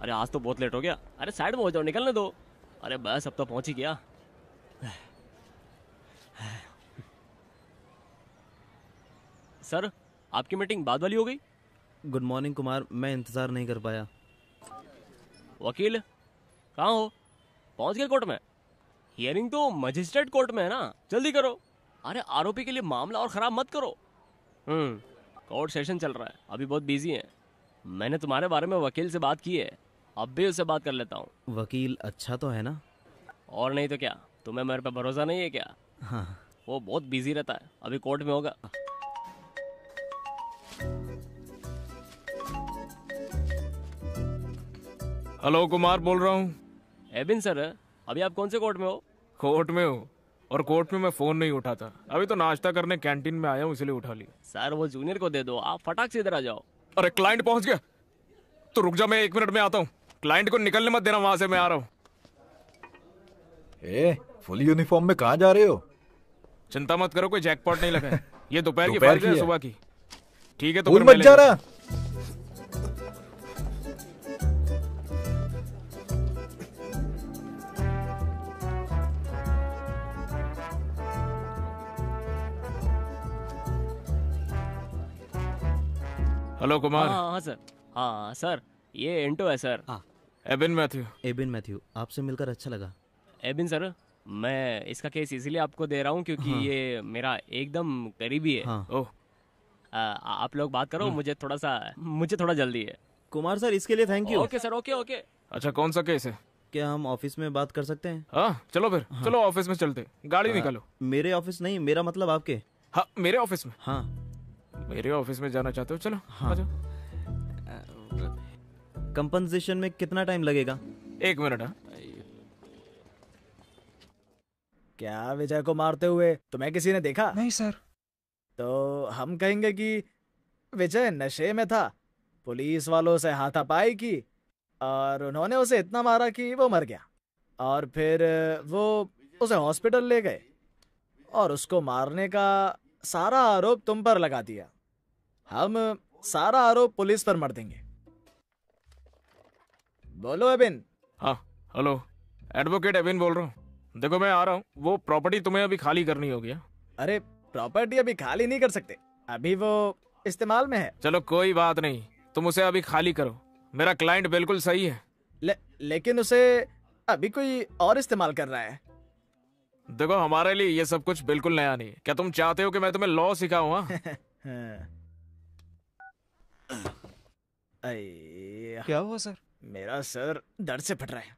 अरे आज तो बहुत लेट हो गया। अरे साइड में हो जाओ, निकलने दो। अरे बस अब तो पहुंच ही गया। सर आपकी मीटिंग बाद वाली हो गई। गुड मॉर्निंग कुमार, मैं इंतज़ार नहीं कर पाया। वकील कहाँ हो? पहुंच गए कोर्ट में? हियरिंग तो मजिस्ट्रेट कोर्ट में है ना, जल्दी करो। अरे आरोपी के लिए मामला और खराब मत करो। कोर्ट सेशन चल रहा है, अभी बहुत बिजी है। मैंने तुम्हारे बारे में वकील से बात की है, अब भी उससे बात कर लेता हूँ। वकील अच्छा तो है ना? और नहीं तो क्या, तुम्हें मेरे पे भरोसा नहीं है क्या? हाँ। वो बहुत बिजी रहता है, अभी कोर्ट में होगा। हेलो, कुमार बोल रहा हूँ। एबिन सर, अभी आप कौन से कोर्ट में हो? कोर्ट में हो? और कोर्ट में मैं फोन नहीं उठाता, अभी तो नाश्ता करने कैंटीन में आया हूँ इसलिए उठा लिया। सर वो जूनियर को दे दो, आप फटाक से इधर आ जाओ। अरे क्लाइंट पहुंच गया, तो रुक जा, मैं 1 मिनट में आता हूँ। क्लाइंट को निकलने मत देना वहां से, मैं आ रहा हूँ। फुल यूनिफॉर्म में कहाँ जा रहे हो? चिंता मत करो, कोई जैकपॉट नहीं लगा है। ये दोपहर की दोपहर फाइल है की सुबह की। ठीक है तो फूल फिर मैं मत जा ले रहा। हेलो कुमार। हाँ सर। हाँ सर, ये इंटो है सर। एबिन मैथ्यू। एबिन मैथ्यू, आपसे मिलकर अच्छा लगा। एबिन सर, मैं इसका केस इसीलिए आपको दे रहा हूँ क्योंकि हाँ। ये मेरा एकदम करीबी है। हाँ। ओह, आप लोग बात करो, मुझे थोड़ा जल्दी है। कुमार सर, इसके लिए thank you. Okay sir, okay okay. अच्छा कौन सा केस है? क्या हम ऑफिस में बात कर सकते हैं? हाँ चलो फिर। हाँ। चलो ऑफिस में चलते, गाड़ी निकालो। मेरे ऑफिस नहीं, मेरा मतलब आपके। हाँ मेरे ऑफिस में? हाँ। मेरे ऑफिस में जाना चाहते हो? चलो हाँ। आ जाओ। कंपनसेशन में कितना टाइम लगेगा? 1 मिनट। हाँ क्या विजय को मारते हुए तुम्हें किसी ने देखा? नहीं सर। तो हम कहेंगे कि विजय नशे में था, पुलिस वालों से हाथापाई की और उन्होंने उसे इतना मारा कि वो मर गया, और फिर वो उसे हॉस्पिटल ले गए और उसको मारने का सारा आरोप तुम पर लगा दिया। हम सारा आरोप पुलिस पर मर देंगे। बोलो एबिन। हाँ हेलो, एडवोकेट एबिन बोल रहा हूँ। देखो मैं आ रहा हूँ, वो प्रॉपर्टी तुम्हें अभी खाली करनी होगी। अरे प्रॉपर्टी अभी खाली नहीं कर सकते, अभी वो इस्तेमाल में है। चलो कोई बात नहीं, तुम उसे अभी खाली करो। मेरा क्लाइंट बिल्कुल सही है। लेकिन उसे अभी कोई और इस्तेमाल कर रहा है। देखो हमारे लिए ये सब कुछ बिल्कुल नया नहीं है। क्या तुम चाहते हो कि मैं तुम्हें लॉ सिखाऊं? क्या हुआ सर? मेरा सर दर्द से फट रहा है।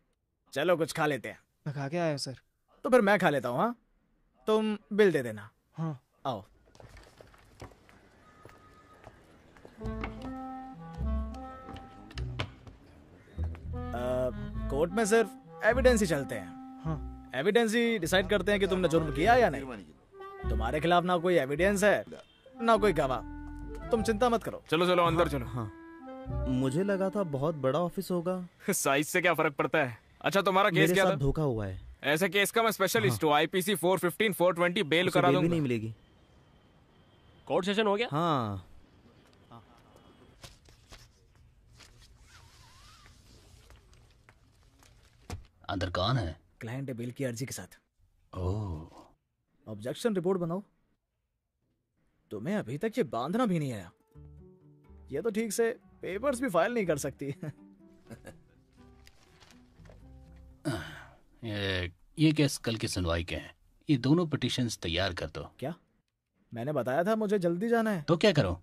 चलो कुछ खा लेते हैं। मैं खा के आया सर। तो फिर मैं खा लेता हूँ। हाँ तुम बिल दे देना। हाँ आओ। कोर्ट में सिर्फ एविडेंस ही चलते हैं। हाँ। एविडेंस ही डिसाइड करते हैं कि तुमने जुर्म किया या नहीं। तुम्हारे खिलाफ ना कोई एविडेंस है ना कोई गवाह। तुम चिंता मत करो। चलो चलो अंदर चलो। हाँ, मुझे लगा था बहुत बड़ा ऑफिस होगा। साइज से क्या फर्क पड़ता है। अच्छा तुम्हारा केस मेरे क्या साथ था? धोखा हुआ है। ऐसे केस का मैं स्पेशलिस्ट हूँ। आईपीसी 415 420 बेल उसे करा बेल भी दूंगा। नहीं मिलेगी। कोर्ट सेशन हो गया? हाँ। अंदर कौन है? क्लाइंट है बिल की अर्जी के साथ। ओह, ऑब्जेक्शन रिपोर्ट बनाओ। तुम्हें अभी तक ये बांधना भी नहीं आया। ये तो ठीक से पेपर्स भी फाइल नहीं कर सकती। ये केस कल की सुनवाई के हैं। ये दोनों पिटिशंस तैयार कर दो। क्या? मैंने बताया था मुझे जल्दी जाना है। तो क्या करो,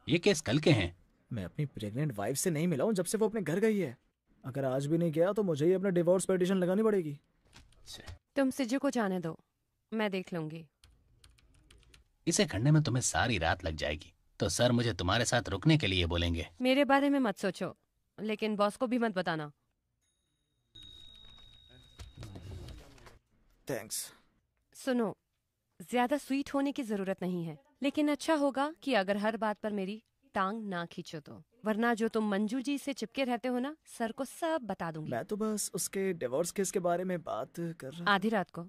ये केस कल के हैं। मैं अपनी प्रेग्नेंट वाइफ से नहीं मिला हूं जब से वो अपने घर गई है। अगर आज भी नहीं गया तो मुझे ही अपना डिवोर्स पिटीशन लगानी पड़ेगी। तुम सिजू को जाने दो, मैं देख लूंगी। इसे करने में तुम्हें सारी रात लग जाएगी, तो सर मुझे तुम्हारे साथ रुकने के लिए बोलेंगे। मेरे बारे में मत सोचो, लेकिन बॉस को भी मत बताना। थैंक्स। सुनो, ज्यादा स्वीट होने की जरूरत नहीं है, लेकिन अच्छा होगा कि अगर हर बात पर मेरी टांग ना खींचो तो, वरना जो तुम मंजू जी से चिपके रहते हो ना, सर को सब बता दूंगी। मैं तो बस उसके डिवोर्स केस के बारे में बात कर रहा। आधी रात को।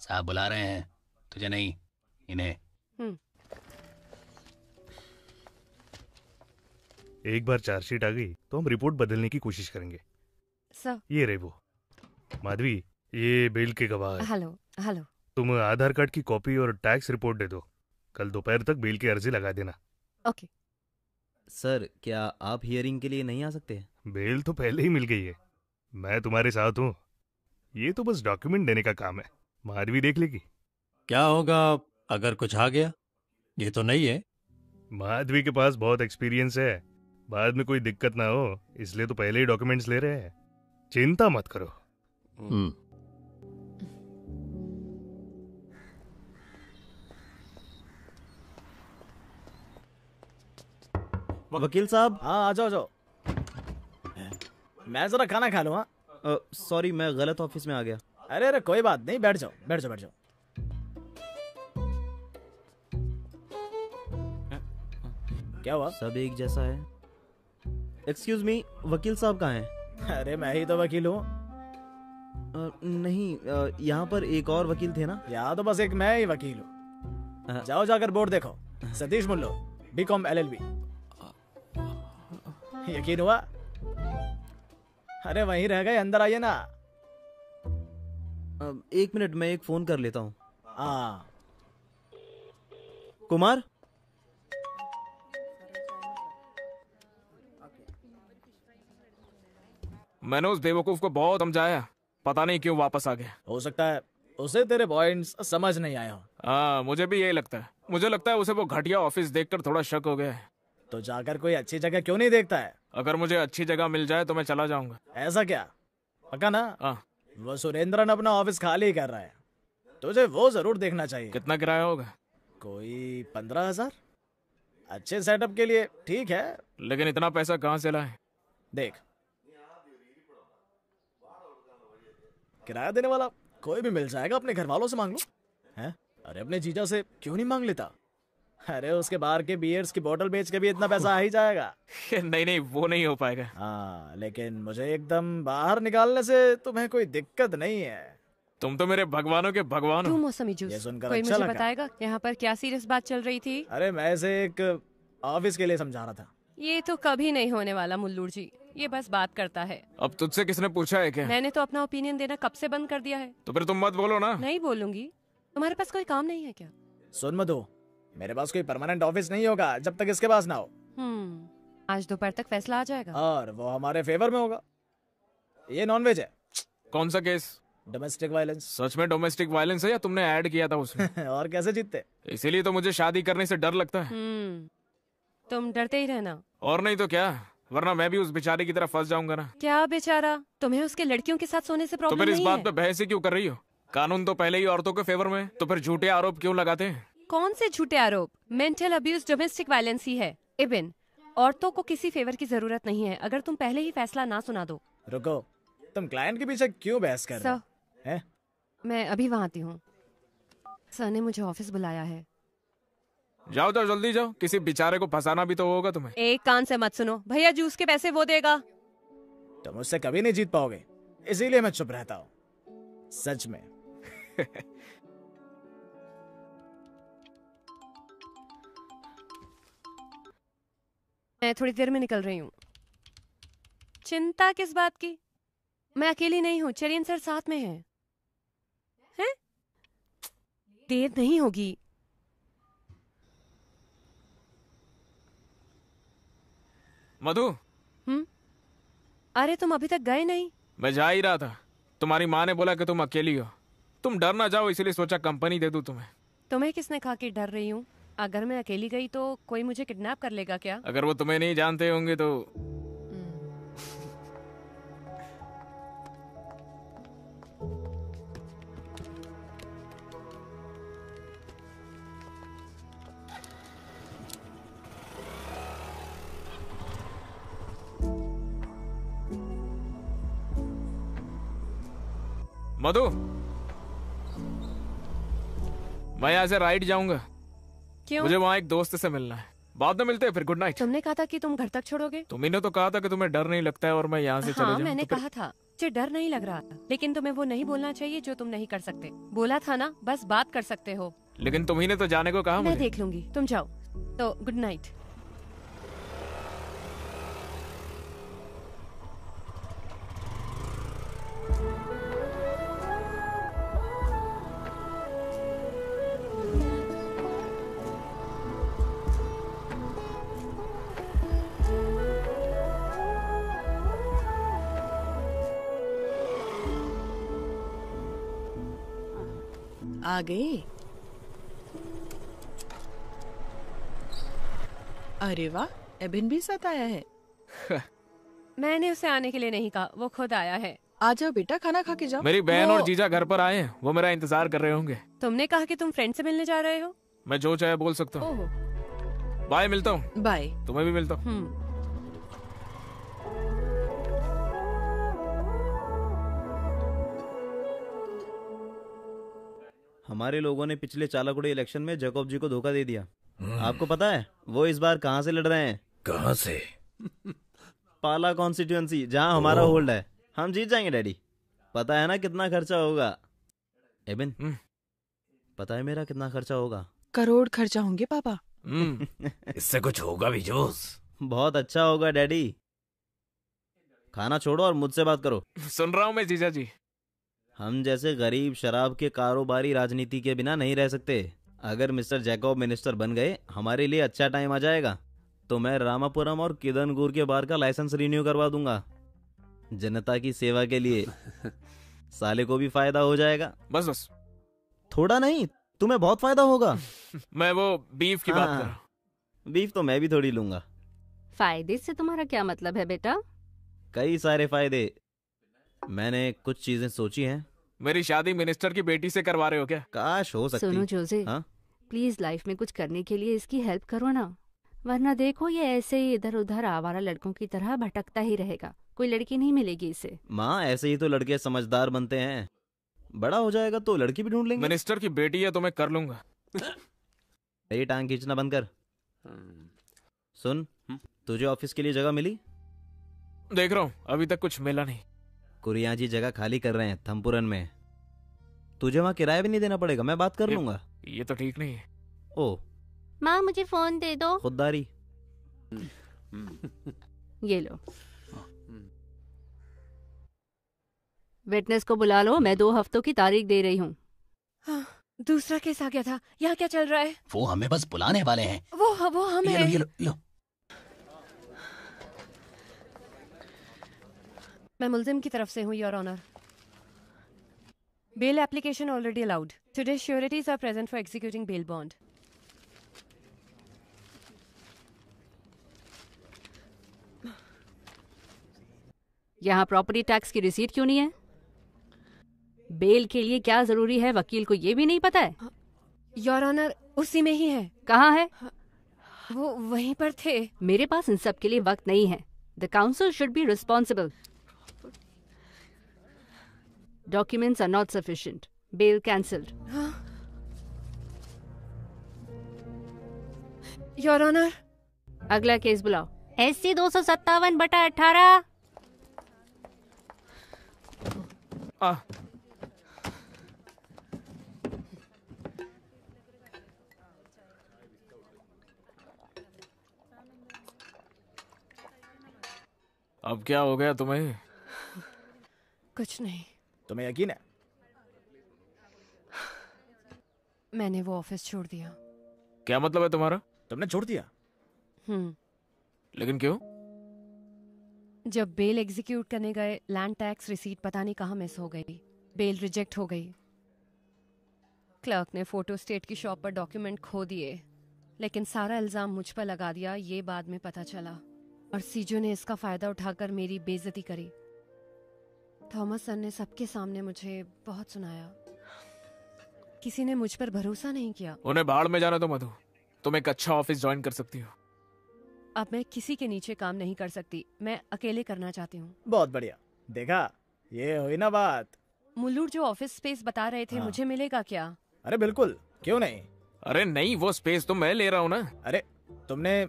साहब बुला रहे हैं, तुझे नहीं, इन्हें। एक बार चार्जशीट आ गई तो हम रिपोर्ट बदलने की कोशिश करेंगे। सर। ये रहे वो। माधवी, ये बेल के गवाह है। Hello hello. तुम आधार कार्ड की कॉपी और टैक्स रिपोर्ट दे दो। कल दोपहर तक बेल की अर्जी लगा देना। ओके। सर, क्या आप हियरिंग के लिए नहीं आ सकते? बेल तो पहले ही मिल गई है। मैं तुम्हारे साथ हूँ। ये तो बस डॉक्यूमेंट देने का काम है। माधवी देख लेगी। क्या होगा अगर कुछ आ गया? ये तो नहीं है। माधवी के पास बहुत एक्सपीरियंस है। बाद में कोई दिक्कत ना हो इसलिए तो पहले ही डॉक्यूमेंट्स ले रहे हैं। चिंता मत करो। वकील साहब। हाँ, आ जाओ। मैं जरा खाना खा लूँ। हाँ, सॉरी, मैं गलत ऑफिस में आ गया। अरे कोई बात नहीं, बैठ जाओ। क्या हुआ? सब एक जैसा है। एक्सक्यूज मी, वकील साहब कहाँ हैं? अरे मैं ही तो वकील हूँ। नहीं, यहाँ पर एक और वकील थे ना? यहाँ तो बस एक मैं ही वकील हूँ। जाओ जाकर बोर्ड देखो। Satish मुल्लो, BCom LLB। यकीन हुआ? अरे वहीं रह गए, अंदर आइए ना। एक मिनट, मैं एक फोन कर लेता हूँ। हाँ। कुमार। मैंने उस बेवकूफ को बहुत समझाया, पता नहीं क्यों वापस आ गया। हो सकता है उसे तेरे पॉइंट्स समझ नहीं आए हो। हाँ, मुझे भी यही लगता है। मुझे लगता है उसे वो घटिया ऑफिस देखकर थोड़ा शक हो गया है। तो जाकर कोई अच्छी जगह क्यों नहीं देखता है? अगर मुझे अच्छी जगह मिल जाए तो मैं चला जाऊंगा। ऐसा क्या? पक्का ना? हाँ। वो सुरेंद्रन अपना ऑफिस खाली कर रहा है, तुझे वो जरूर देखना चाहिए। कितना किराया होगा? कोई 15,000। अच्छे सेटअप के लिए ठीक है, लेकिन इतना पैसा कहाँ से लाए? देख, किराया देने वाला कोई भी मिल जाएगा। अपने घर वालों से मांग लो। हैं? अरे अपने जीजा से क्यों नहीं मांग लेता? अरे उसके बाहर के बियर्स की बोतल बेच के भी इतना पैसा आ ही जाएगा। नहीं, वो नहीं हो पाएगा। हाँ, लेकिन मुझे एकदम बाहर निकालने से तुम्हें कोई दिक्कत नहीं है। तुम तो मेरे भगवानों के भगवान हो। मौसमी जूस। ये सुनकर कोई अच्छा मुझे लगा। बताएगा यहाँ पर क्या सीरियस बात चल रही थी? अरे मैं इसे एक ऑफिस के लिए समझा रहा था। ये तो कभी नहीं होने वाला मुल्लूर जी, ये बस बात करता है। अब तुझसे किसने पूछा है क्या? मैंने तो अपना ओपिनियन देना कब से बंद कर दिया है। तो फिर तुम मत बोलो ना। नहीं बोलूंगी। तुम्हारे पास कोई काम नहीं है क्या? सुन मधु, मेरे पास कोई परमानेंट ऑफिस नहीं होगा जब तक इसके पास ना हो। आज दोपहर तक फैसला आ जाएगा और वो हमारे फेवर में होगा। ये नॉनवेज है। कौन सा केस? Domestic violence. सच में डोमेस्टिक वायलेंस है या तुमने ऐड किया था उसमें? और कैसे जीतते? इसीलिए तो मुझे शादी करने से डर लगता है। तुम डरते ही रहना। और नहीं तो क्या, वरना मैं भी उस बेचारे की तरह फंस जाऊंगा ना। क्या बेचारा? तुम्हें उसके लड़कियों के साथ सोने से तो प्रॉब्लम फिर इस नहीं बात है? पे बहस ही क्यों कर रही हो? कानून तो पहले ही औरतों के फेवर में है, तो फिर झूठे आरोप क्यों लगाते हैं? कौन से झूठे आरोप? मेंटल अब्यूज डोमेस्टिक वायलेंस ही है। इबिन, औरतों को किसी फेवर की जरूरत नहीं है अगर तुम पहले ही फैसला ना सुना दो। रुको, तुम क्लाइंट के पीछे क्यों बहस कर रहे हो? हैं? मैं अभी वहाँ आती हूँ। सर ने मुझे ऑफिस बुलाया है। जाओ जल्दी जाओ, किसी बेचारे को फंसाना भी तो होगा तुम्हें। एक कान से मत सुनो। भैया जूस के पैसे वो देगा। तुम मुझसे कभी नहीं जीत पाओगे, इसीलिए मैं चुप रहता हूँ। सच में। मैं थोड़ी देर में निकल रही हूँ। चिंता किस बात की? मैं अकेली नहीं हूँ, चरियन सर साथ में हैं। हैं? देर नहीं होगी। मधु। अरे तुम अभी तक गए नहीं? मैं जा ही रहा था। तुम्हारी माँ ने बोला कि तुम अकेली हो, तुम डर ना जाओ, इसलिए सोचा कंपनी दे दूं तुम्हें। तुम्हें किसने कहा कि डर रही हूँ? अगर मैं अकेली गई तो कोई मुझे किडनैप कर लेगा क्या? अगर वो तुम्हें नहीं जानते होंगे तो। मधु, मैं यहाँ से राइट जाऊंगा। क्यों? मुझे वहाँ एक दोस्त से मिलना है। बाद में मिलते हैं, फिर गुड नाइट। तुमने कहा था कि तुम घर तक छोड़ोगे। तुम्ही ने तो कहा था कि तुम्हें डर नहीं लगता है और मैं यहाँ से चले जाऊँ। मैंने तो कहा था मुझे डर नहीं लग रहा था, लेकिन तुम्हें वो नहीं बोलना चाहिए जो तुम नहीं कर सकते। बोला था ना, बस बात कर सकते हो। लेकिन तुम्ही ने तो जाने को कहा। मैं देख लूंगी, तुम जाओ। तो गुड नाइट। आ गए। अरे वाह, एबिन भी साथ आया है। मैंने उसे आने के लिए नहीं कहा, वो खुद आया है। आ जाओ बेटा, खाना खा के जाओ। मेरी बहन और जीजा घर पर आए हैं, वो मेरा इंतजार कर रहे होंगे। तुमने कहा कि तुम फ्रेंड से मिलने जा रहे हो। मैं जो चाहे बोल सकता हूँ। ओह, बाय, मिलता हूँ। बाय। तुम्हें भी मिलता हूँ। हमारे लोगों ने पिछले चालाकुड़ी इलेक्शन में जैकब जी को धोखा दे दिया। आपको पता है वो इस बार कहाँ से लड़ रहे हैं? कहाँ से? पाला कॉन्स्टिट्यूएंसी, जहाँ हमारा होल्ड है। हम जीत जाएंगे डैडी। पता है ना कितना खर्चा होगा? एबिन, पता है मेरा कितना खर्चा होगा? करोड़ खर्चा होंगे पापा। इससे कुछ होगा भी जोश। बहुत अच्छा होगा डैडी। खाना छोड़ो और मुझसे बात करो। सुन रहा हूँ मैं जीजा जी। हम जैसे गरीब शराब के कारोबारी राजनीति के बिना नहीं रह सकते। अगर मिस्टर जैकब मिनिस्टर बन गए, हमारे लिए अच्छा टाइम आ जाएगा। तो मैं रामापुरम और किदनगुर के बार का लाइसेंस रिन्यू करवा दूंगा, जनता की सेवा के लिए। साले को भी फायदा हो जाएगा। बस बस, थोड़ा नहीं, तुम्हें बहुत फायदा होगा। मैं वो बीफ की बात कर रहा हूँ। बीफ तो मैं भी थोड़ी लूंगा। फायदे से तुम्हारा क्या मतलब है बेटा? कई सारे फायदे। मैंने कुछ चीजें सोची हैं। मेरी शादी मिनिस्टर की बेटी से करवा रहे हो क्या? काश हो सकती। सुनो जोजे, प्लीज लाइफ में कुछ करने के लिए इसकी हेल्प करो ना, वरना देखो ये ऐसे ही इधर उधर आवारा लड़कों की तरह भटकता ही रहेगा। कोई लड़की नहीं मिलेगी इसे। माँ, ऐसे ही तो लड़के समझदार बनते हैं। बड़ा हो जाएगा तो लड़की भी ढूंढ लेंगे। मिनिस्टर की बेटी है तो मैं कर लूंगा। ये टांग खींचना बंद कर। सुन, तुझे ऑफिस के लिए जगह मिली? देख रहा हूँ, अभी तक कुछ मिला नहीं। कुरिया जी जगह खाली कर रहे हैं थम्पुरन में। तुझे वहाँ किराया भी नहीं देना पड़ेगा, मैं बात कर लूंगा। ये तो ठीक नहीं है। ओ माँ, मुझे फोन दे दो। खुददारी। ये लो। विटनेस को बुला लो, मैं 2 हफ्तों की तारीख दे रही हूँ। दूसरा केस आ गया था। यहाँ क्या चल रहा है? वो हमें बस बुलाने वाले हैं। वो हम ये हैं। लो, ये लो, लो। मैं मुल्जिम की तरफ से हूँ, your honour. Bail application already allowed. Today sureties are present for executing bail bond. यहाँ प्रॉपर्टी टैक्स की रिसीट क्यों नहीं है? बेल के लिए क्या जरूरी है, वकील को ये भी नहीं पता है? योर ऑनर, उसी में ही है। कहाँ है? वो वहीं पर थे। मेरे पास इन सब के लिए वक्त नहीं है। The counsel should be responsible. Documents are not sufficient. Bail cancelled. Your honour, अगला केस बुलाओ। SC 257/18। अब क्या हो गया तुम्हें? कुछ नहीं। तुम्हें यकीन है? मैंने वो ऑफिस छोड़ दिया। क्या मतलब है तुम्हारा? तुमने छोड़ दिया? लेकिन क्यों? जब बेल एग्जीक्यूट करने गए, लैंड टैक्स रिसीट पता नहीं कहाँ मिस हो गई। बेल रिजेक्ट हो गई। क्लर्क ने फोटो स्टेट की शॉप पर डॉक्यूमेंट खो दिए, लेकिन सारा इल्जाम मुझ पर लगा दिया। ये बाद में पता चला और सीजो ने इसका फायदा उठाकर मेरी बेइज्जती करी। थॉमस सर ने सबके सामने मुझे बहुत सुनाया। किसी ने मुझ पर भरोसा नहीं किया। उन्हें भाड़ में जाना तो मधु, तुम एक अच्छा ऑफिस ज्वाइन कर सकती हो। अब मैं किसी के नीचे काम नहीं कर सकती, मैं अकेले करना चाहती हूँ। बहुत बढ़िया। देखा, ये हुई ना बात। मुल्लूर जो ऑफिस स्पेस बता रहे थे, मुझे मिलेगा क्या? अरे बिल्कुल, क्यों नहीं। अरे नहीं, वो स्पेस तो मैं ले रहा हूँ ना। अरे तुमने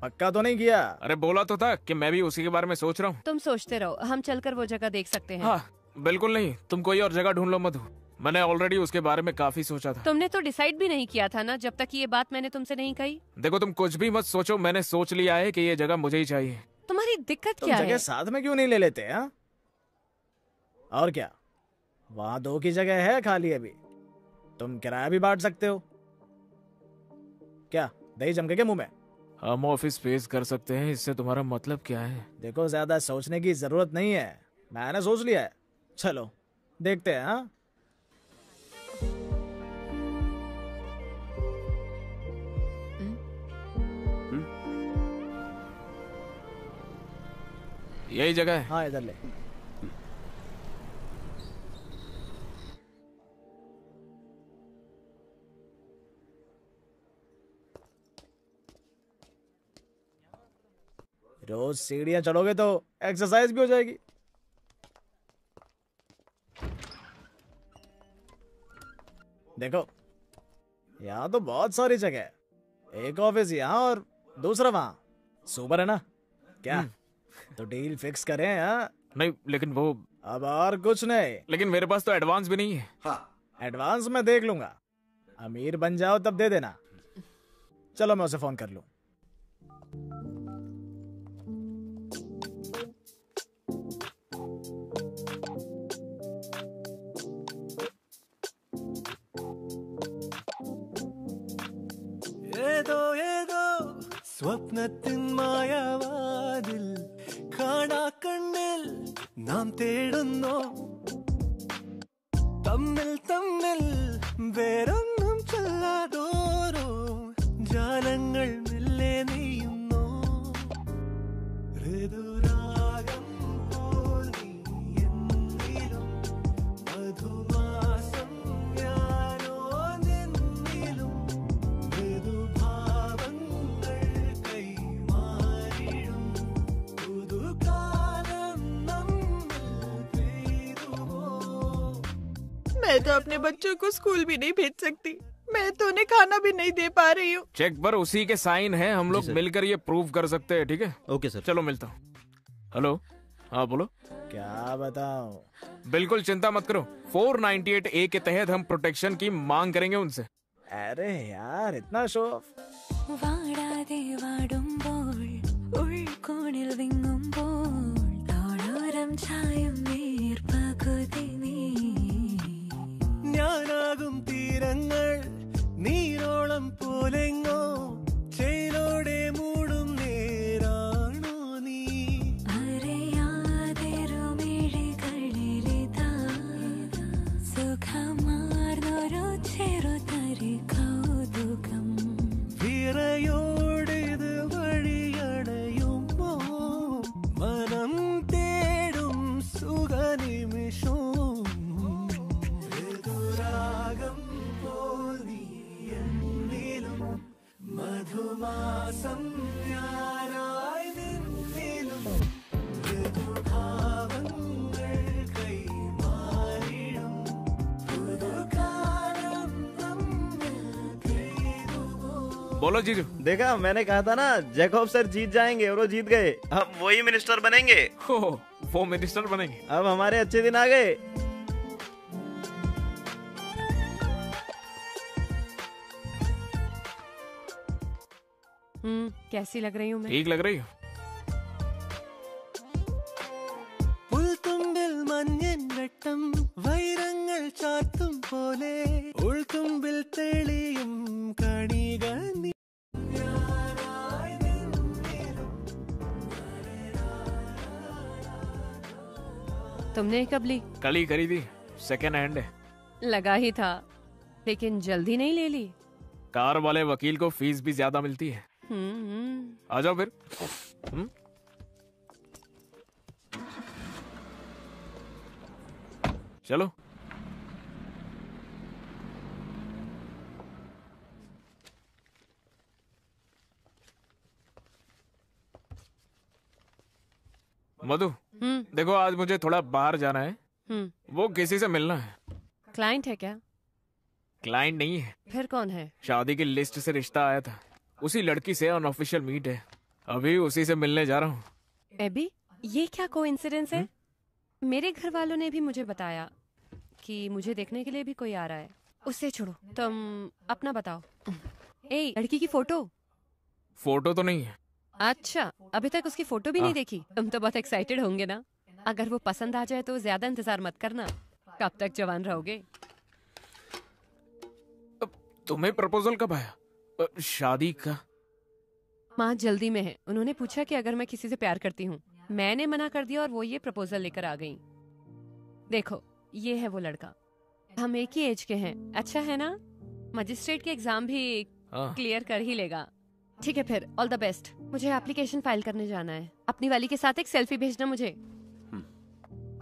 पक्का तो नहीं किया? अरे बोला तो था कि मैं भी उसी के बारे में सोच रहा हूँ। तुम सोचते रहो, हम चलकर वो जगह देख सकते हैं। हाँ, बिल्कुल नहीं, तुम कोई और जगह ढूंढ लो मधु। मैंने ऑलरेडी उसके बारे में काफी सोचा था। तुमने तो डिसाइड भी नहीं किया था ना, जब तक ये बात मैंने तुमसे नहीं कही। देखो, तुम कुछ भी मत सोचो, मैंने सोच लिया है कि ये जगह मुझे ही चाहिए। तुम्हारी दिक्कत क्या है? जगह साथ में क्यों नहीं ले लेते? हाँ, और क्या, वहाँ 2 की जगह है खाली अभी। तुम किराया भी बांट सकते हो। क्या दही जम के मुंह में? हम ऑफिस स्पेस कर सकते हैं, इससे तुम्हारा मतलब क्या है? देखो, ज्यादा सोचने की जरूरत नहीं है, मैंने सोच लिया है। चलो देखते हैं। हाँ, यही जगह है। हाँ इधर ले। रोज सीढ़ियां चढ़ोगे तो एक्सरसाइज भी हो जाएगी। देखो यहाँ तो बहुत सारी जगह है। एक ऑफिस यहाँ और दूसरा वहाँ। सुपर है ना? क्या तो डील फिक्स करें? हाँ नहीं लेकिन वो अब और कुछ नहीं। लेकिन मेरे पास तो एडवांस भी नहीं है। हाँ एडवांस मैं देख लूंगा। अमीर बन जाओ तब दे देना। चलो मैं उसे फोन कर लूं। ഏതോ സ്വപ്നത്തിൻ മായാവാതിൽ കാണാ കണ്ണിൽ നാം തേടുന്നു തമ്മിൽ വേറൊന്നും ചൊല്ലാതോരോ ജാലങ്ങൾ മെല്ലെ നെയ്യുന്നു ഋതുരാഗം പോൽ നീ എന്നിലും മധുമാസം ഞാനോ നിന്നിലും മൃദുഭാവങ്ങൾ കൈമാറിടും പുതുകാലം നമ്മിൽ പെയ്തുവോ. मैं तो अपने बच्चों को स्कूल भी नहीं भेज सकती। मैं तो उन्हें खाना भी नहीं दे पा रही हूँ। चेक पर उसी के साइन हैं। हम लोग मिलकर ये प्रूव कर सकते हैं। ठीक है? Okay sir. चलो मिलता हूँ। हेलो, हाँ बोलो। क्या बताऊं? बिल्कुल चिंता मत करो। 498A के तहत हम प्रोटेक्शन की मांग करेंगे उनसे। अरे यार इतना शो ऑफ। വാടാതെ വാടുമ്പോൾ ഉൾക്കോണിൽ വിങ്ങുമ്പോൾ താളോരം ചായും നീർപ്പകുതി നീ ഞാനാകും തീരങ്ങൾ നീരോളം പോലെങ്ങോ ചേലോടെ മൂടും നേരാണോ നീ അറിയാതെരുമിഴികളിലിതാ സുഖമാർന്നൊരു ചെറുതരി കൗതുകം വിറയോടിത് വഴിയടയുമ്പോ മനം തേടും സുഖനിമിഷോ ഋതുരാഗം പോൽ നീ എന്നിലും മധുമാസം ഞാനായി നിന്നിലും ഋതുഭാവങ്ങൾ കൈമാറിടും പുതുകാലം നമ്മിൽ പെയ്തുവോ. बोलो जीजू। देखा मैंने कहा था ना जैकब सर जीत जाएंगे और वो जीत गए। अब वही मिनिस्टर बनेंगे। वो मिनिस्टर बनेंगे। अब हमारे अच्छे दिन आ गए। कैसी लग रही हूँ मैं? ठीक लग रही हो। പുൽത്തുമ്പിൽ മഞ്ഞൻ വെട്ടം വൈരങ്ങൾ ചാർത്തും പോലെ ഉൾത്തുമ്പിൽ തെളിയും കണികൾ നീ. तुमने कब ली? कल ही करी थी। सेकेंड हैंड है। लगा ही था, लेकिन जल्दी नहीं ले ली। कार वाले वकील को फीस भी ज्यादा मिलती है। आ जाओ फिर। चलो। मधु, देखो आज मुझे थोड़ा बाहर जाना है। वो किसी से मिलना है। क्लाइंट है क्या? क्लाइंट नहीं है। फिर कौन है? शादी की लिस्ट से रिश्ता आया था। उसी लड़की से अनऑफिशियल मीट है। अभी उसी से मिलने जा रहा हूँ। एबी, ये क्या कोइंसिडेंस है? मेरे घर वालों ने भी मुझे बताया कि मुझे देखने के लिए भी कोई आ रहा है। उससे छोड़ो, तुम अपना बताओ। ए, लड़की की फोटो? फोटो तो नहीं है। अच्छा, अभी तक उसकी फोटो भी नहीं देखी? तुम तो बहुत एक्साइटेड होंगे ना? अगर वो पसंद आ जाए तो ज्यादा इंतजार मत करना। कब तक जवान रहोगे? तुम्हें प्रपोजल कब आया? शादी का? माँ जल्दी में है। उन्होंने पूछा कि अगर मैं किसी से प्यार करती हूँ। मैंने मना कर दिया और वो ये प्रपोजल लेकर आ गई। देखो, ये है वो लड़का। हम एक ही एज के हैं। अच्छा है ना? मजिस्ट्रेट के एग्जाम भी क्लियर कर ही लेगा। ठीक है फिर, ऑल द बेस्ट। मुझे एप्लीकेशन फाइल करने जाना है। अपनी वाली के साथ एक सेल्फी भेजना मुझे।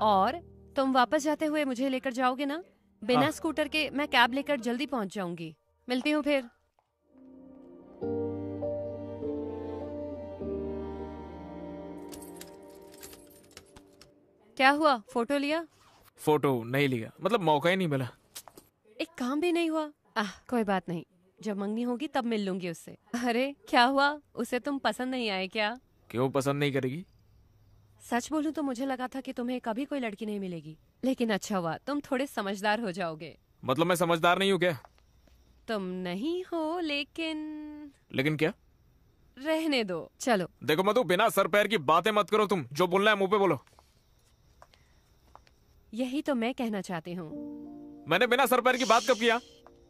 और तुम वापस जाते हुए मुझे लेकर जाओगे ना? बिना हाँ। स्कूटर के मैं कैब लेकर जल्दी पहुंच जाऊंगी। मिलती हूँ फिर। क्या हुआ, फोटो लिया? फोटो नहीं लिया, मतलब मौका ही नहीं मिला। एक काम भी नहीं हुआ। कोई बात नहीं, जब मंगनी होगी तब मिल लूंगी उससे। अरे क्या हुआ, उसे तुम पसंद नहीं आए क्या? क्यों पसंद नहीं करेगी? सच बोलूं तो मुझे लगा था कि तुम्हें कभी कोई लड़की नहीं मिलेगी, लेकिन अच्छा हुआ, तुम थोड़े समझदार हो जाओगे। मतलब मैं समझदार नहीं हूँ क्या? तुम नहीं हो, लेकिन क्या? रहने दो, चलो। देखो मधु, बिना सर पैर की बातें मत करो। तुम जो बोलना है मुंह पे बोलो। यही तो मैं कहना चाहती हूँ। मैंने बिना सर पैर की बात कब किया?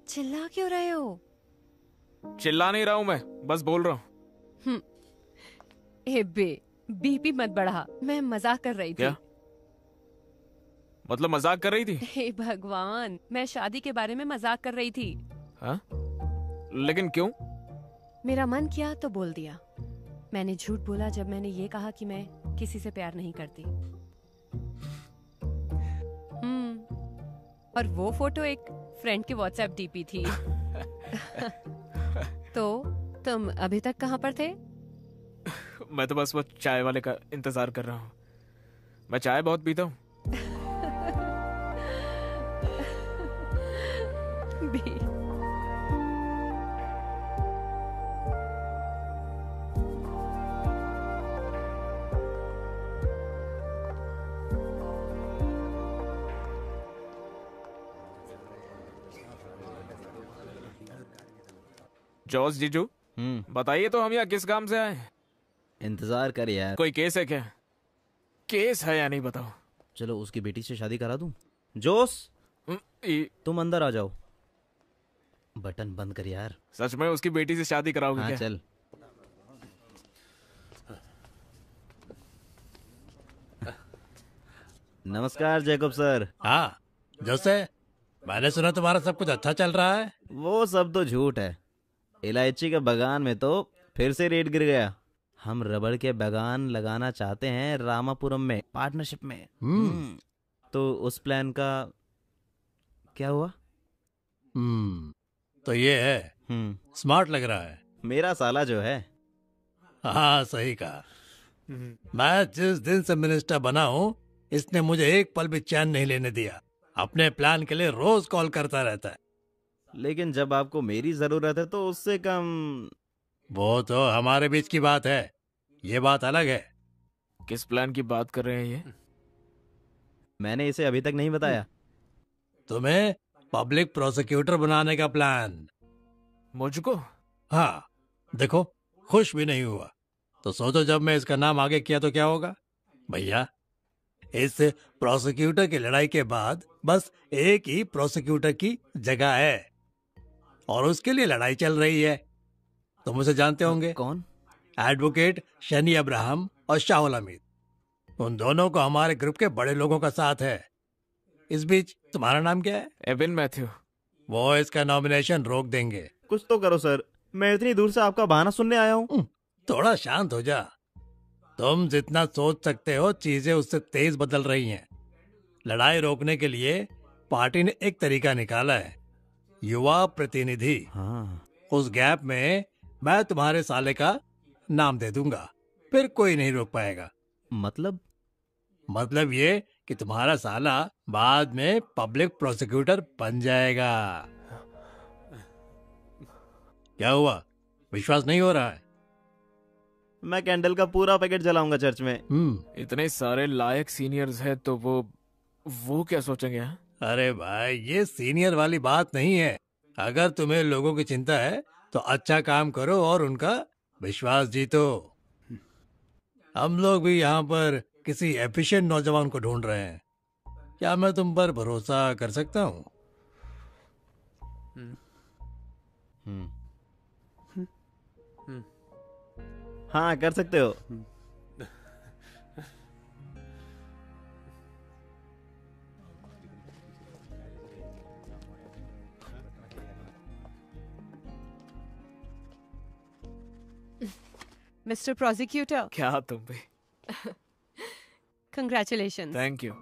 चिल्ला क्यों रहे हो? चिल्ला नहीं रहा हूँ मैं, बस बोल रहा हूँ। ए बे, बीपी मत बढ़ा, मैं मजाक कर रही थी। क्या मतलब मजाक कर रही थी? हे भगवान, मैं शादी के बारे में मजाक कर रही थी। हाँ? लेकिन क्यों? मेरा मन किया तो बोल दिया। मैंने झूठ बोला जब मैंने ये कहा कि मैं किसी से प्यार नहीं करती। और वो फोटो एक फ्रेंड की व्हाट्सएप डीपी थी। तो तुम अभी तक कहाँ पर थे? मैं तो बस वो चाय वाले का इंतजार कर रहा हूँ। मैं चाय बहुत पीता हूँ। जॉर्ज जीजू, बताइए तो हम यहाँ किस काम से आए? इंतजार कर यार। कोई केस है क्या? केस है या नहीं बताओ। चलो उसकी बेटी से शादी करा दूं। जोस, तुम अंदर आ जाओ। बटन बंद कर यार। सच में उसकी बेटी से शादी कराओगे? हाँ क्या? चल। नमस्कार जैकब सर। हाँ जोसे, मैंने सुना तुम्हारा सब कुछ अच्छा चल रहा है। वो सब तो झूठ है। इलायची के बागान में तो फिर से रेट गिर गया। हम रबड़ के बागान लगाना चाहते हैं रामापुरम में, पार्टनरशिप में। तो उस प्लान का क्या हुआ? तो ये है, स्मार्ट लग रहा है। मेरा साला जो है। हाँ सही कहा। मैं जिस दिन से मिनिस्टर बना हूँ, इसने मुझे एक पल भी चैन नहीं लेने दिया। अपने प्लान के लिए रोज कॉल करता रहता है। लेकिन जब आपको मेरी जरूरत है तो उससे कम। वो तो हमारे बीच की बात है, ये बात अलग है। किस प्लान की बात कर रहे हैं ये? मैंने इसे अभी तक नहीं बताया। तुम्हें पब्लिक प्रोसिक्यूटर बनाने का प्लान। मुझको? हाँ, देखो खुश भी नहीं हुआ तो सोचो जब मैं इसका नाम आगे किया तो क्या होगा। भैया, इस प्रोसिक्यूटर की लड़ाई के बाद बस एक ही प्रोसिक्यूटर की जगह है और उसके लिए लड़ाई चल रही है। तुम उसे जानते होंगे। कौन? एडवोकेट शनी अब्राहम और शाहुल हमीद। उन दोनों को हमारे ग्रुप के बड़े लोगों का साथ है। इस बीच तुम्हारा नाम क्या है? Evin Matthew. वो इसका नॉमिनेशन रोक देंगे। कुछ तो करो सर, मैं इतनी दूर से आपका बहाना सुनने आया हूँ। थोड़ा शांत हो जा। तुम जितना सोच सकते हो चीजें उससे तेज बदल रही हैं। लड़ाई रोकने के लिए पार्टी ने एक तरीका निकाला है, युवा प्रतिनिधि। उस गैप में मैं तुम्हारे साले का नाम दे दूंगा, फिर कोई नहीं रोक पाएगा। मतलब ये कि तुम्हारा साला बाद में पब्लिक प्रोसिक्यूटर बन जाएगा। क्या हुआ, विश्वास नहीं हो रहा है? मैं कैंडल का पूरा पैकेट जलाऊंगा चर्च में। इतने सारे लायक सीनियर्स हैं तो वो क्या सोचेंगे? हाँ? अरे भाई, ये सीनियर वाली बात नहीं है। अगर तुम्हें लोगों की चिंता है तो अच्छा काम करो और उनका विश्वास जीतो। हम लोग भी यहाँ पर किसी एफिशिएंट नौजवान को ढूंढ रहे हैं। क्या मैं तुम पर भरोसा कर सकता हूँ? हाँ कर सकते हो। मिस्टर प्रोसिक्यूटर, क्या तुम भी? Congratulation. Thank you.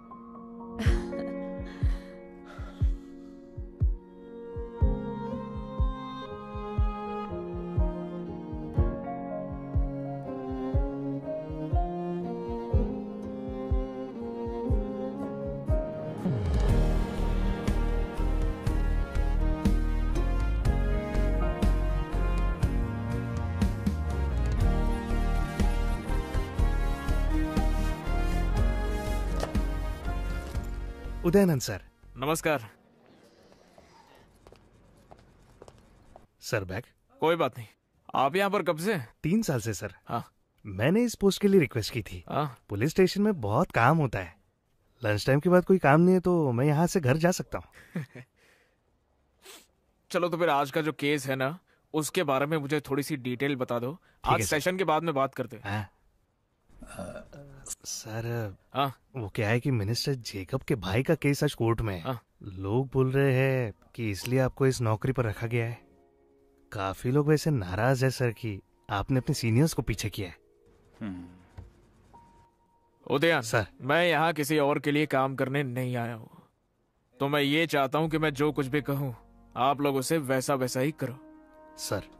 Udayanand sir. नमस्कार सर। बैग कोई बात नहीं। आप यहाँ पर कब से? 3 साल से सर। हाँ। मैंने इस पोस्ट के लिए रिक्वेस्ट की थी। पुलिस स्टेशन में बहुत काम होता है, लंच टाइम के बाद कोई काम नहीं है तो मैं यहाँ से घर जा सकता हूँ। चलो तो फिर आज का जो केस है ना, उसके बारे में मुझे थोड़ी सी डिटेल बता दो। आज सेशन के बाद में बात करते हैं। सर वो क्या है कि मिनिस्टर जेकब के भाई का केस आज कोर्ट में है। लोग बोल रहे हैं कि इसलिए आपको इस नौकरी पर रखा गया है। काफी लोग वैसे नाराज है सर कि आपने अपने सीनियर्स को पीछे किया है। उदयन सर, मैं यहाँ किसी और के लिए काम करने नहीं आया हूँ, तो मैं ये चाहता हूँ कि मैं जो कुछ भी कहूँ आप लोग उसे वैसा वैसा ही करो। सर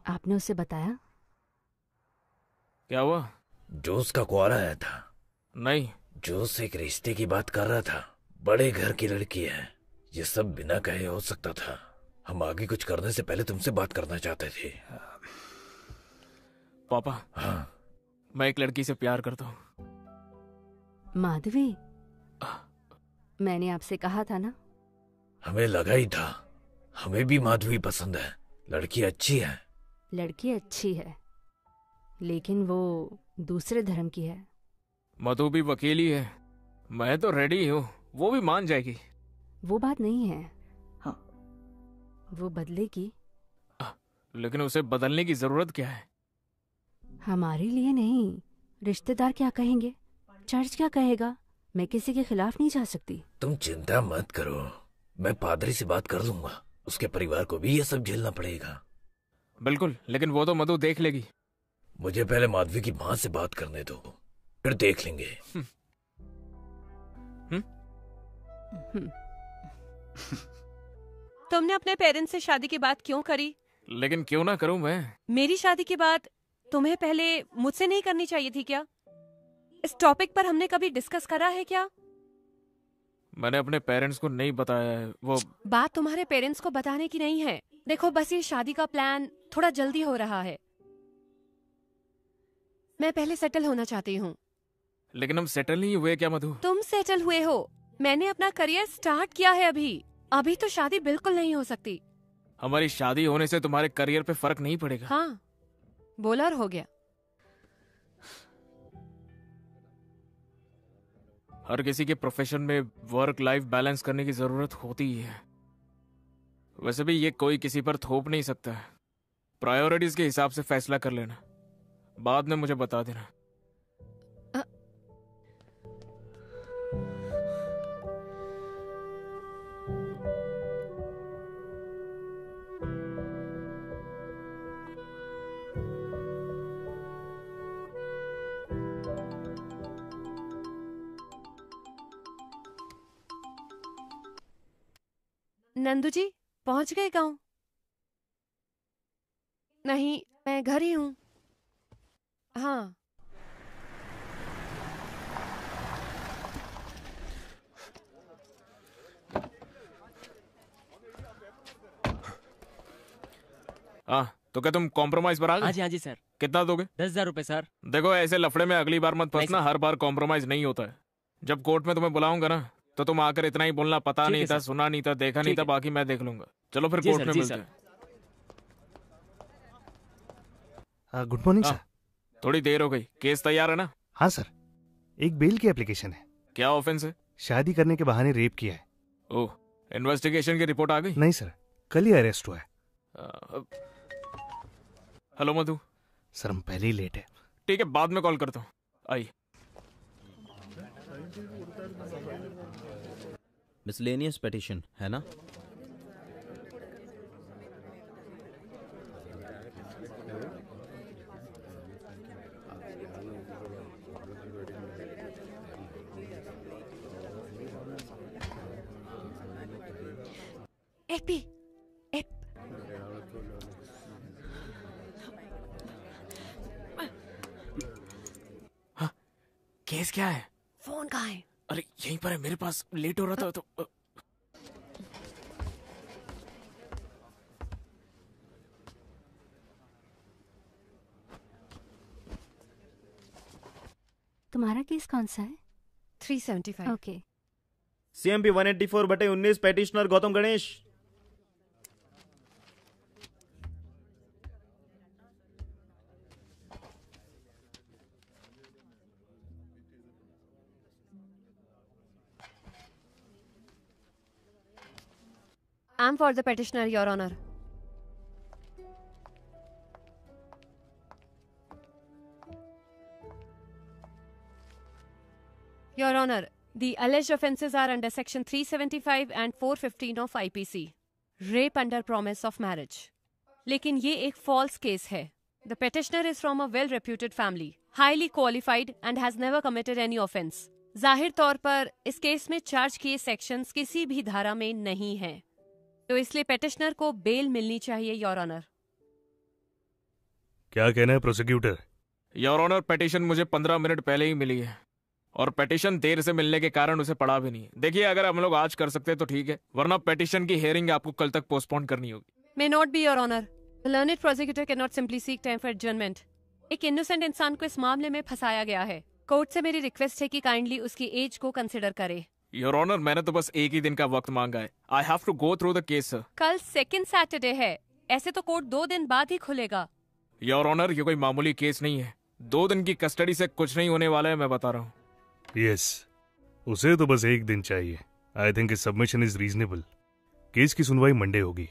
आपने उसे बताया? क्या हुआ? जोस का कॉल आया था। नहीं। जोस एक रिश्ते की बात कर रहा था। बड़े घर की लड़की है। ये सब बिना कहे हो सकता था। हम आगे कुछ करने से पहले तुमसे बात करना चाहते थे। पापा। हाँ। मैं एक लड़की से प्यार करता हूँ। माधवी, मैंने आपसे कहा था ना। हमें लगा ही था। हमें भी माधवी पसंद है। लड़की अच्छी है। लड़की अच्छी है, लेकिन वो दूसरे धर्म की है। मधु भी वकील ही है। मैं तो रेडी हूँ, वो भी मान जाएगी। वो बात नहीं है। हाँ। वो बदलेगी। लेकिन उसे बदलने की जरूरत क्या है? हमारे लिए नहीं, रिश्तेदार क्या कहेंगे, चर्च क्या कहेगा। मैं किसी के खिलाफ नहीं जा सकती। तुम चिंता मत करो, मैं पादरी से बात कर लूंगा। उसके परिवार को भी ये सब झेलना पड़ेगा। बिल्कुल, लेकिन वो तो मधु देख लेगी। मुझे पहले माधवी की माँ से बात करने दो, फिर देख लेंगे। तुमने अपने पेरेंट्स से शादी की बात क्यों करी? लेकिन क्यों ना करूं मैं? मेरी शादी की बात तुम्हें पहले मुझसे नहीं करनी चाहिए थी क्या? इस टॉपिक पर हमने कभी डिस्कस करा है क्या? मैंने अपने पेरेंट्स को नहीं बताया है। वो बात तुम्हारे पेरेंट्स को बताने की नहीं है। देखो, बस ये शादी का प्लान थोड़ा जल्दी हो रहा है। मैं पहले सेटल होना चाहती हूँ। लेकिन हम सेटल नहीं हुए क्या मधु? तुम सेटल हुए हो, मैंने अपना करियर स्टार्ट किया है। अभी तो शादी बिल्कुल नहीं हो सकती। हमारी शादी होने से तुम्हारे करियर पे फर्क नहीं पड़ेगा। हाँ, बोलर हो गया। हर किसी के प्रोफेशन में वर्क लाइफ बैलेंस करने की जरूरत होती ही है। वैसे भी ये कोई किसी पर थोप नहीं सकता है। प्रायोरिटीज के हिसाब से फैसला कर लेना, बाद में मुझे बता देना। नंदू जी पहुंच गए गांव? नहीं, मैं घर ही हूँ। हाँ। हाँ, तो क्या तुम कॉम्प्रोमाइज पर आ गए? हाँ जी सर। कितना दोगे? 10,000 रुपए सर। देखो, ऐसे लफड़े में अगली बार मत फंसना। हर बार कॉम्प्रोमाइज नहीं होता है। जब कोर्ट में तुम्हें बुलाऊंगा ना, तो तुम आकर इतना ही बोलना, पता नहीं था, सुना नहीं था, देखा नहीं था, बाकी मैं देख लूंगा। चलो फिर कोर्ट में मिलते हैं। Good morning sir. थोड़ी देर हो गई। केस तैयार है ना? हाँ सर, एक बेल की एप्लीकेशन है। क्या ऑफेंस है? शादी करने के बहाने रेप किया है। ओह, इन्वेस्टिगेशन की रिपोर्ट आ गई? नहीं सर, कल ही अरेस्ट हुआ है। हेलो मधु। सर हम पहले ही लेट है। ठीक है, बाद में कॉल करता हूँ। आइए। मिसलेनियस पिटीशन है ना? एपी हाँ, केस क्या है? फोन कहाँ है? अरे यहीं पर है मेरे पास, लेट हो रहा था तो। तुम्हारा केस कौन सा है? 375। Okay. CMP 184/19 petitioner Gautam Ganesh. I'm for the petitioner, Your Honor. Your Honor, the alleged offences are under Section 375 and 415 of IPC. Rape under promise of marriage. लेकिन ये एक false case है. The petitioner is from a well-reputed family, highly qualified and has never committed any offence. जाहिर तौर पर इस case में charge किए सेक्शंस किसी भी धारा में नहीं हैं. तो इसलिए पेटिशनर को बेल मिलनी चाहिए, योर ऑनर। क्या कहना है प्रोसिक्यूटर? योर ऑनर, पेटिशन मुझे 15 मिनट पहले ही मिली है और पेटिशन देर से मिलने के कारण उसे पढ़ा भी नहीं। देखिए, अगर हम लोग आज कर सकते तो ठीक है, वरना पेटिशन की हियरिंग आपको कल तक पोस्टपोन करनी होगी। May not be, your honour. The learned prosecutor can not simply seek time for adjournment. एक इनोसेंट इंसान को इस मामले में फंसाया गया है। कोर्ट से मेरी रिक्वेस्ट है कि काइंडली उसकी एज को कंसिडर करे। योर ऑनर, मैंने तो बस एक ही दिन का वक्त मांगा है। I have to go through the case sir. कल सेकंड सैटरडे है, ऐसे तो कोर्ट 2 दिन बाद ही खुलेगा। योर ऑनर, ये कोई मामूली केस नहीं है। 2 दिन की कस्टडी से कुछ नहीं होने वाला है, मैं बता रहा हूँ। यस, उसे तो बस 1 दिन चाहिए। I think this submission is reasonable. Case की सुनवाई मंडे होगी।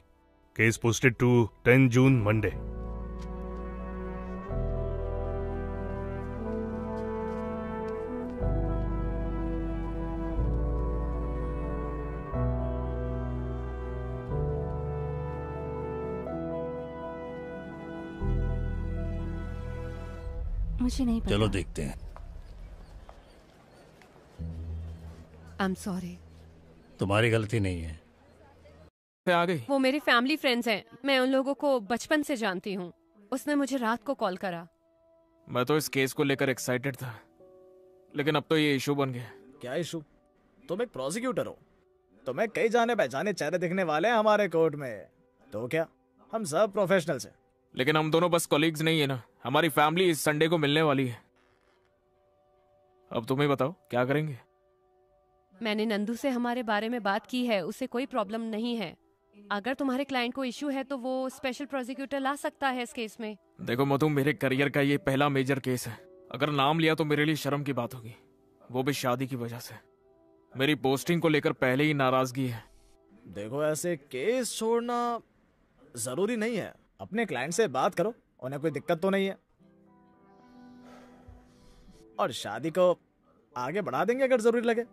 Case posted to 10 June Monday. मुझे नहीं पता। चलो देखते हैं। I am sorry. तुम्हारी गलती नहीं है। आ गई। वो मेरे फैमिली फ्रेंड्स हैं, मैं उन लोगों को बचपन से जानती हूँ। उसने मुझे रात को कॉल करा। मैं तो इस केस को लेकर एक्साइटेड था, लेकिन अब तो ये इशू बन गया। क्या इशू? तुम एक प्रोसिक्यूटर हो, तुम्हें कई जाने पहचाने चेहरे दिखने वाले हैं हमारे कोर्ट में। तो क्या, हम सब प्रोफेशनल्स हैं। लेकिन हम दोनों बस कॉलीग्स नहीं है ना। हमारी फैमिली इस संडे को मिलने वाली है। अब तुम्हें बताओ क्या करेंगे? मैंने नंदू से हमारे बारे में बात की है, उसे कोई प्रॉब्लम नहीं है। अगर तुम्हारे क्लाइंट को इशू है तो वो स्पेशल प्रोसिक्यूटर ला सकता है इस केस में। देखो मधु, मेरे करियर का ये पहला मेजर केस है। अगर नाम लिया तो मेरे लिए शर्म की बात होगी, वो भी शादी की वजह से। मेरी पोस्टिंग को लेकर पहले ही नाराजगी है। देखो, ऐसे केस छोड़ना जरूरी नहीं है। अपने क्लाइंट से बात करो, उन्हें कोई दिक्कत तो नहीं है, और शादी को आगे बढ़ा देंगे अगर जरूरी लगे।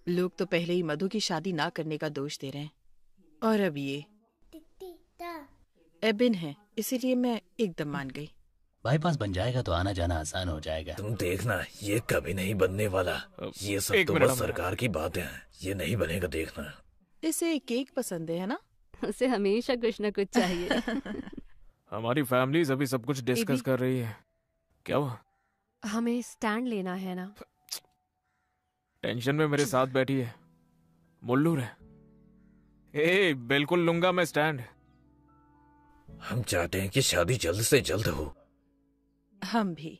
लोग तो पहले ही मधु की शादी ना करने का दोष दे रहे हैं, और अब ये एबिन है, इसीलिए मैं एकदम मान गई। बाईपास बन जाएगा तो आना जाना आसान हो जाएगा। तुम देखना, ये कभी नहीं बनने वाला। ये सब तो बस सरकार की बातें हैं, ये नहीं बनेगा, देखना। इसे केक पसंद है ना? उसे हमेशा कुछ न कुछ चाहिए। हमारी फैमिलीज अभी सब कुछ डिस्कस कर रही है। क्या हुआ? हमें स्टैंड लेना है ना। टेंशन में मेरे साथ बैठी है, मुल्लू है। ए, बिल्कुल लूंगा मैं स्टैंड। हम चाहते हैं कि शादी जल्द से जल्द हो। हम भी।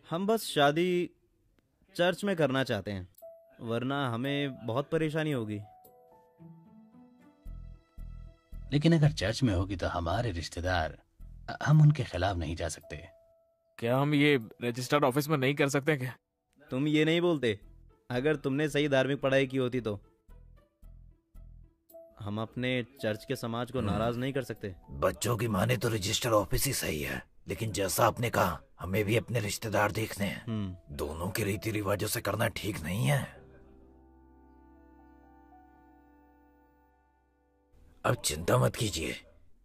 हम बस शादी चर्च में करना चाहते हैं, वरना हमें बहुत परेशानी होगी। लेकिन अगर चर्च में होगी तो हमारे रिश्तेदार, हम उनके खिलाफ नहीं जा सकते। क्या हम ये रजिस्टर्ड ऑफिस में नहीं कर सकते क्या? तुम ये नहीं बोलते, अगर तुमने सही धार्मिक पढ़ाई की होती तो हम अपने चर्च के समाज को नाराज नहीं कर सकते। बच्चों की माने तो रजिस्टर ऑफिस ही सही है, लेकिन जैसा आपने कहा हमें भी अपने रिश्तेदार देखने हैं। दोनों के रीति रिवाजों से करना ठीक नहीं है। अब चिंता मत कीजिए,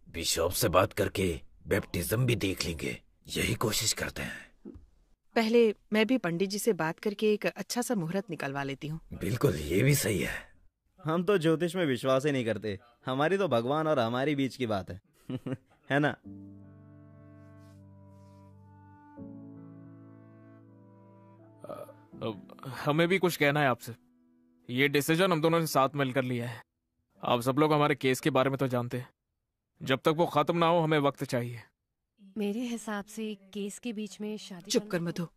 बिशप से बात करके बैप्टिज्म भी देख लेंगे। यही कोशिश करते हैं। पहले मैं भी पंडित जी से बात करके एक अच्छा सा मुहूर्त निकलवा लेती हूँ। बिल्कुल, ये भी सही है। हम तो ज्योतिष में विश्वास ही नहीं करते। हमारी तो भगवान और हमारी बीच की बात है है ना? हमें भी कुछ कहना है आपसे। ये डिसीजन हम दोनों ने साथ मिलकर लिया है। आप सब लोग हमारे केस के बारे में तो जानते हैं। जब तक वो खत्म ना हो हमें वक्त चाहिए। मेरे हिसाब से केस के बीच में शादी। चुप कर मधु।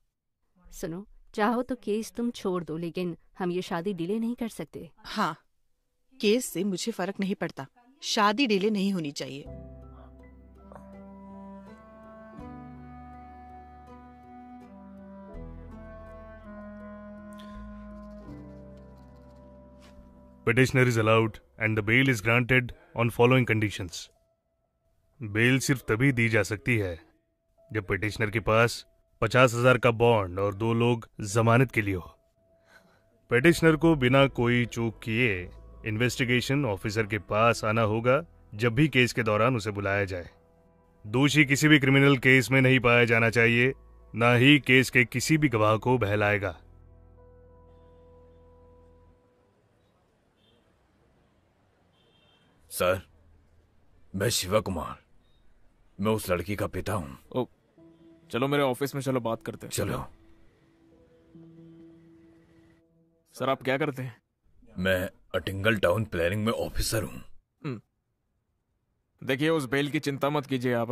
सुनो, चाहो तो केस तुम छोड़ दो, लेकिन हम ये शादी डिले नहीं कर सकते। हाँ, केस से मुझे फर्क नहीं पड़ता, शादी डिले नहीं होनी चाहिए। Petitioner is allowed and the bail is granted on following conditions. Bail सिर्फ तभी दी जा सकती है जब पिटिशनर के पास 50,000 का बॉन्ड और 2 लोग जमानत के लिए हो। पिटिशनर को बिना कोई चूक किए इन्वेस्टिगेशन ऑफिसर के पास आना होगा जब भी केस के दौरान उसे बुलाया जाए। दोषी किसी भी क्रिमिनल केस में नहीं पाया जाना चाहिए, ना ही केस के किसी भी गवाह को बहलाएगा। सर, मैं शिवा कुमार, मैं उस लड़की का पिता हूँ। चलो मेरे ऑफिस में, चलो बात करते हैं। चलो। सर आप क्या करते हैं? मैं अटिंगल टाउन प्लानिंग में ऑफिसर हूँ। देखिए, उस बेल की चिंता मत कीजिए आप,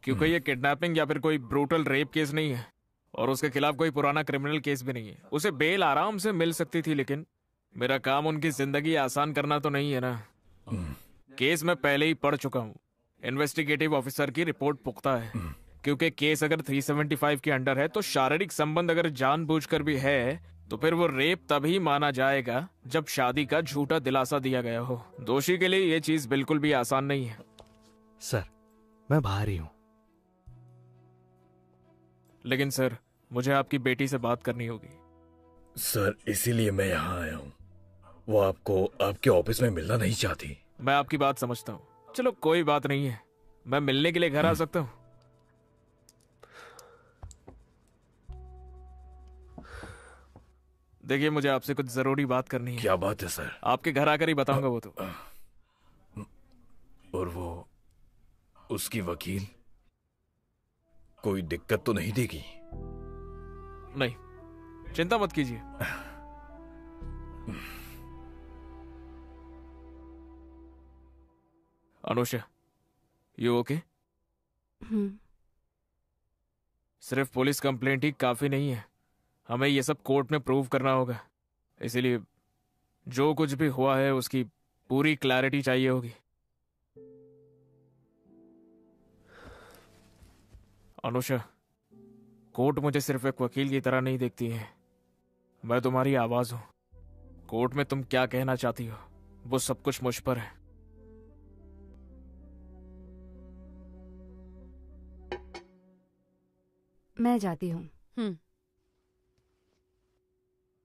क्योंकि ये किडनैपिंग या फिर कोई ब्रूटल रेप केस नहीं है और उसके खिलाफ कोई पुराना क्रिमिनल केस भी नहीं है। उसे बेल आराम से मिल सकती थी, लेकिन मेरा काम उनकी जिंदगी आसान करना तो नहीं है ना। केस मैं पहले ही पढ़ चुका हूँ। इन्वेस्टिगेटिव ऑफिसर की रिपोर्ट पुख्ता है, क्योंकि केस अगर 375 के अंडर है तो शारीरिक संबंध अगर जानबूझकर भी है तो फिर वो रेप तभी माना जाएगा जब शादी का झूठा दिलासा दिया गया हो। दोषी के लिए ये चीज बिल्कुल भी आसान नहीं है। सर, मैं बाहर ही हूँ। लेकिन सर, मुझे आपकी बेटी से बात करनी होगी। सर, इसीलिए मैं यहाँ आया हूँ। वो आपको आपके ऑफिस में मिलना नहीं चाहती। मैं आपकी बात समझता हूँ। चलो कोई बात नहीं है, मैं मिलने के लिए घर आ सकता हूँ। देखिए, मुझे आपसे कुछ जरूरी बात करनी है। क्या बात है सर? आपके घर आकर ही बताऊंगा वो तो। और वो उसकी वकील कोई दिक्कत तो नहीं देगी? नहीं, चिंता मत कीजिए। Anusha, you okay? सिर्फ पुलिस कंप्लेंट ही काफी नहीं है, हमें ये सब कोर्ट में प्रूव करना होगा। इसीलिए जो कुछ भी हुआ है उसकी पूरी क्लैरिटी चाहिए होगी। अनुषा, कोर्ट मुझे सिर्फ एक वकील की तरह नहीं देखती है। मैं तुम्हारी आवाज हूं। कोर्ट में तुम क्या कहना चाहती हो वो सब कुछ मुझ पर है। मैं जाती हूँ।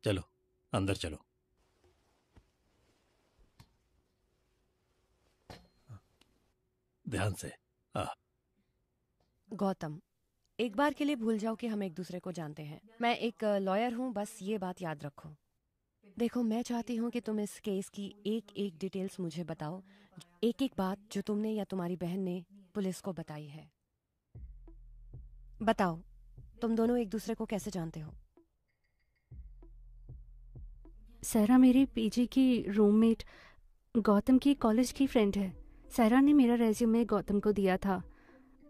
चलो अंदर चलो। ध्यान से। गौतम, एक बार के लिए भूल जाओ कि हम एक दूसरे को जानते हैं। मैं एक लॉयर हूँ, बस ये बात याद रखो। देखो, मैं चाहती हूँ कि तुम इस केस की एक एक डिटेल्स मुझे बताओ, एक एक बात जो तुमने या तुम्हारी बहन ने पुलिस को बताई है। बताओ, तुम दोनों एक दूसरे को कैसे जानते हो? सहरा मेरी पीजी की रूममेट गौतम की कॉलेज की फ्रेंड है। सहरा ने मेरा रेज्यूमे गौतम को दिया था।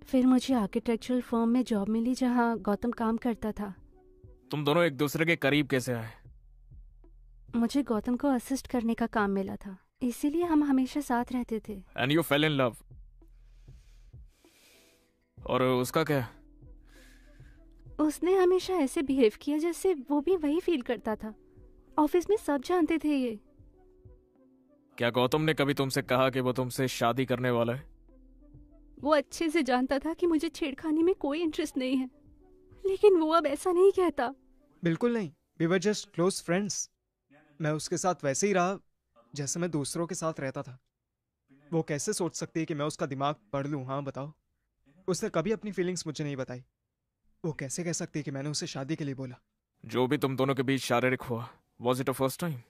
फिर मुझे आर्किटेक्चरल फर्म में जॉब मिली जहां गौतम काम करता था। तुम दोनों एक दूसरे के करीब कैसे आए? मुझे गौतम को असिस्ट करने का काम मिला था, इसीलिए हम हमेशा साथ रहते थे। And you fail in love. और उसका क्या? उसने हमेशा ऐसे बिहेव किया जैसे वो भी वही फील करता था। ऑफिस में सब जानते थे ये। क्या गौतम ने कभी तुमसे कहा कि वो तुमसे शादी करने वाला है? वो अच्छे से जानता था कि मुझे छेड़खानी में कोई इंटरेस्ट नहीं है, लेकिन वो अब ऐसा नहीं कहता। बिल्कुल नहीं, we were just close friends. मैं उसके साथ वैसे ही रहा जैसे मैं दूसरों के साथ रहता था। वो कैसे सोच सकती है कि मैं उसका दिमाग पढ़ लूं? हाँ बताओ। उसने कभी अपनी फीलिंग्स मुझे नहीं बताई। वो कैसे कह सकती है कि मैंने उसे शादी के लिए बोला? जो भी तुम दोनों के बीच शारीरिक हुआ, was it a first time?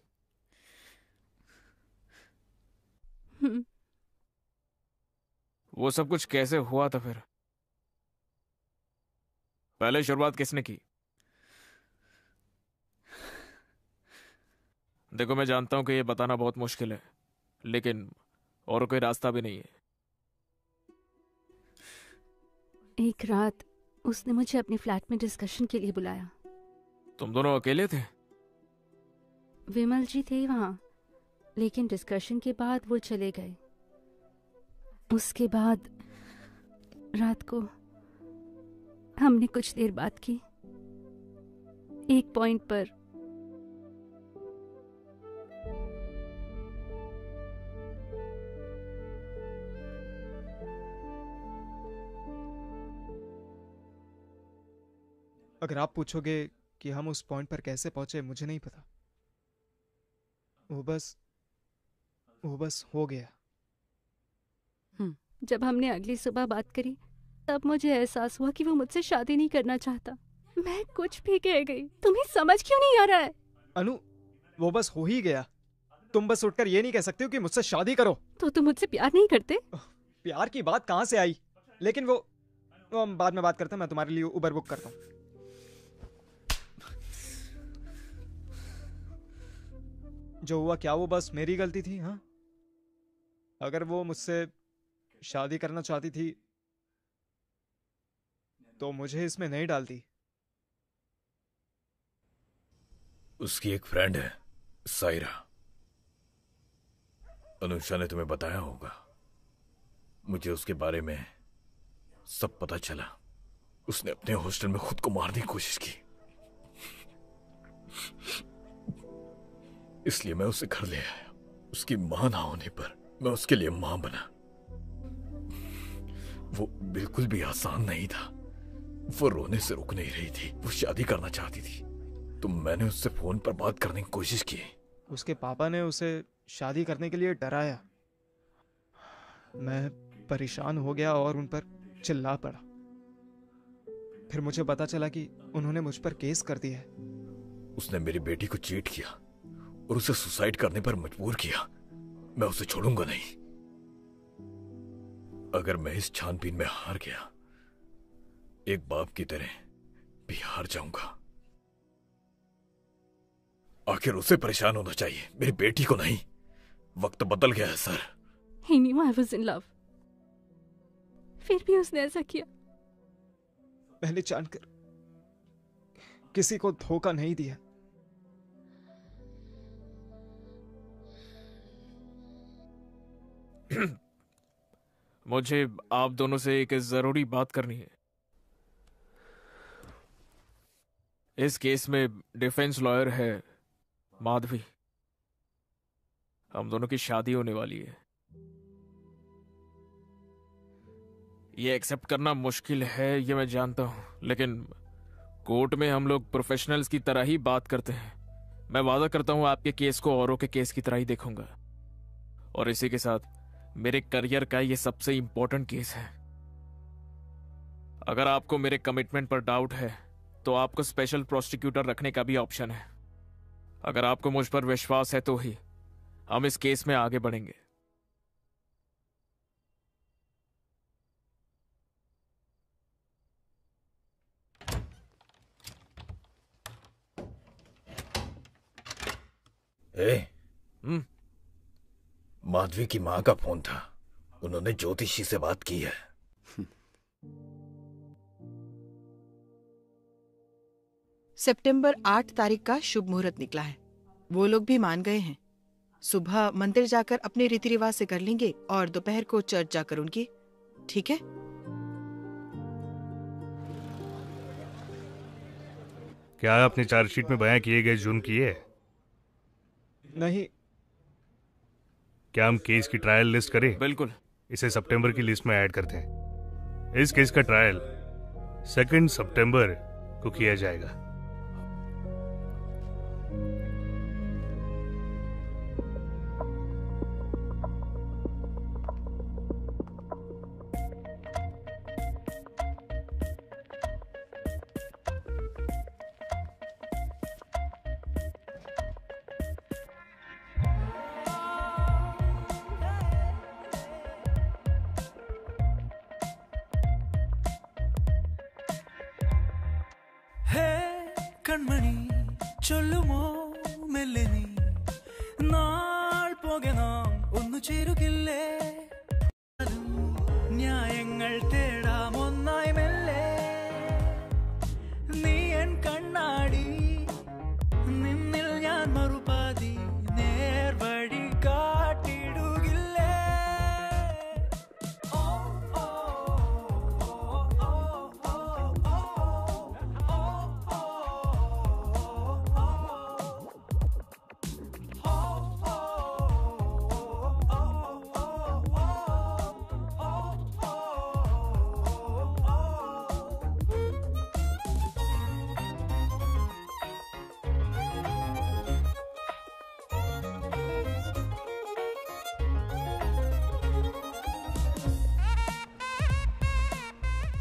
वो सब कुछ कैसे हुआ था फिर? पहले शुरुआत किसने की? देखो, मैं जानता हूं कि ये बताना बहुत मुश्किल है, लेकिन और कोई रास्ता भी नहीं है। एक रात उसने मुझे अपने फ्लैट में डिस्कशन के लिए बुलाया। तुम दोनों अकेले थे? विमल जी थे वहाँ, लेकिन डिस्कशन के बाद वो चले गए। उसके बाद रात को हमने कुछ देर बात की। एक पॉइंट पर अगर आप पूछोगे कि हम उस पॉइंट पर कैसे पहुंचे, मुझे नहीं पता। वो बस हो गया। जब हमने अगली सुबह बात करी, तब मुझे एहसास हुआ कि वो मुझसे शादी नहीं करना चाहता। मैं कुछ भी कह गई। तुम्हें समझ क्यों नहीं आ रहा है? अनु, वो बस हो ही गया। तुम बस उठकर ये नहीं कह सकते हो कि मुझसे शादी करो। तो तुम मुझसे प्यार नहीं करते? प्यार की बात कहाँ से आई? लेकिन वो हम बाद में बात करते हैं। मैं तुम्हारे लिए उबर बुक करता हूँ। जो हुआ क्या वो बस मेरी गलती थी? हाँ, अगर वो मुझसे शादी करना चाहती थी तो मुझे इसमें नहीं डालती। उसकी एक फ्रेंड है, सायरा। अनुषा ने तुम्हें बताया होगा। मुझे उसके बारे में सब पता चला। उसने अपने हॉस्टल में खुद को मारने की कोशिश की, इसलिए मैं उसे घर ले आया। उसकी मां ना होने पर मैं उसके लिए मां बना। वो बिल्कुल भी आसान नहीं था। वो रोने से रुक नहीं रही थी। वो शादी करना चाहती थी, तो मैंने उससे फोन पर बात करने की कोशिश की। उसके पापा ने उसे शादी करने के लिए डराया। मैं परेशान हो गया और उन पर चिल्ला पड़ा। फिर मुझे पता चला कि उन्होंने मुझ पर केस कर दिया है। उसने मेरी बेटी को चीट किया और उसे सुसाइड करने पर मजबूर किया। मैं उसे छोड़ूंगा नहीं। अगर मैं इस छानबीन में हार गया, एक बाप की तरह भी हार जाऊंगा। आखिर उसे परेशान होना चाहिए, मेरी बेटी को नहीं। वक्त बदल गया है sir. He knew I was in love. फिर भी उसने ऐसा किया। मैंने जानकर किसी को धोखा नहीं दिया। मुझे आप दोनों से एक जरूरी बात करनी है। इस केस में डिफेंस लॉयर है माधवी। हम दोनों की शादी होने वाली है। ये एक्सेप्ट करना मुश्किल है, ये मैं जानता हूं, लेकिन कोर्ट में हम लोग प्रोफेशनल्स की तरह ही बात करते हैं। मैं वादा करता हूं आपके केस को औरों के केस की तरह ही देखूंगा। और इसी के साथ मेरे करियर का ये सबसे इंपॉर्टेंट केस है। अगर आपको मेरे कमिटमेंट पर डाउट है तो आपको स्पेशल प्रोसिक्यूटर रखने का भी ऑप्शन है। अगर आपको मुझ पर विश्वास है तो ही हम इस केस में आगे बढ़ेंगे। माधवी की मां का फोन था। उन्होंने ज्योतिषी से बात की है। सितंबर 8 तारीख का शुभ मुहूर्त निकला है। वो लोग भी मान गए हैं। सुबह मंदिर जाकर अपने रीति रिवाज से कर लेंगे और दोपहर को चर्च जाकर उनकी। ठीक है? क्या आपने चार्जशीट में बयां किए गए जुर्म किए? नहीं। क्या हम केस की ट्रायल लिस्ट करें? बिल्कुल। इसे सितंबर की लिस्ट में ऐड करते हैं। इस केस का ट्रायल 2 सितंबर को किया जाएगा। ഹേ കൺമണി ചൊല്ലുമോ മെല്ലെ നീ നാൾ പോകെ നാം ഒന്നു ചേരുകില്ലേ ന്യായങ്ങൾ തേടാം ഒന്നായി മെല്ലെ നീ എൻ കണ്ണാടി നിന്നിൽ ഞാൻ മറുപാതി നേർവഴി കാട്ടിടുകില്ലേ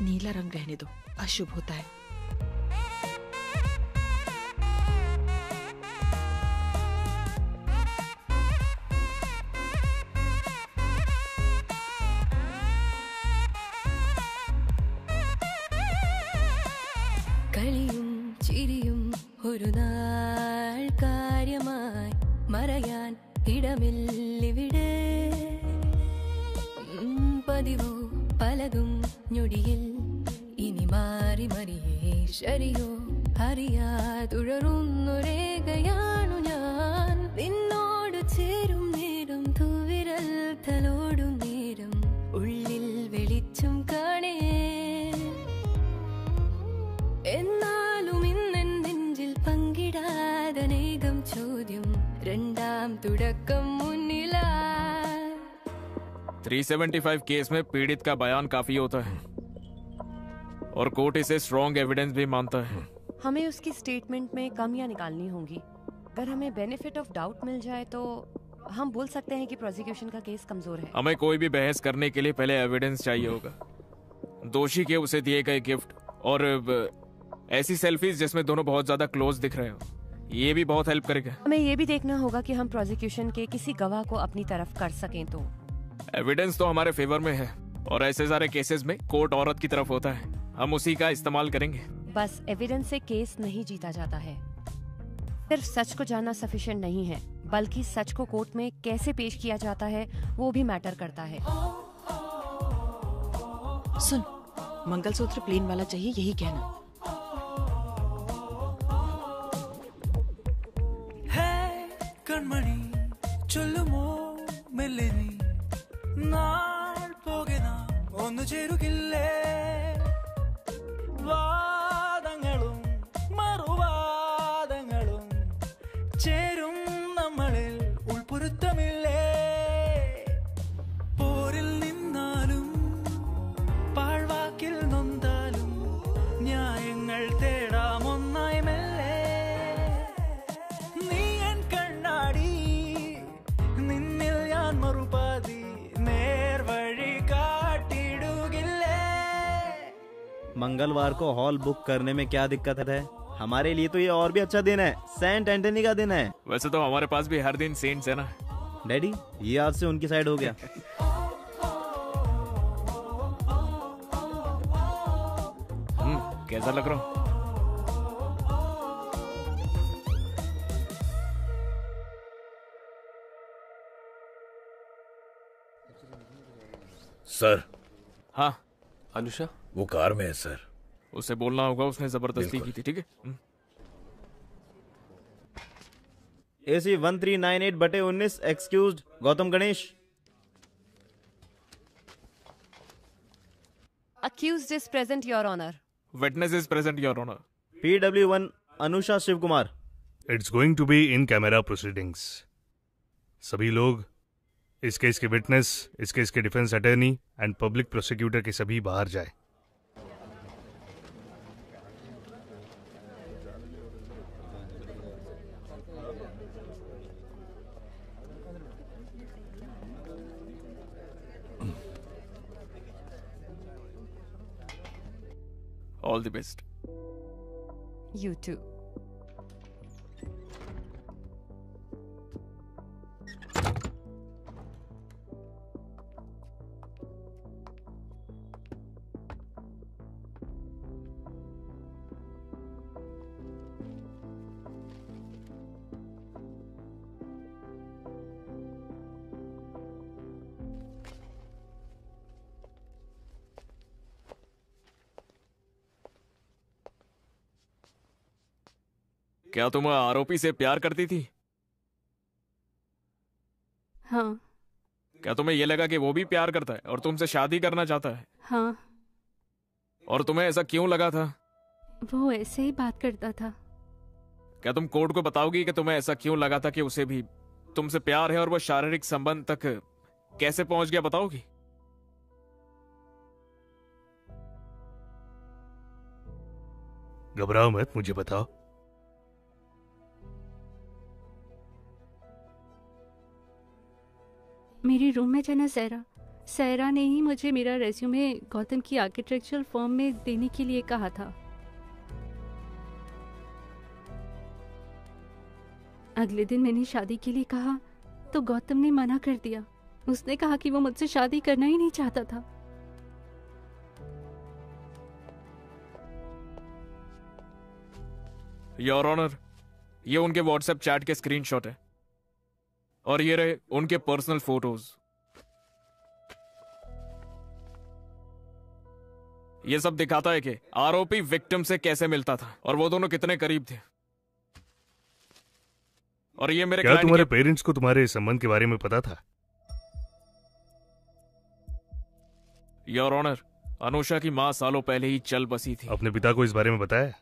नीला रंग रहने दो, अशुभ होता है। കളിയും ചിരിയും ഒരു നാൾ കാര്യമായി മറയാൻ ഇടമില്ലിവിടെ പതിവോ പലതും ഞൊടിയിൽ ഇനി മാറി മറിയേ ശരിയോ അറിയാതുഴറുന്നൊരേകയാണു ഞാൻ നിന്നോട് ചേരും നേരം തൂവിരൽ തലോടും നേരം ഉള്ളിൽ വെളിച്ചം കാണേ എന്നാലും ഇന്നെൻ നെഞ്ചിൽ പങ്കിടാതനേകം ചോദ്യം രണ്ടാം തുടക്കം മുന്നിലാ 375 केस में पीड़ित का बयान काफी होता है और कोर्ट इसे स्ट्रॉन्ग एविडेंस भी मानता है। हमें उसकी स्टेटमेंट में कमियां निकालनी होंगी। अगर हमें बेनिफिट ऑफ डाउट मिल जाए तो हम बोल सकते हैं कि प्रोसिक्यूशन का केस कमजोर है। हमें कोई भी बहस करने के लिए पहले एविडेंस चाहिए होगा। दोषी के उसे दिए गए गिफ्ट और ऐसी सेल्फीज जिसमें दोनों बहुत ज्यादा क्लोज दिख रहे हो, ये भी बहुत हेल्प करेगा। हमें ये भी देखना होगा कि हम प्रोसिक्यूशन के किसी गवाह को अपनी तरफ कर सकें तो एविडेंस तो हमारे फेवर में है और ऐसे सारे केसेस में कोर्ट औरत की तरफ होता है, हम उसी का इस्तेमाल करेंगे। बस एविडेंस से केस नहीं जीता जाता है। सिर्फ सच को जानना सफिशिएंट नहीं है, बल्कि सच को कोर्ट में कैसे पेश किया जाता है वो भी मैटर करता है। सुन, मंगलसूत्र प्लेन वाला चाहिए, यही कहना। ഹേ കൺമണി ചൊല്ലുമോ മെല്ലെ നീ നാൾ പോകെ നാം ഒന്നു ചേരുകില്ലേ വാദങ്ങളും മറുവാദങ്ങളും ചേരും നമ്മളിൽ ഉൾപ്പൊരുത്തമില്ലേ പോരിൽ നിന്നാലും പാഴ്വാക്കിൽ നൊന്താലും ന്യായങ്ങൾ തേടാം ഒന്നായി മെല്ലെ നീ എൻ കണ്ണാടി നിന്നിൽ ഞാൻ മറുപാതി നേർവഴി കാട്ടിടുകില്ലേ मंगलवार को हॉल बुक करने में क्या दिक्कत है? हमारे लिए तो ये और भी अच्छा दिन है, सेंट एंटनी का दिन है। वैसे तो हमारे पास भी हर दिन सेंट्स है ना। डैडी, ये आज से उनकी साइड हो गया। कैसा लग रहा हूँ? सर। हाँ अनुषा, वो कार में है सर। उसे बोलना होगा उसने जबरदस्ती की थी, ठीक है? AC 1398/19 excused Gautam Ganesh. Accused is present, Your Honor. Witness is present, Your Honor. PW1 Anusha Shiv Kumar. It's going to be in camera proceedings. सभी लोग, इस केस के विटनेस, इस केस के defence attorney and public prosecutor के सभी बाहर जाए। All the best. You too. क्या तुम आरोपी से प्यार करती थी? हाँ। क्या तुम्हें यह लगा कि वो भी प्यार करता है और तुमसे शादी करना चाहता है? हाँ। और तुम्हें ऐसा क्यों लगा था? वो ऐसे ही बात करता था। क्या तुम कोर्ट को बताओगी कि तुम्हें ऐसा क्यों लगा था कि उसे भी तुमसे प्यार है और वो शारीरिक संबंध तक कैसे पहुंच गया, बताओगी? घबराओ मत, मुझे बताओ। मेरी रूममेट है ना सहरा, सहरा ने ही मुझे मेरा रेज्यूमे गौतम की आर्किटेक्चरल फर्म में देने के लिए कहा था। अगले दिन मैंने शादी के लिए कहा तो गौतम ने मना कर दिया। उसने कहा कि वो मुझसे शादी करना ही नहीं चाहता था। योर ऑनर, ये उनके व्हाट्सएप चैट के स्क्रीनशॉट है और ये रहे उनके पर्सनल फोटोज। ये सब दिखाता है कि आरोपी विक्टिम से कैसे मिलता था और वो दोनों कितने करीब थे। और ये मेरे क्या तुम्हारे पेरेंट्स को तुम्हारे संबंध के बारे में पता था? योर ऑनर, अनुषा की मां सालों पहले ही चल बसी थी। अपने पिता को इस बारे में बताया?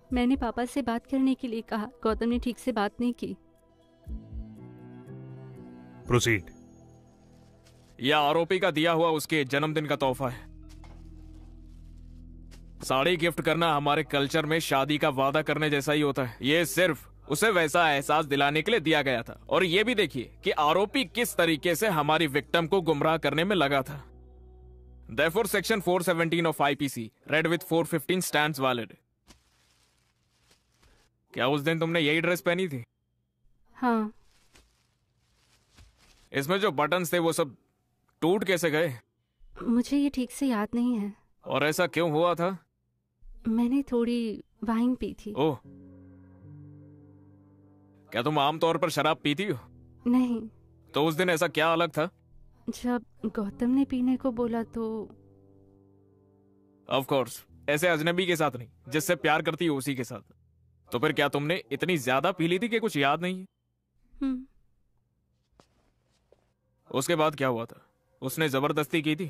मैंने पापा से बात करने के लिए कहा, गौतम ने ठीक से बात नहीं की। प्रोसीड। यह आरोपी का दिया हुआ उसके जन्मदिन का तोहफा है। साड़ी गिफ्ट करना हमारे कल्चर में शादी का वादा करने जैसा ही होता है। ये सिर्फ उसे वैसा एहसास दिलाने के लिए दिया गया था। और ये भी देखिए कि आरोपी किस तरीके से हमारी विक्टिम को गुमराह करने में लगा था। Therefore, section 417 of IPC, read with 415 stands valid. क्या उस दिन तुमने यही ड्रेस पहनी थी? हाँ। इसमें जो बटन्स थे वो सब टूट कैसे गए? मुझे ये ठीक से याद नहीं है। और ऐसा क्यों हुआ था? मैंने थोड़ी वाइन पी थी। ओह, क्या तुम आमतौर पर शराब पीती हो? नहीं। तो उस दिन ऐसा क्या अलग था? जब गौतम ने पीने को बोला तो ऑफ कोर्स, ऐसे अजनबी के साथ नहीं, जिससे प्यार करती हो उसी के साथ। तो फिर क्या तुमने इतनी ज्यादा पी ली थी कि कुछ याद नहीं है? उसके बाद क्या हुआ था? उसने जबरदस्ती की थी?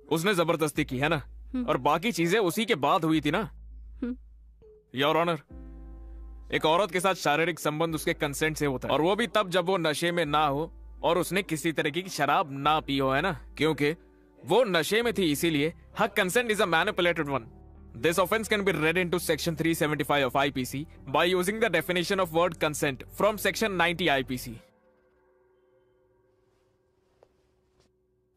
उसने जबरदस्ती की है ना? और बाकी चीजें उसी के बाद हुई थी ना? योर ऑनर, एक औरत के साथ शारीरिक संबंध उसके कंसेंट से होता है, और वो भी तब जब वो नशे में ना हो और उसने किसी तरीके की शराब ना पी हो, है ना? क्योंकि वो नशे में थी, इसीलिए her consent is a manipulated one. This offense can be read into section 375 of IPC by using the definition of word consent from section 90 IPC.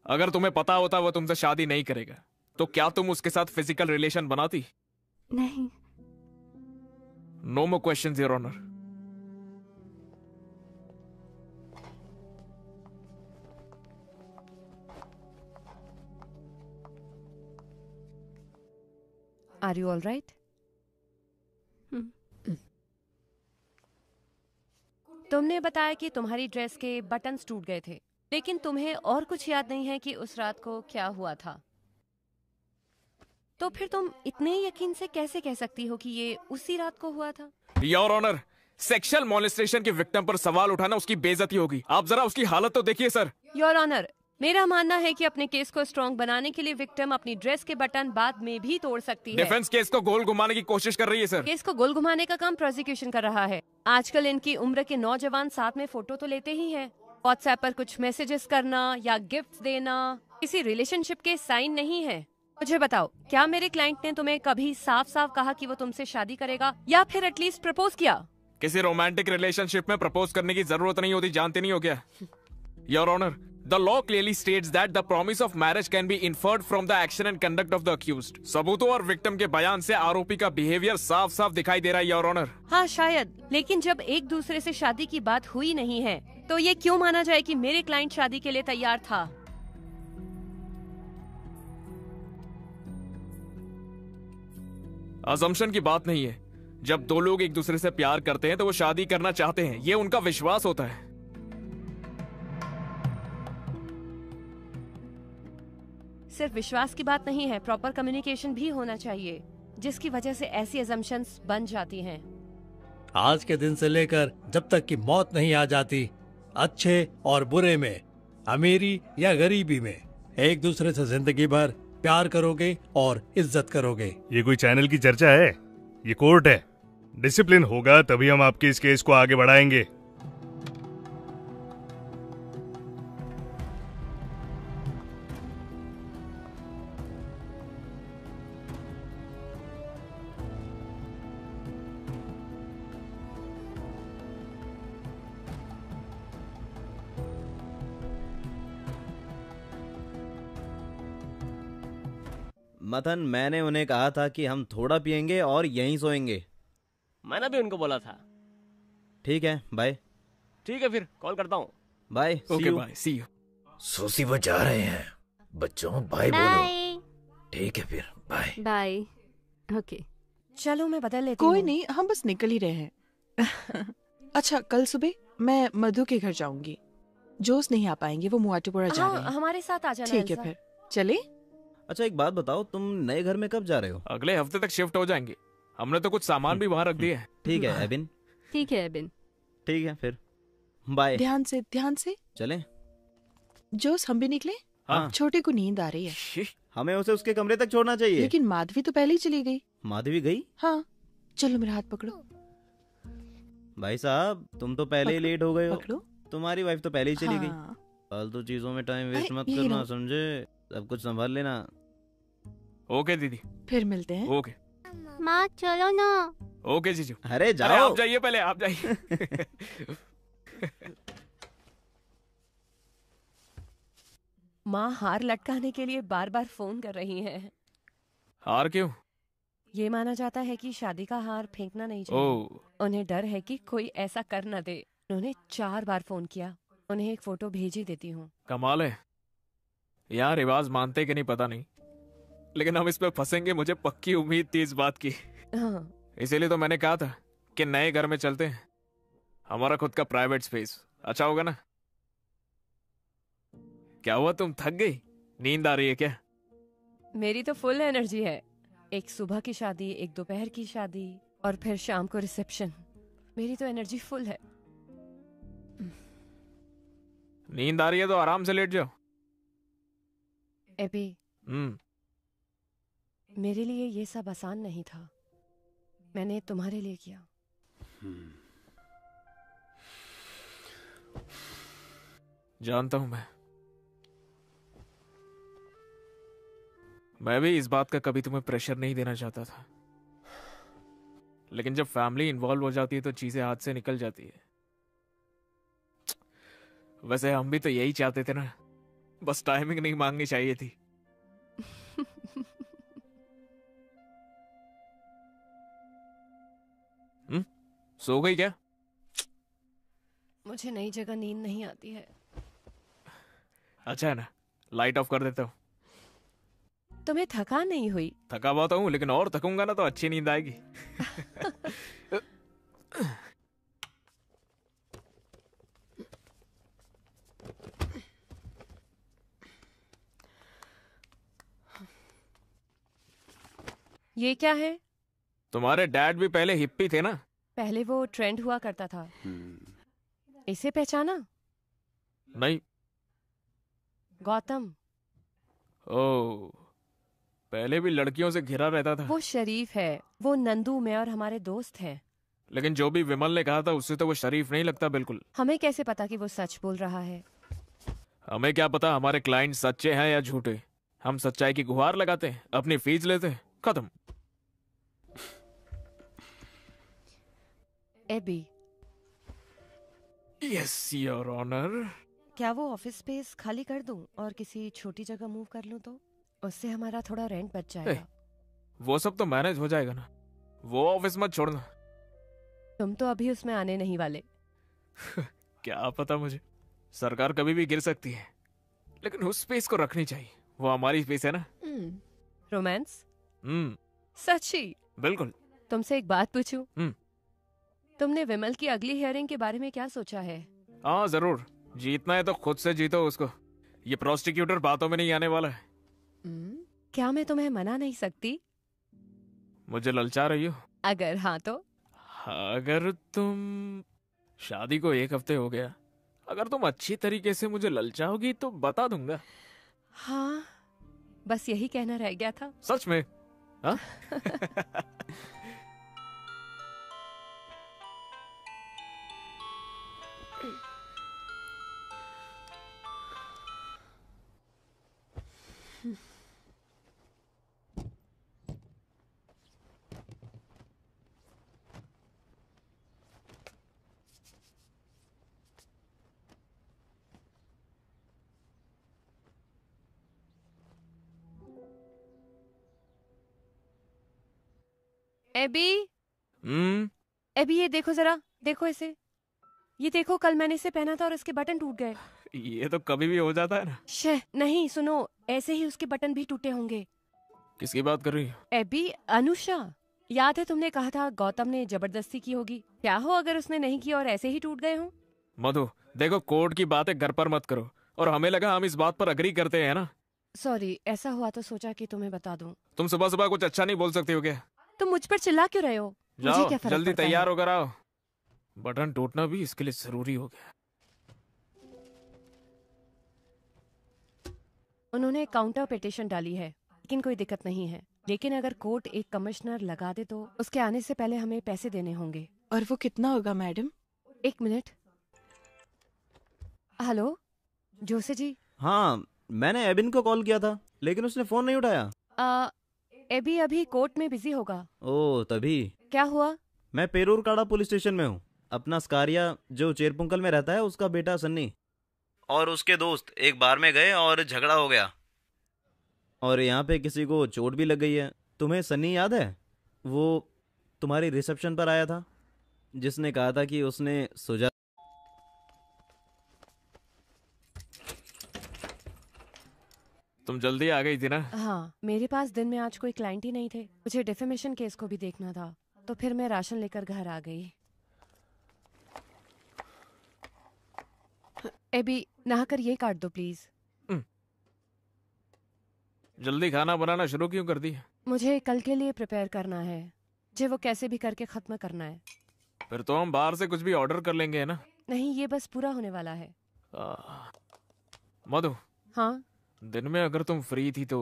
अगर तुम्हें पता होता वो तुमसे शादी नहीं करेगा, तो क्या तुम उसके साथ फिजिकल रिलेशन बनाती? नहीं। No more questions, Your Honor. Are you all right? तुमने बताया कि तुम्हारी ड्रेस के बटन्स टूट गए थे, लेकिन तुम्हें और कुछ याद नहीं है कि उस रात को क्या हुआ था। तो फिर तुम इतने यकीन से कैसे कह सकती हो कि ये उसी रात को हुआ था? योर ऑनर, सेक्सुअल मॉलेस्टेशन की विक्टिम पर सवाल उठाना उसकी बेइज्जती होगी। आप जरा उसकी हालत तो देखिए सर। योर ऑनर, मेरा मानना है कि अपने केस को स्ट्रॉन्ग बनाने के लिए विक्टिम अपनी ड्रेस के बटन बाद में भी तोड़ सकती है। डिफेंस केस को गोल घुमाने की कोशिश कर रही है सर। केस को गोल घुमाने का काम प्रोसिक्यूशन कर रहा है। आजकल इनकी उम्र के नौजवान साथ में फोटो तो लेते ही हैं। व्हाट्सएप पर कुछ मैसेजेस करना या गिफ्ट देना किसी रिलेशनशिप के साइन नहीं है। मुझे बताओ, क्या मेरे क्लाइंट ने तुम्हें कभी साफ साफ कहा कि वो तुमसे शादी करेगा या फिर एटलीस्ट प्रपोज किया? किसी रोमांटिक रिलेशनशिप में प्रपोज करने की जरूरत नहीं होती, जानते नहीं हो क्या? Your honour, the law clearly states that the promise of marriage can be inferred from the action and conduct of the accused. सबूतों और विक्टिम के बयान से आरोपी का बिहेवियर साफ साफ दिखाई दे रहा है योर ऑनर। हाँ शायद, लेकिन जब एक दूसरे से शादी की बात हुई नहीं है तो ये क्यों माना जाए कि मेरे क्लाइंट शादी के लिए तैयार था? अजम्पशन की बात नहीं है। जब दो लोग एक दूसरे से प्यार करते हैं तो वो शादी करना चाहते हैं, ये उनका विश्वास होता है। सिर्फ विश्वास की बात नहीं है, प्रॉपर कम्युनिकेशन भी होना चाहिए, जिसकी वजह से ऐसी अजम्पशंस बन जाती हैं। आज के दिन से लेकर जब तक कि मौत नहीं आ जाती, अच्छे और बुरे में, अमीरी या गरीबी में, एक दूसरे से जिंदगी भर प्यार करोगे और इज्जत करोगे। ये कोई चैनल की चर्चा है? ये कोर्ट है। डिसिप्लिन होगा तभी हम आपके इस केस को आगे बढ़ाएंगे। मथन, मैंने उन्हें कहा था कि हम थोड़ा पियेंगे और यहीं सोएंगे। मैंने भी उनको बोला था। ठीक है, बाय। ठीक है, फिर कॉल करता हूँ। Bye. Okay bye, see you. सोसी वो जा रहे हैं। बच्चों बाय बोलो। ठीक है फिर, बाय बाय। ओके चलो मैं बदल लेती हूँ। कोई नहीं, हम बस निकल ही रहे हैं। अच्छा, कल सुबह मैं मधु के घर जाऊंगी। जोश नहीं आ पाएंगे, वो मुआटुपुरा जा रहे हैं। हमारे साथ आ जाना। ठीक है फिर चले। अच्छा एक बात बताओ, तुम नए घर में कब जा रहे हो? अगले हफ्ते तक शिफ्ट हो जाएंगे। हमने तो कुछ सामान भी वहाँ रख दिए हैं। ठीक है एबिन। ठीक है एबिन। ठीक है फिर, बाय। ध्यान से चलें? जोश, हम भी निकले? हाँ। छोटे को नींद आ रही है। हमें उसे उसके कमरे तक छोड़ना चाहिए। लेकिन माधवी तो पहले ही चली गई। माधवी गई? हाँ, चलो मेरा हाथ पकड़ो। भाई साहब, तुम तो पहले ही लेट हो गए हो। पकड़ो। तुम्हारी वाइफ तो पहले ही चली गई। हाँ। फालतू चीजों में टाइम वेस्ट मत यही करना, रहो। समझे? सब कुछ संभाल लेना। ओके दीदी, फिर मिलते हैं। ओके। माँ चलो ना। ओके जीजू। अरे जाओ। आप जाइए, पहले आप जाइए। माँ हार लटकाने के लिए बार बार फोन कर रही हैं। हार क्यों? ये माना जाता है कि शादी का हार फेंकना नहीं चाहिए। उन्हें डर है कि कोई ऐसा कर न दे। उन्होंने 4 बार फोन किया। उन्हें एक फोटो भेज ही देती हूँ। कमाल है, यहाँ रिवाज मानते कि नहीं पता नहीं, लेकिन हम इस पे फंसेंगे, मुझे पक्की उम्मीद थी इस बात की। हाँ। इसीलिए तो मैंने कहा था कि नए घर में चलते हैं, हमारा खुद का प्राइवेट स्पेस अच्छा होगा ना। क्या हुआ, तुम थक गई? नींद आ रही है क्या? मेरी तो फुल एनर्जी है। एक सुबह की शादी, एक दोपहर की शादी और फिर शाम को रिसेप्शन। मेरी तो एनर्जी फुल है। नींद आ रही है तो आराम से लेट जाओ। एबी, मेरे लिए ये सब आसान नहीं था। मैंने तुम्हारे लिए किया। जानता हूं मैं भी इस बात का कभी तुम्हें प्रेशर नहीं देना चाहता था, लेकिन जब फैमिली इन्वॉल्व हो जाती है तो चीजें हाथ से निकल जाती है। वैसे हम भी तो यही चाहते थे ना, बस टाइमिंग नहीं मांगनी चाहिए थी। सो गई क्या? मुझे नई जगह नींद नहीं आती है। अच्छा है ना, लाइट ऑफ कर देता हूँ। तुम्हें थकान नहीं हुई? थका बहुत हूँ, लेकिन और थकूंगा ना तो अच्छी नींद आएगी। ये क्या है? तुम्हारे डैड भी पहले हिप्पी थे ना? पहले वो ट्रेंड हुआ करता था। इसे पहचाना? नहीं, गौतम। ओह, पहले भी लड़कियों से घिरा रहता था। वो शरीफ है। वो नंदू, मैं और हमारे दोस्त हैं। लेकिन जो भी विमल ने कहा था उससे तो वो शरीफ नहीं लगता बिल्कुल। हमें कैसे पता कि वो सच बोल रहा है? हमें क्या पता हमारे क्लाइंट सच्चे हैं या झूठे। हम सच्चाई की गुहार लगाते हैं, अपनी फीस लेते हैं, खत्म। एबी। Yes your honour. क्या वो ऑफिस स्पेस खाली कर दूं और किसी छोटी जगह मूव कर लूं तो? उससे हमारा थोड़ा रेंट बच जाएगा। वो सब तो मैनेज हो जाएगा ना। वो ऑफिस मत छोड़ना। तुम तो अभी उसमें आने नहीं वाले। क्या पता मुझे, सरकार कभी भी गिर सकती है। लेकिन उस स्पेस को रखनी चाहिए, वो हमारी स्पेस है ना। रोमांस? सच्ची? बिल्कुल। तुमसे एक बात पूछूं? तुमने विमल की अगली हियरिंग के बारे में क्या सोचा है? हाँ जरूर, जीतना है तो खुद से जीतो उसको। ये प्रोस्टिक्यूटर बातों में नहीं आने वाला है। क्या मैं तुम्हें मना नहीं सकती? मुझे ललचा रही हो? अगर हाँ तो? अगर तुम, शादी को 1 हफ्ते हो गया, अगर तुम अच्छी तरीके से मुझे ललचाओगी तो बता दूंगा। हाँ, बस यही कहना रह गया था। सच में? हाँ? एबी। एबी, ये देखो जरा, देखो इसे। ये देखो, कल मैंने इसे पहना था और इसके बटन टूट गए। ये तो कभी भी हो जाता है ना। शे, नहीं, सुनो, ऐसे ही उसके बटन भी टूटे होंगे। किसकी बात कर रही हो? एबी, अनुषा। याद है तुमने कहा था गौतम ने जबरदस्ती की होगी? क्या हो अगर उसने नहीं की और ऐसे ही टूट गए हों? मधु, देखो कोर्ट की बातें घर पर मत करो। और हमें लगा हम इस बात पर अग्री करते हैं ना। सॉरी, ऐसा हुआ तो सोचा कि तुम्हें बता दूं। तुम सुबह सुबह कुछ अच्छा नहीं बोल सकती हो क्या? तुम मुझ पर चिल्ला क्यों रहे हो? मुझे जाओ, क्या फर्क जल्दी पड़ता है? तैयार होकर आओ। बटन टूटना भी इसके लिए जरूरी हो गया। उन्होंने काउंटर पिटीशन डाली है, लेकिन कोई दिक्कत नहीं है। लेकिन अगर कोर्ट एक कमिश्नर लगा दे तो उसके आने से पहले हमें पैसे देने होंगे। और वो कितना होगा मैडम? 1 मिनट। हेलो, जोसे जी। हाँ, मैंने एबिन को कॉल किया था लेकिन उसने फोन नहीं उठाया। एबी अभी कोर्ट में बिजी होगा। ओह, तभी। क्या हुआ? मैं पेरूरकाड़ा पुलिस स्टेशन में हूँ। अपना स्कारिया जो चेरपुंकल में रहता है, उसका बेटा सन्नी और उसके दोस्त एक बार में गए और झगड़ा हो गया और यहाँ पे किसी को चोट भी लग गई है। तुम्हें सन्नी याद है? वो तुम्हारी रिसेप्शन पर आया था, जिसने कहा था कि उसने सुजा। तुम जल्दी आ गई थी ना? हाँ, मेरे पास दिन में आज कोई क्लाइंट ही नहीं थे। मुझे डिफेमेशन केस को भी देखना था, तो फिर मैं राशन लेकर घर आ गई। एबी, नहाकर ये काट दो प्लीज। जल्दी खाना बनाना शुरू क्यों कर दी? मुझे कल के लिए प्रिपेयर करना है। मुझे वो कैसे भी करके खत्म करना है। फिर तो हम बाहर से कुछ भी ऑर्डर कर लेंगे, है ना? नहीं, ये बस पूरा होने वाला है। मधु। हाँ? दिन में अगर तुम फ्री थी तो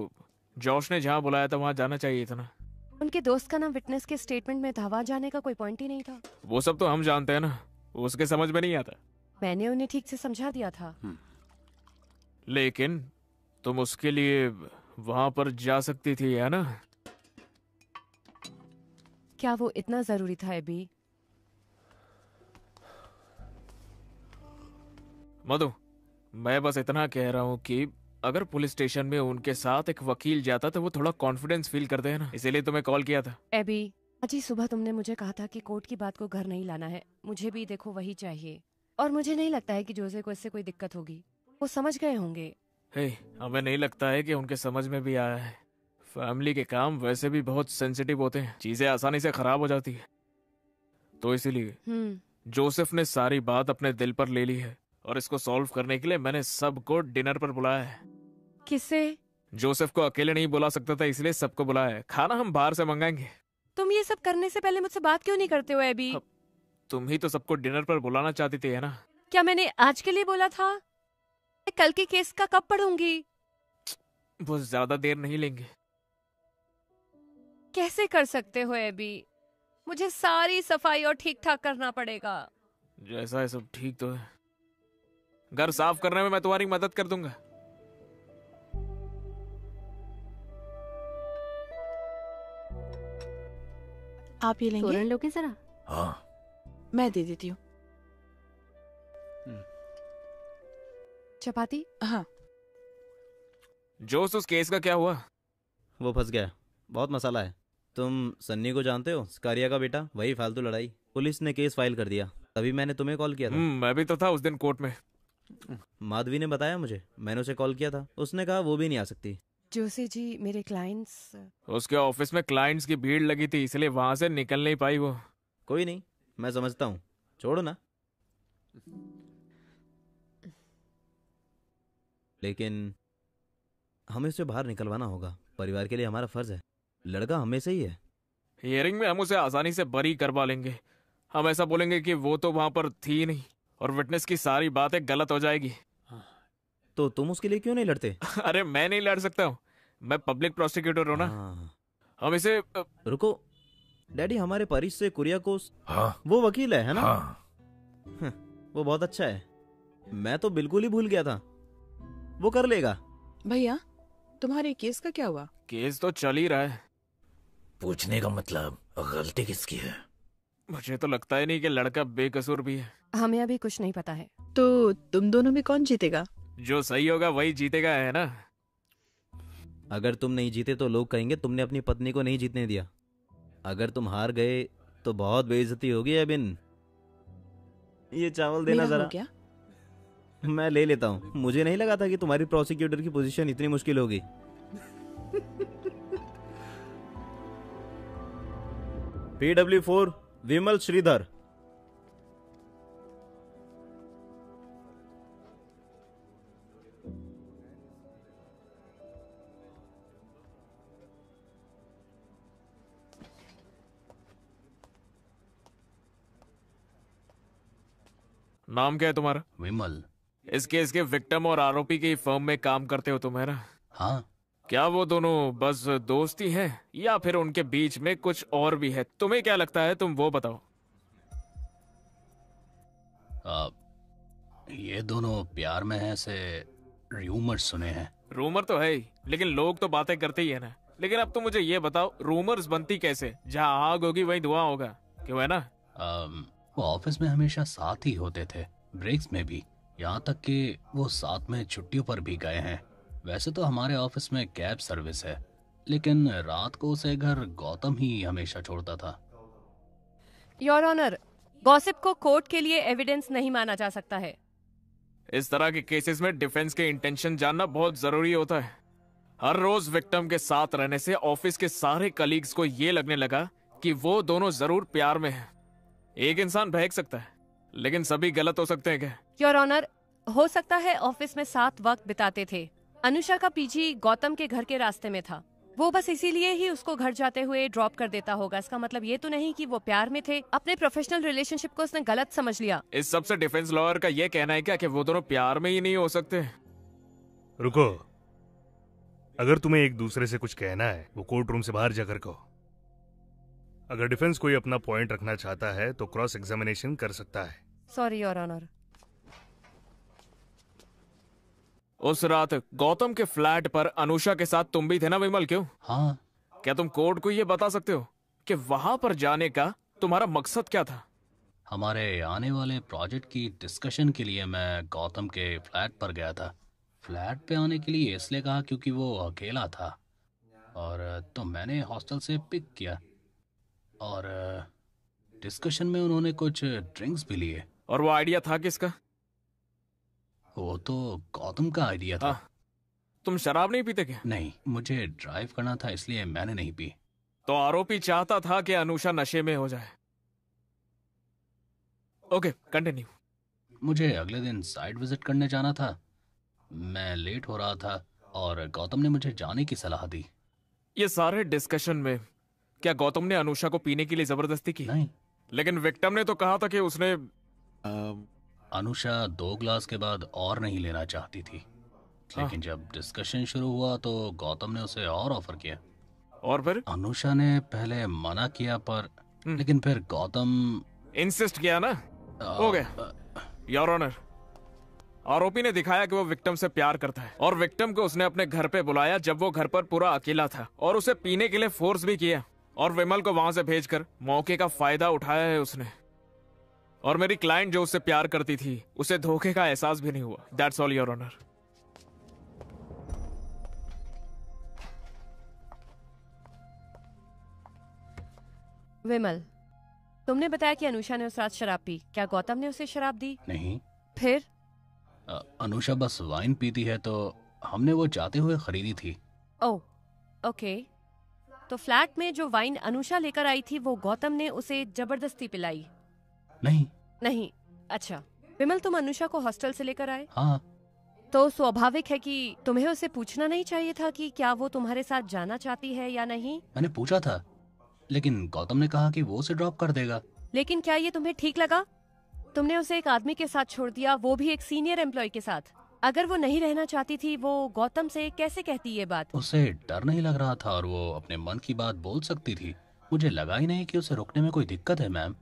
जॉश ने जहाँ बुलाया था वहाँ जाना चाहिए था ना। उनके दोस्त का नाम विटनेस के स्टेटमेंट में था, वहाँ जाने का कोई पॉइंट ही नहीं था। वो सब तो हम जानते हैं ना, उसके समझ में नहीं आता। मैंने उन्हें ठीक से समझा दिया था। लेकिन तुम उसके लिए वहां पर जा सकती थी, है ना? क्या वो इतना जरूरी था एबी? मधु, मैं बस इतना कह रहा हूँ कि अगर पुलिस स्टेशन में उनके साथ एक वकील जाता तो वो थोड़ा कॉन्फिडेंस फील करते हैं ना, इसीलिए तुम्हें कॉल किया था। एबी, आज ही सुबह तुमने मुझे कहा था कि कोर्ट की बात को घर नहीं लाना है। मुझे भी देखो वही चाहिए, और मुझे नहीं लगता है कि जोसे को इससे कोई दिक्कत होगी। वो समझ गए होंगे। हमें नहीं लगता है कि उनके समझ में भी आया है। फैमिली के काम वैसे भी बहुत सेंसिटिव होते हैं, चीजें आसानी से खराब हो जाती है। तो इसीलिए जोसेफ ने सारी बात अपने दिल पर ले ली है और इसको सॉल्व करने के लिए मैंने सबको डिनर पर बुलाया है। किसे? जोसेफ को अकेले नहीं बुला सकता था, इसलिए सबको बुलाया है। खाना हम बाहर से मंगाएंगे। तुम ये सब करने से पहले मुझसे बात क्यों नहीं करते हो एबी? तुम ही तो सबको डिनर पर बुलाना चाहती थी, है ना? क्या मैंने आज के लिए बोला था? कल के केस का कब पढ़ूंगी? वो ज्यादा देर नहीं लेंगे। कैसे कर सकते हो एबी? मुझे सारी सफाई और ठीक ठाक करना पड़ेगा। जैसा है सब ठीक तो है। घर साफ करने में मैं तुम्हारी मदद कर दूंगा। आप ये लेंगे? तोरण लोगे जरा? हाँ। मैं दे देती हूँ। चपाती? हाँ। जोश, उस केस का क्या हुआ? वो फंस गया, बहुत मसाला है। तुम सन्नी को जानते हो, स्कारिया का बेटा, वही फालतू लड़ाई। पुलिस ने केस फाइल कर दिया। तभी मैंने तुम्हें कॉल किया था। मैं भी तो था उस दिन कोर्ट में। माधवी ने बताया मुझे, मैंने उसे कॉल किया था, उसने कहा वो भी नहीं आ सकती। जोशी जी, मेरे क्लाइंट्स। उसके ऑफिस में क्लाइंट्स की भीड़ लगी थी, इसलिए वहां से निकल नहीं पाई वो। कोई नहीं, मैं समझता हूँ, छोड़ो ना। लेकिन हमें उसे बाहर निकलवाना होगा, परिवार के लिए हमारा फर्ज है। लड़का हमें से ही है। हियरिंग में हम उसे आसानी से बरी करवा लेंगे। हम ऐसा बोलेंगे कि वो तो वहां पर थी नहीं और विटनेस की सारी बातें गलत हो जाएगी। तो तुम उसके लिए क्यों नहीं लड़ते? अरे मैं नहीं लड़ सकता हूँ, मैं पब्लिक प्रोसिक्यूटर हूँ ना। हम इसे रुको डैडी, हमारे परिस से कुरियाकोस, हाँ वो वकील है ना? हाँ। वो बहुत अच्छा है, मैं तो बिल्कुल ही भूल गया था। वो कर लेगा। भैया, तुम्हारे केस का क्या हुआ? केस तो चल ही रहा है। पूछने का मतलब गलती किसकी है? मुझे तो लगता ही नहीं कि लड़का बेकसूर भी है। हमें अभी कुछ नहीं पता है। तो तुम दोनों में कौन जीतेगा? जो सही होगा वही जीतेगा, है ना? अगर तुम नहीं जीते तो लोग कहेंगे तुमने अपनी पत्नी को नहीं जीतने दिया। अगर तुम हार गए तो बहुत बेइज्जती होगी। अबिन, ये चावल देना मेरा जरा। हो गया? मैं ले लेता हूँ। मुझे नहीं लगा था कि तुम्हारी प्रोसिक्यूटर की पोजीशन इतनी मुश्किल होगी। PW4 विमल श्रीधर। नाम क्या है तुम्हारा? विमल। इस केस के विक्टिम और आरोपी की फर्म में काम करते हो तुम, है ना? हाँ। क्या वो दोनों बस दोस्ती हैं या फिर उनके बीच में कुछ और भी है? तुम्हें क्या लगता है, तुम वो बताओ। ये दोनों प्यार में हैं, से रूमर्स सुने हैं। रूमर तो है ही, लेकिन लोग तो बातें करते ही है ना। लेकिन अब तुम मुझे ये बताओ, रूमर्स बनती कैसे? जहाँ आग होगी वहीं धुआं होगा, क्यों, है ना? वो ऑफिस में हमेशा साथ ही होते थे, ब्रेक्स में भी, यहाँ तक कि वो साथ में छुट्टियों पर भी गए हैं। वैसे तो हमारे ऑफिस में कैब सर्विस है, लेकिन रात को उसे घर गौतम ही हमेशा छोड़ता था। योर ऑनर, गॉसिप को कोर्ट के लिए एविडेंस नहीं माना जा सकता है। इस तरह के केसेस में डिफेंस के इंटेंशन जानना बहुत जरूरी होता है। हर रोज विक्टिम के साथ रहने से ऑफिस के सारे कलीग्स को ये लगने लगा कि वो दोनों जरूर प्यार में हैं। एक इंसान बहक सकता है, लेकिन सभी गलत हो सकते हैं क्या? योर ऑनर, हो सकता है ऑफिस में साथ वक्त बिताते थे। अनुषा का पीजी गौतम के घर के रास्ते में था। वो बस इसीलिए ही उसको घर जाते हुए ड्रॉप कर देता होगा। इसका मतलब ये तो नहीं कि वो प्यार में थे। अपने प्रोफेशनल रिलेशनशिप को उसने गलत समझ लिया। इस सबसे डिफेंस लॉयर का ये कहना है क्या कि वो दोनों प्यार में ही नहीं हो सकते? रुको, अगर तुम्हें एक दूसरे से कुछ कहना है वो कोर्ट रूम से बाहर जाकर कहो। अगर डिफेंस कोई अपना पॉइंट रखना चाहता है तो क्रॉस एग्जामिनेशन कर सकता है। Sorry your honour. उस रात गौतम के फ्लैट पर अनुषा के साथ तुम भी थे ना विमल? क्यों? हाँ। क्या तुम कोर्ट को ये बता सकते हो कि वहां पर जाने का तुम्हारा मकसद क्या था? हमारे आने वाले प्रोजेक्ट की डिस्कशन के लिए मैं गौतम के फ्लैट पर गया था। फ्लैट पे आने के लिए इसलिए कहा क्योंकि वो अकेला था, और तो मैंने हॉस्टल से पिक किया, और डिस्कशन में उन्होंने कुछ ड्रिंक्स भी लिए। और वो आइडिया था किसका? वो तो गौतम का आइडिया था। तुम शराब नहीं पीते क्या? नहीं, मुझे ड्राइव करना था इसलिए मैंने नहीं पी। तो आरोपी चाहता था कि अनुषा नशे में हो जाए। Okay, continue. मुझे अगले दिन साइट विजिट करने जाना था। मैं लेट हो रहा था और गौतम ने मुझे जाने की सलाह दी। ये सारे डिस्कशन में क्या गौतम ने अनुषा को पीने के लिए जबरदस्ती की? नहीं। लेकिन विक्टिम ने तो कहा था कि उसने अनुषा 2 ग्लास के बाद और नहीं लेना चाहती थी, लेकिन जब डिस्कशन शुरू हुआ तो गौतम ने उसे और ऑफर किया। और फिर अनुषा ने पहले मना किया पर लेकिन फिर गौतम इंसिस्ट किया ना। हो गया योर ऑनर। आरोपी ने दिखाया कि वो विक्टिम से प्यार करता है और विक्टिम को उसने अपने घर पे बुलाया जब वो घर पर पूरा अकेला था और उसे पीने के लिए फोर्स भी किया और विमल को वहां से भेजकर मौके का फायदा उठाया है उसने। और मेरी क्लाइंट जो उससे प्यार करती थी उसे धोखे का एहसास भी नहीं हुआ। That's all your honour. Vimal, तुमने बताया कि अनुषा ने उस रात शराब पी। क्या गौतम ने उसे शराब दी? नहीं। फिर? अनुषा बस वाइन पीती है तो हमने वो चाहते हुए खरीदी थी। ओह, ओके। तो फ्लैट में जो वाइन अनुषा लेकर आई थी वो गौतम ने उसे जबरदस्ती पिलाई? नहीं। नहीं, अच्छा। विमल, तुम अनुषा को हॉस्टल से लेकर आए? हाँ। तो स्वाभाविक है कि तुम्हें उसे पूछना नहीं चाहिए था कि क्या वो तुम्हारे साथ जाना चाहती है या नहीं? मैंने पूछा था, लेकिन गौतम ने कहा कि वो उसे ड्रॉप कर देगा। लेकिन क्या ये तुम्हें ठीक लगा? तुमने उसे एक आदमी के साथ छोड़ दिया, वो भी एक सीनियर एम्प्लॉय के साथ। अगर वो नहीं रहना चाहती थी वो गौतम से कैसे कहती ये बात? उसे डर नहीं लग रहा था और वो अपने मन की बात बोल सकती थी। मुझे लगा ही नहीं कि उसे रोकने में कोई दिक्कत है मैम।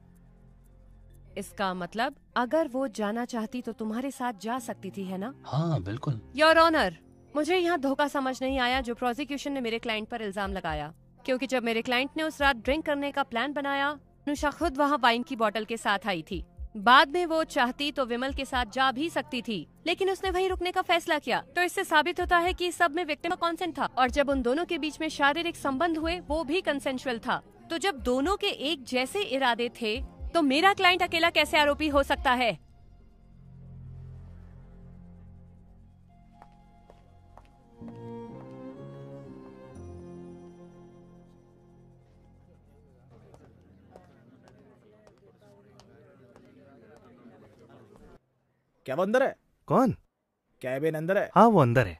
इसका मतलब अगर वो जाना चाहती तो तुम्हारे साथ जा सकती थी, है ना? हाँ बिल्कुल। योर ऑनर, मुझे यहाँ धोखा समझ नहीं आया जो प्रोसिक्यूशन ने मेरे क्लाइंट पर इल्जाम लगाया, क्योंकि जब मेरे क्लाइंट ने उस रात ड्रिंक करने का प्लान बनाया, अनुषा खुद वहाँ वाइन की बोतल के साथ आई थी। बाद में वो चाहती तो विमल के साथ जा भी सकती थी, लेकिन उसने वहीं रुकने का फैसला किया। तो इससे साबित होता है कि सब में विक्टिम का कॉन्सेंट था और जब उन दोनों के बीच में शारीरिक संबंध हुए वो भी कंसेंशुअल था। तो जब दोनों के एक जैसे इरादे थे तो मेरा क्लाइंट अकेला कैसे आरोपी हो सकता है? क्या वो अंदर है? कौन? कैबिन अंदर है? हाँ वो अंदर है।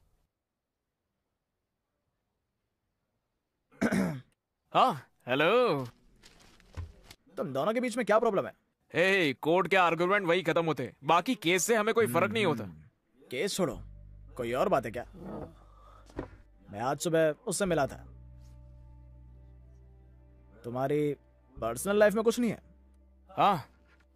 हाँ हेलो। तुम दोनों के बीच में क्या प्रॉब्लम है? हे, कोर्ट के आर्गुमेंट वही खत्म होते, बाकी केस से हमें कोई फर्क नहीं होता। केस छोड़ो, कोई और बात है क्या? मैं आज सुबह उससे मिला था। तुम्हारी पर्सनल लाइफ में कुछ नहीं है? हाँ,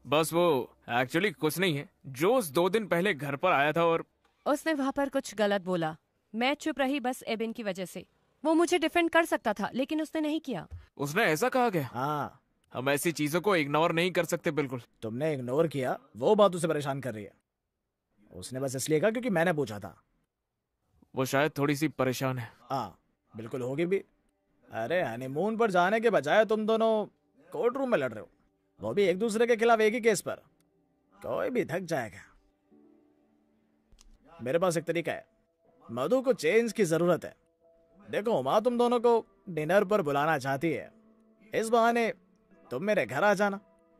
बस वो एक्चुअली कुछ नहीं है। जोस 2 दिन पहले घर पर आया था और उसने वहाँ पर कुछ गलत बोला। मैं चुप रही बस एबिन की वजह से। वो मुझे डिफेंड कर सकता था लेकिन उसने नहीं किया। उसने ऐसा कहा क्या? हाँ। हम ऐसी चीजों को इग्नोर नहीं कर सकते। बिल्कुल। तुमने इग्नोर किया, वो बात उसे परेशान कर रही है। उसने बस इसलिए कहा क्योंकि मैंने पूछा था। वो शायद थोड़ी सी परेशान है। हाँ बिल्कुल होगी भी। अरे हनीमून पर जाने के बजाय तुम दोनों कोर्ट रूम में लड़ रहे हो, वो भी एक दूसरे के खिलाफ एक ही केस पर। कोई भी थक जाएगा। मेरे पास एक तरीका है। मधु को चेंज की जरूरत है। देखो माँ तुम दोनों को डिनर पर बुलाना चाहती है, इस बहाने तुम मेरे घर आ जाना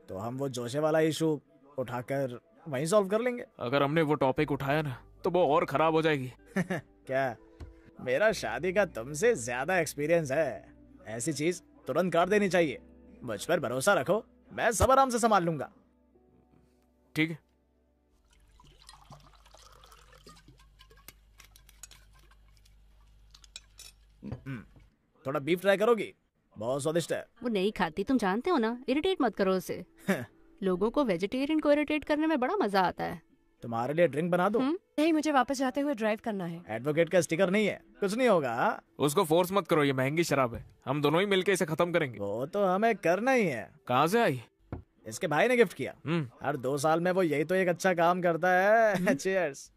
तो हम वो जोशे वाला इशू उठाकर वहीं सॉल्व कर लेंगे। अगर हमने वो टॉपिक उठाया ना तो वो और खराब हो जाएगी। क्या मेरा शादी का तुमसे ज्यादा एक्सपीरियंस है? ऐसी चीज तुरंत कर देनी चाहिए। मुझ पर भरोसा रखो, मैं सब आराम से संभाल लूंगा। ठीक है। थोड़ा बीफ ट्राई करोगी? बहुत स्वादिष्ट है। वो नहीं खाती, तुम जानते हो ना। इरिटेट मत करो उसे। लोगों को वेजिटेरियन को इरिटेट करने में बड़ा मजा आता है। तुम्हारे लिए ड्रिंक बना दो? नहीं, मुझे वापस जाते हुए ड्राइव करना है। एडवोकेट का स्टिकर नहीं है, कुछ नहीं होगा। उसको फोर्स मत करो, ये महंगी शराब है। हम दोनों ही मिलके इसे खत्म करेंगे। वो तो हमें करना ही है। कहाँ से आई? इसके भाई ने गिफ्ट किया। हर 2 साल में वो यही तो एक अच्छा काम करता है। चीयर्स।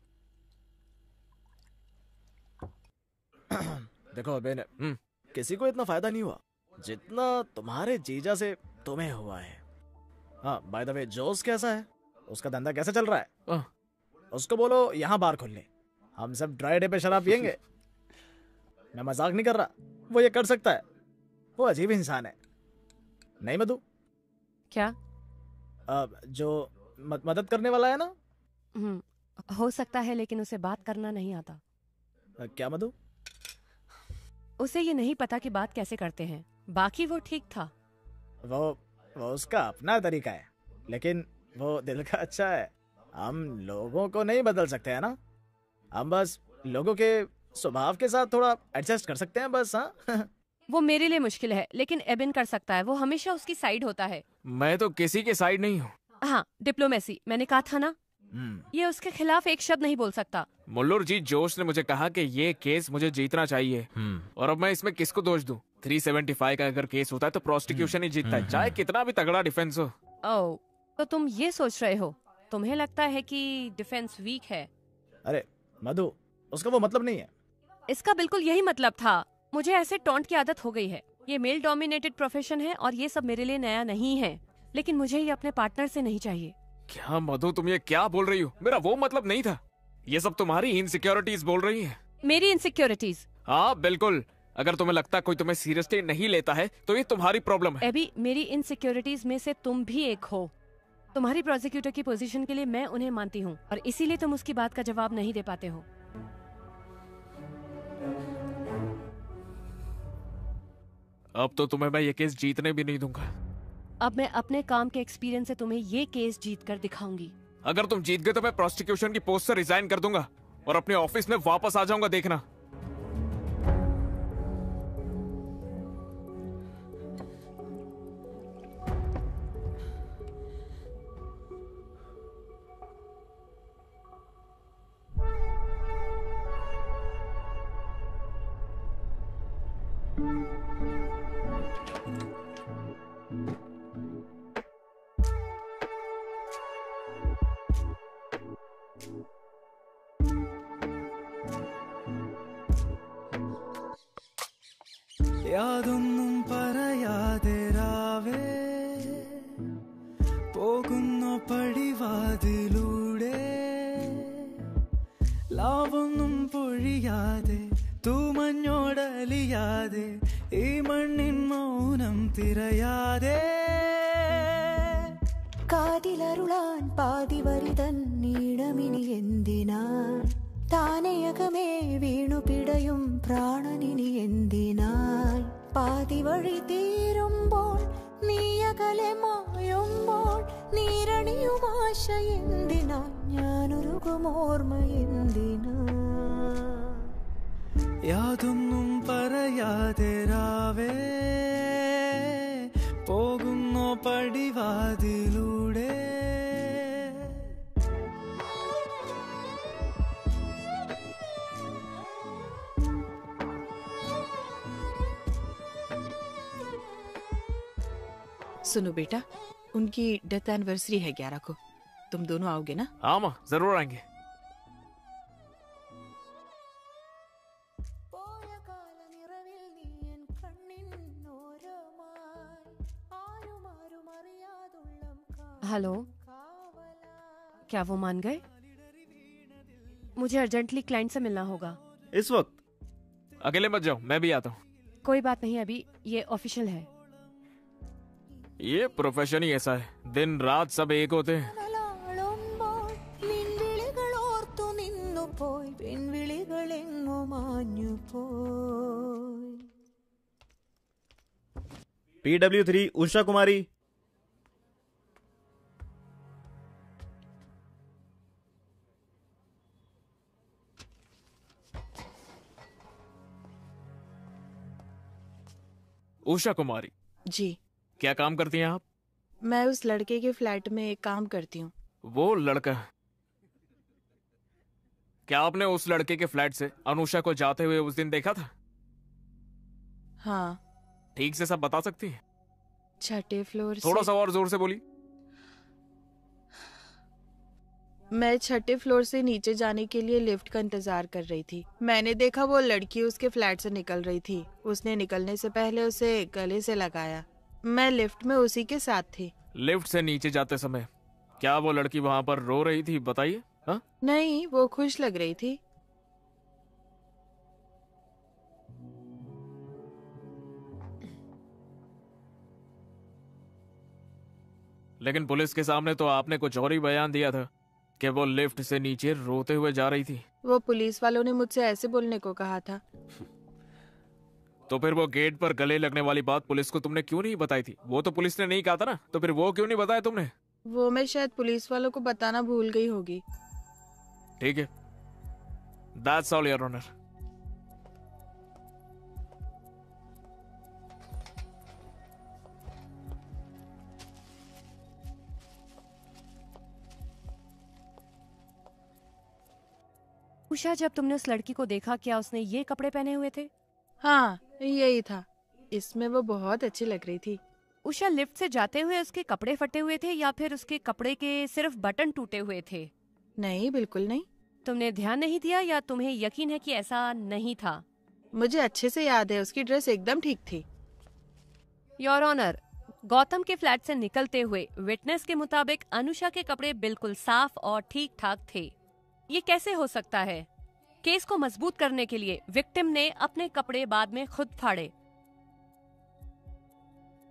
देखो बेन, किसी को इतना फायदा नहीं हुआ जितना तुम्हारे जीजा से तुम्हें हुआ है। हाँ बाय द वे, जोस कैसा है? उसका धंधा कैसे चल रहा है? उसको बोलो यहाँ बार खोल ले, हम सब ड्राई डे पे शराब पियेंगे। मैं मजाक नहीं कर रहा, वो ये कर सकता है। वो अजीब इंसान है। नहीं मधु? क्या? जो मदद करने वाला है ना? हो सकता है, लेकिन उसे बात करना नहीं आता। क्या मधु? उसे ये नहीं पता कि बात कैसे करते हैं। बाकी वो ठीक था। वो उसका अपना तरीका है, लेकिन वो दिल का अच्छा है। हम लोगों को नहीं बदल सकते है ना, हम बस लोगों के स्वभाव के साथ थोड़ा एडजस्ट कर सकते हैं बस। हाँ वो मेरे लिए मुश्किल है, लेकिन एबिन कर सकता है। वो हमेशा उसकी साइड होता है। मैं तो किसी के साइड नहीं हूँ। हाँ, डिप्लोमेसी, मैंने कहा था ना। ये उसके खिलाफ एक शब्द नहीं बोल सकता। मुल्लुर जी, जोश ने मुझे कहा कि ये केस मुझे जीतना चाहिए, और अब मैं इसमें किसको दोष दूं? 375 का अगर केस होता है तो प्रोसिक्यूशन ही जीतता है, चाहे कितना भी तगड़ा डिफेंस हो। ओह, तो तुम ये सोच रहे हो, तुम्हें लगता है कि डिफेंस वीक है? अरे मधु, उसका वो मतलब नहीं है। इसका बिल्कुल यही मतलब था। मुझे ऐसे टॉन्ट की आदत हो गई है। ये मेल डोमिनेटेड प्रोफेशन है और ये सब मेरे लिए नया नहीं है, लेकिन मुझे ये अपने पार्टनर से नहीं चाहिए। क्या मधु, तुम ये क्या बोल रही हो? मेरा वो मतलब नहीं था। ये सब तुम्हारी इनसिक्योरिटीज बोल रही हैं। मेरी इनसिक्योरिटीज? हाँ बिल्कुल। अगर तुम्हें लगता है कोई तुम्हें सीरियसली नहीं लेता है तो ये तुम्हारी प्रॉब्लम है। एबी, मेरी इनसिक्योरिटीज में से तुम भी एक हो। तुम्हारी प्रोसिक्यूटर की पोजीशन के लिए मैं उन्हें मानती हूँ, और इसीलिए तुम उसकी बात का जवाब नहीं दे पाते हो। अब तो तुम्हें मैं ये केस जीतने भी नहीं दूंगा। अब मैं अपने काम के एक्सपीरियंस से तुम्हें ये केस जीत कर दिखाऊंगी। अगर तुम जीत गए तो मैं प्रोसिक्यूशन की पोस्ट से रिजाइन कर दूंगा और अपने ऑफिस में वापस आ जाऊंगा, देखना। യാതൊന്നും പറയാതെ രാവേ പോകുന്നു പടിവാതിലൂടെ, ലാവൊന്നും പൊഴിയാതെ തൂമഞ്ഞോടലിയാതെ ഈ മണ്ണിൻ മൗനം തിരയാതെ, കാതിലരുളാൻ പാതിവരിതൻ നീളമിനി എന്തിനാൻ, താനയകമേ വീണു പിടയും പ്രാണനിനി എന്തിനായി, പാതി വഴി തീരുമ്പോൾ നീയകലെ മായുമ്പോൾ നീരണിയുമാശ എന്തിനാ, ഞാനൊരുകുമോർമ്മ എന്തിനാ. യാതൊന്നും പറയാതെ രാവേ പോകുന്നു പടിവാതിലൂടെ. सुनो बेटा, उनकी डेथ एनिवर्सरी है 11 को, तुम दोनों आओगे ना? हाँ माँ, जरूर आएंगे। हेलो, क्या वो मान गए? मुझे अर्जेंटली क्लाइंट से मिलना होगा। इस वक्त? अकेले मत जाओ, मैं भी आता हूँ। कोई बात नहीं, अभी ये ऑफिशियल है। ये प्रोफेशन ही ऐसा है, दिन रात सब एक होते हैं। PW3 उषा कुमारी। उषा कुमारी जी। क्या काम करती हैं आप? मैं उस लड़के के फ्लैट में काम करती हूँ। वो लड़का? क्या आपने उस लड़के के फ्लैट से अनुषा को जाते हुए उस दिन देखा था? हाँ। ठीक से सब बता सकती हैं? छठे फ्लोर थोड़ा सा और जोर से बोली। मैं छठे फ्लोर से नीचे जाने के लिए लिफ्ट का इंतजार कर रही थी। मैंने देखा वो लड़की उसके फ्लैट से निकल रही थी। उसने निकलने से पहले उसे गले से लगाया। मैं लिफ्ट में उसी के साथ थी। लिफ्ट से नीचे जाते समय क्या वो लड़की वहाँ पर रो रही थी, बताइए? हाँ? नहीं, वो खुश लग रही थी। लेकिन पुलिस के सामने तो आपने कुछ और ही बयान दिया था कि वो लिफ्ट से नीचे रोते हुए जा रही थी। वो पुलिस वालों ने मुझसे ऐसे बोलने को कहा था। तो फिर वो गेट पर गले लगने वाली बात पुलिस को तुमने क्यों नहीं बताई थी? वो तो पुलिस ने नहीं कहा था ना, तो फिर वो क्यों नहीं बताया तुमने? वो मैं शायद पुलिस वालों को बताना भूल गई होगी। ठीक है, that's all your honour. Usha, जब तुमने उस लड़की को देखा, क्या उसने ये कपड़े पहने हुए थे? हाँ, यही था। इसमें वो बहुत अच्छी लग रही थी। उषा, लिफ्ट से जाते हुए उसके कपड़े फटे हुए थे या फिर उसके कपड़े के सिर्फ बटन टूटे हुए थे? नहीं, बिल्कुल नहीं। तुमने ध्यान नहीं दिया या तुम्हें यकीन है कि ऐसा नहीं था? मुझे अच्छे से याद है, उसकी ड्रेस एकदम ठीक थी। योर ऑनर, गौतम के फ्लैट से निकलते हुए विटनेस के मुताबिक अनुषा के कपड़े बिल्कुल साफ और ठीक ठाक थे। ये कैसे हो सकता है? केस को मजबूत करने के लिए विक्टिम ने अपने कपड़े बाद में खुद फाड़े।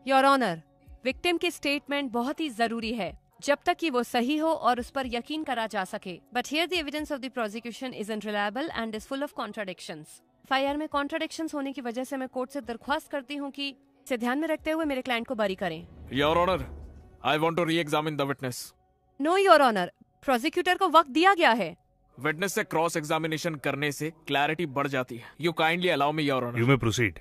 योर ऑनर, विक्टिम की स्टेटमेंट बहुत ही जरूरी है जब तक कि वो सही हो और उस पर यकीन करा जा सके। But here the evidence of the prosecution is unreliable and is full of contradictions. FIR में कॉन्ट्राडिक्शंस होने की वजह से मैं कोर्ट से दरख्वास्त करती हूँ कि इसे ध्यान में रखते हुए मेरे क्लाइंट को बरी करें। Your honour, I want to re-examine the witness. No your honour, prosecutor को वक्त दिया गया है। विटनेस से क्रॉस एग्जामिनेशन करने से क्लैरिटी बढ़ जाती है। You kindly allow me your honour. You may proceed.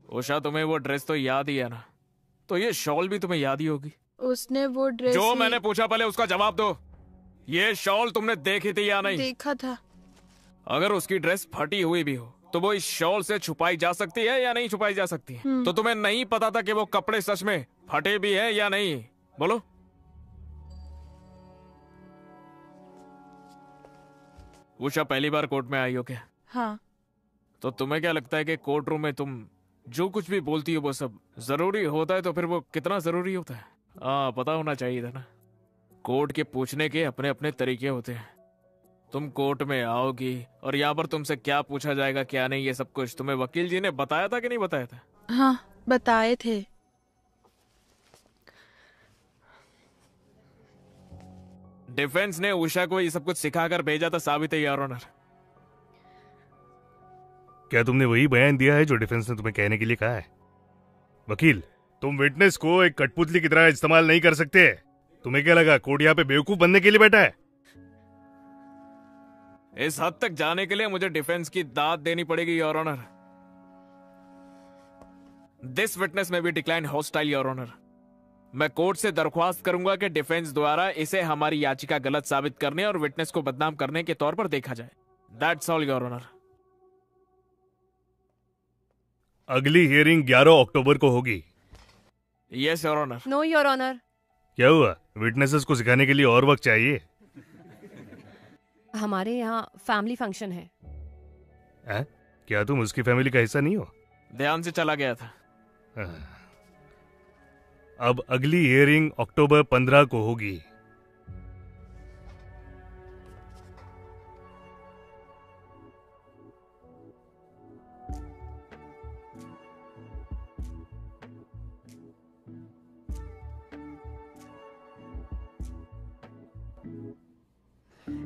Usha, तुम्हें वो ड्रेस तो याद ही है ना? तो ये शॉल भी तुम्हें याद ही होगी। उसने वो ड्रेस जो मैंने पूछा पहले उसका जवाब दो। ये शॉल तुमने देखी थी या नहीं? देखा था। अगर उसकी ड्रेस फटी हुई भी हो तो वो इस शॉल से छुपाई जा सकती है या नहीं छुपाई जा सकती है? तो तुम्हें नहीं पता था कि वो कपड़े सच में फटे भी है या नहीं? बोलो। उषा, पहली बार कोर्ट में आई हो क्या? हाँ। तो तुम्हें क्या लगता है कि कोर्ट रूम में तुम जो कुछ भी बोलती हो वो सब जरूरी होता है? तो फिर वो कितना जरूरी होता है? पता होना चाहिए था ना। कोर्ट के पूछने के अपने अपने तरीके होते हैं। तुम कोर्ट में आओगी और यहाँ पर तुमसे क्या पूछा जाएगा क्या नहीं, ये सब कुछ तुम्हें वकील जी ने बताया था कि नहीं बताया था? हाँ, बताए थे। डिफेंस ने उषा को ये सब कुछ सिखाकर भेजा था, साबित है योर ऑनर। क्या तुमने वही बयान दिया है जो डिफेंस ने तुम्हें कहने के लिए कहा है? वकील, तुम विटनेस को एक कठपुतली की तरह इस्तेमाल नहीं कर सकते। तुम्हें क्या लगा कोर्ट यहाँ पे बेवकूफ बनने के लिए बैठा है? इस हद तक जाने के लिए मुझे डिफेंस की दाद देनी पड़ेगी योर ऑनर। दिस विटनेस में भी डिक्लाइन हॉस्टाइल योर ऑनर। मैं कोर्ट से दरख्वास्त करूंगा कि डिफेंस द्वारा इसे हमारी याचिका गलत साबित करने और विटनेस को बदनाम करने के तौर पर देखा जाए। That's all your honour. अगली हियरिंग 11 अक्टूबर को होगी। Yes your honour. No your honour. क्या हुआ? विटनेसेस को सिखाने के लिए और वक्त चाहिए? हमारे यहाँ फैमिली फंक्शन है। क्या तुम उसकी फैमिली का हिस्सा नहीं हो? ध्यान से चला गया था। अब अगली हियरिंग अक्टूबर 15 को होगी।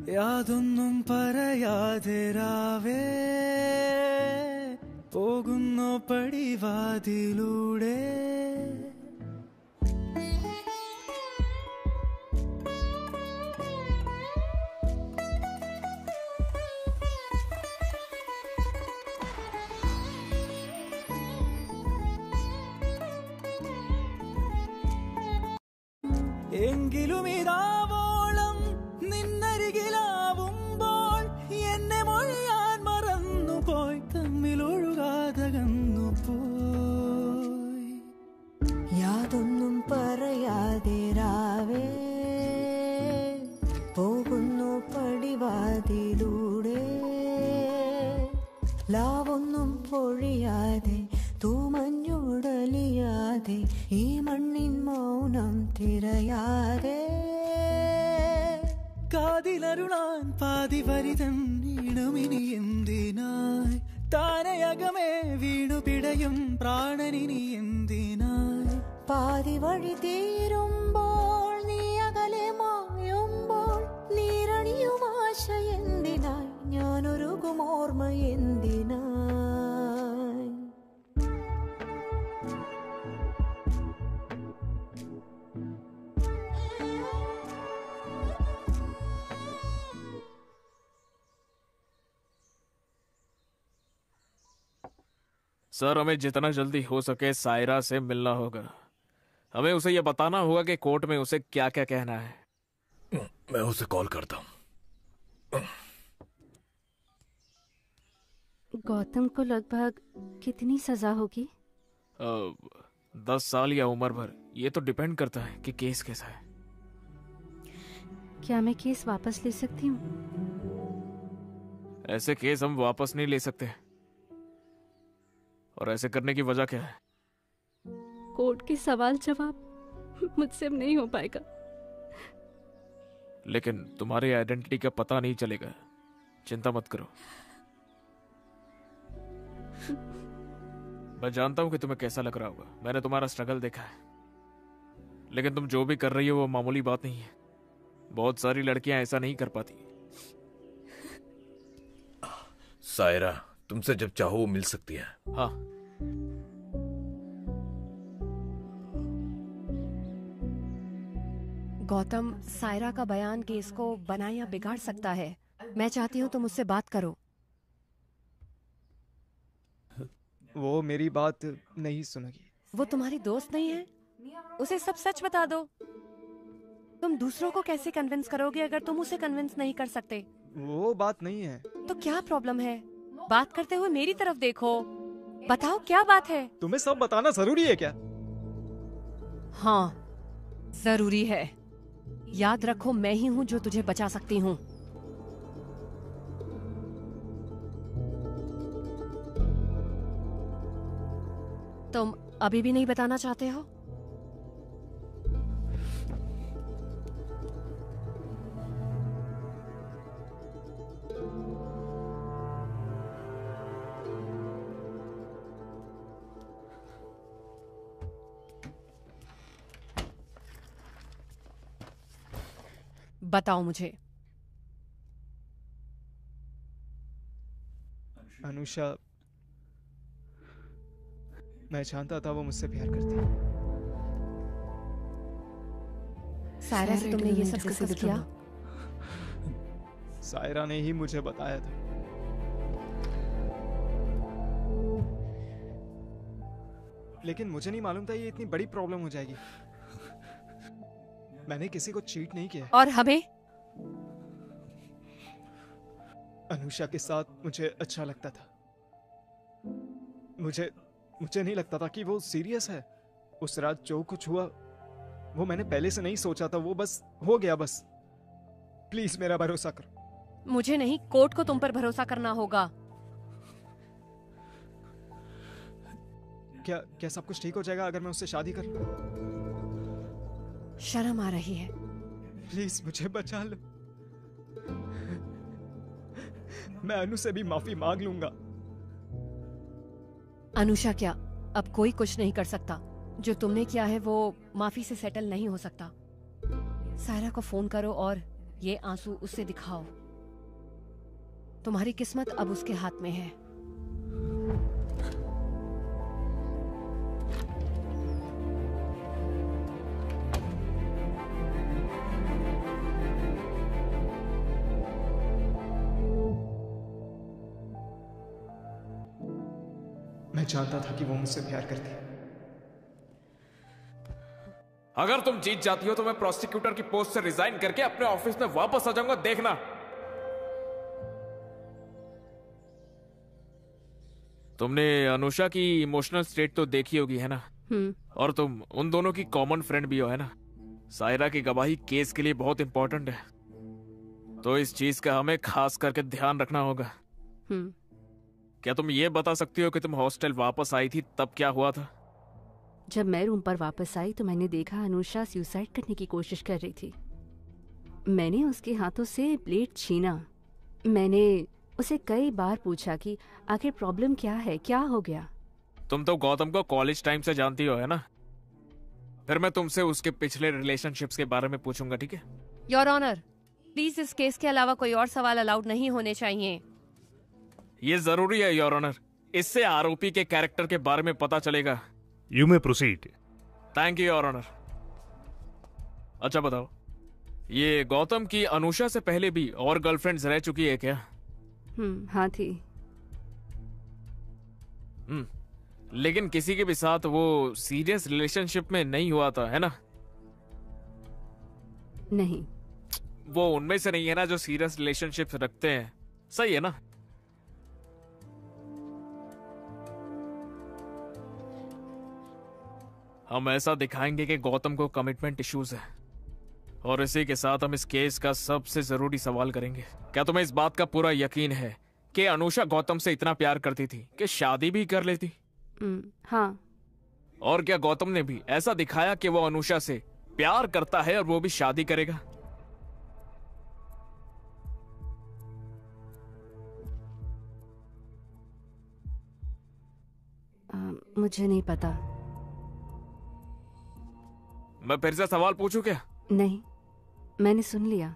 യാതൊന്നും പറയാതെ രാവേ പോകുന്നു പടിവാതിലൂടെ എങ്കിലും ഇതാവോളം നിന്നരികിലാവുമ്പോൾ എന്നെ മൊഴിയാൻ മറന്നുപോയി തമ്മിലൊഴുകാതകന്നുപോയി യാതൊന്നും പറയാതെ രാവേ പോകുന്നു പടിവാതിലൂടെ ലാവൊന്നും പൊഴിയാതെ തൂമഞ്ഞുടലിയാതെ ഈ മണ്ണിൻ മൗനം തിരയാതെ കാതിലരുളാൻ പാതി വരിതൻ ഈണമിനി എന്തിനായി താനയകമേ വീണു പിടയും പ്രാണനിനി എന്തിനായി പാതി വഴി തീരുമ്പോൾ നീ അകലെ മായുമ്പോൾ നീരണിയും ആശ എന്തിനായി ഞാനൊരുകും ഓർമ്മ എന്തിനായി सर, हमें जितना जल्दी हो सके सायरा से मिलना होगा। हमें उसे यह बताना होगा कि कोर्ट में उसे क्या क्या कहना है। मैं उसे कॉल करता हूँ। गौतम को लगभग कितनी सजा होगी? 10 साल या उम्र भर, ये तो डिपेंड करता है कि केस कैसा है। क्या मैं केस वापस ले सकती हूँ? ऐसे केस हम वापस नहीं ले सकते। और ऐसे करने की वजह क्या है? कोर्ट के सवाल जवाब मुझसे अब नहीं हो पाएगा। लेकिन तुम्हारी आइडेंटिटी का पता नहीं चलेगा, चिंता मत करो। मैं जानता हूं कि तुम्हें कैसा लग रहा होगा, मैंने तुम्हारा स्ट्रगल देखा है। लेकिन तुम जो भी कर रही हो वो मामूली बात नहीं है। बहुत सारी लड़कियां ऐसा नहीं कर पाती। सायरा तुमसे जब चाहो वो मिल सकती है। हाँ। गौतम, सायरा का बयान केस को बना या बिगाड़ सकता है। मैं चाहती हूँ तुम उससे बात करो। वो मेरी बात नहीं सुनेगी। वो तुम्हारी दोस्त नहीं है? उसे सब सच बता दो। तुम दूसरों को कैसे कन्विंस करोगे अगर तुम उसे कन्विंस नहीं कर सकते? वो बात नहीं है। तो क्या प्रॉब्लम है? बात करते हुए मेरी तरफ देखो, बताओ क्या बात है? तुम्हें सब बताना जरूरी है क्या? हाँ, जरूरी है। याद रखो, मैं ही हूँ जो तुझे बचा सकती हूँ। तुम अभी भी नहीं बताना चाहते हो? बताओ मुझे। अनुषा, मैं जानता था वो मुझसे प्यार करती है। सायरा से तुमने ये सब डिस्कस किया? सायरा ने ही मुझे बताया था। लेकिन मुझे नहीं मालूम था ये इतनी बड़ी प्रॉब्लम हो जाएगी। मैंने किसी को चीट नहीं किया। और हमें? अनुषा के साथ मुझे अच्छा लगता था। मुझे नहीं लगता था कि वो सीरियस है। उस रात जो कुछ हुआ वो मैंने पहले से नहीं सोचा था। वो बस हो गया। बस प्लीज मेरा भरोसा करो। मुझे नहीं, कोर्ट को तुम पर भरोसा करना होगा। क्या सब कुछ ठीक हो जाएगा अगर मैं उससे शादी कर लूं? शर्म आ रही है। प्लीज मुझे बचा लो। मैं अनु से भी माफी मांग लूंगा। अनुषा, क्या अब कोई कुछ नहीं कर सकता? जो तुमने किया है वो माफी से सेटल नहीं हो सकता। सायरा को फोन करो और ये आंसू उससे दिखाओ। तुम्हारी किस्मत अब उसके हाथ में है। मैं जानता था कि वो मुझसे प्यार करती है। अगर तुम जीत जाती हो तो मैं प्रोसिक्यूटर की पोस्ट से रिजाइन करके अपने ऑफिस में वापस आ जाऊंगा, देखना। तुमने अनुषा की इमोशनल स्टेट तो देखी होगी, है ना? और तुम उन दोनों की कॉमन फ्रेंड भी हो, है ना? सायरा की गवाही केस के लिए बहुत इंपॉर्टेंट है, तो इस चीज का हमें खास करके ध्यान रखना होगा। क्या तुम ये बता सकती हो कि तुम हॉस्टल वापस आई थी तब क्या हुआ था? जब मैं रूम पर वापस आई तो मैंने देखा अनुषा सुसाइड करने की कोशिश कर रही थी। मैंने उसके हाथों से ब्लेड छीना। मैंने उसे कई बार पूछा कि आखिर प्रॉब्लम क्या है, क्या हो गया। तुम तो गौतम को कॉलेज टाइम से जानती हो, है ना? फिर मैं तुमसे उसके पिछले रिलेशनशिप्स के बारे में पूछूंगा, ठीक है? योर ऑनर, प्लीज इस केस के अलावा कोई और सवाल अलाउड नहीं होने चाहिए। ये जरूरी है योर ऑनर, इससे आरोपी के कैरेक्टर के बारे में पता चलेगा। You may proceed. Thank you your honour. अच्छा बताओ, ये गौतम की अनुषा से पहले भी और गर्लफ्रेंड्स रह चुकी है क्या? हाँ थी। लेकिन किसी के भी साथ वो सीरियस रिलेशनशिप में नहीं हुआ था, है ना? नहीं। वो उनमें से नहीं है ना जो सीरियस रिलेशनशिप रखते हैं, सही है ना? हम ऐसा दिखाएंगे कि गौतम को कमिटमेंट इश्यूज है, और इसी के साथ हम इस केस का सबसे जरूरी सवाल करेंगे। क्या तुम्हें इस बात का पूरा यकीन है कि अनुषा गौतम से इतना प्यार करती थी कि शादी भी कर लेती? हाँ। और क्या गौतम ने भी ऐसा दिखाया कि वो अनुषा से प्यार करता है और वो भी शादी करेगा? मुझे नहीं पता। मैं फिर से सवाल पूछूं क्या? नहीं, मैंने सुन लिया।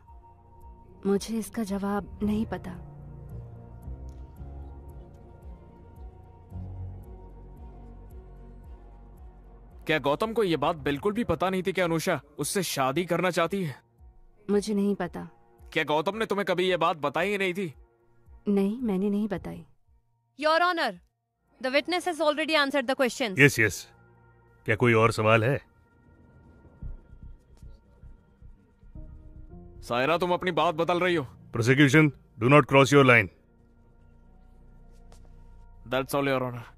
मुझे इसका जवाब नहीं पता। क्या गौतम को यह बात बिल्कुल भी पता नहीं थी कि अनुषा उससे शादी करना चाहती है? मुझे नहीं पता। क्या गौतम ने तुम्हें कभी यह बात बताई ही नहीं थी? नहीं, मैंने नहीं बताई। Your honour, the witness has already answered the questions. Yes yes. क्या कोई और सवाल है? सायरा, तुम अपनी बात बदल रही हो। Prosecution, do not cross your line. That's all your honour.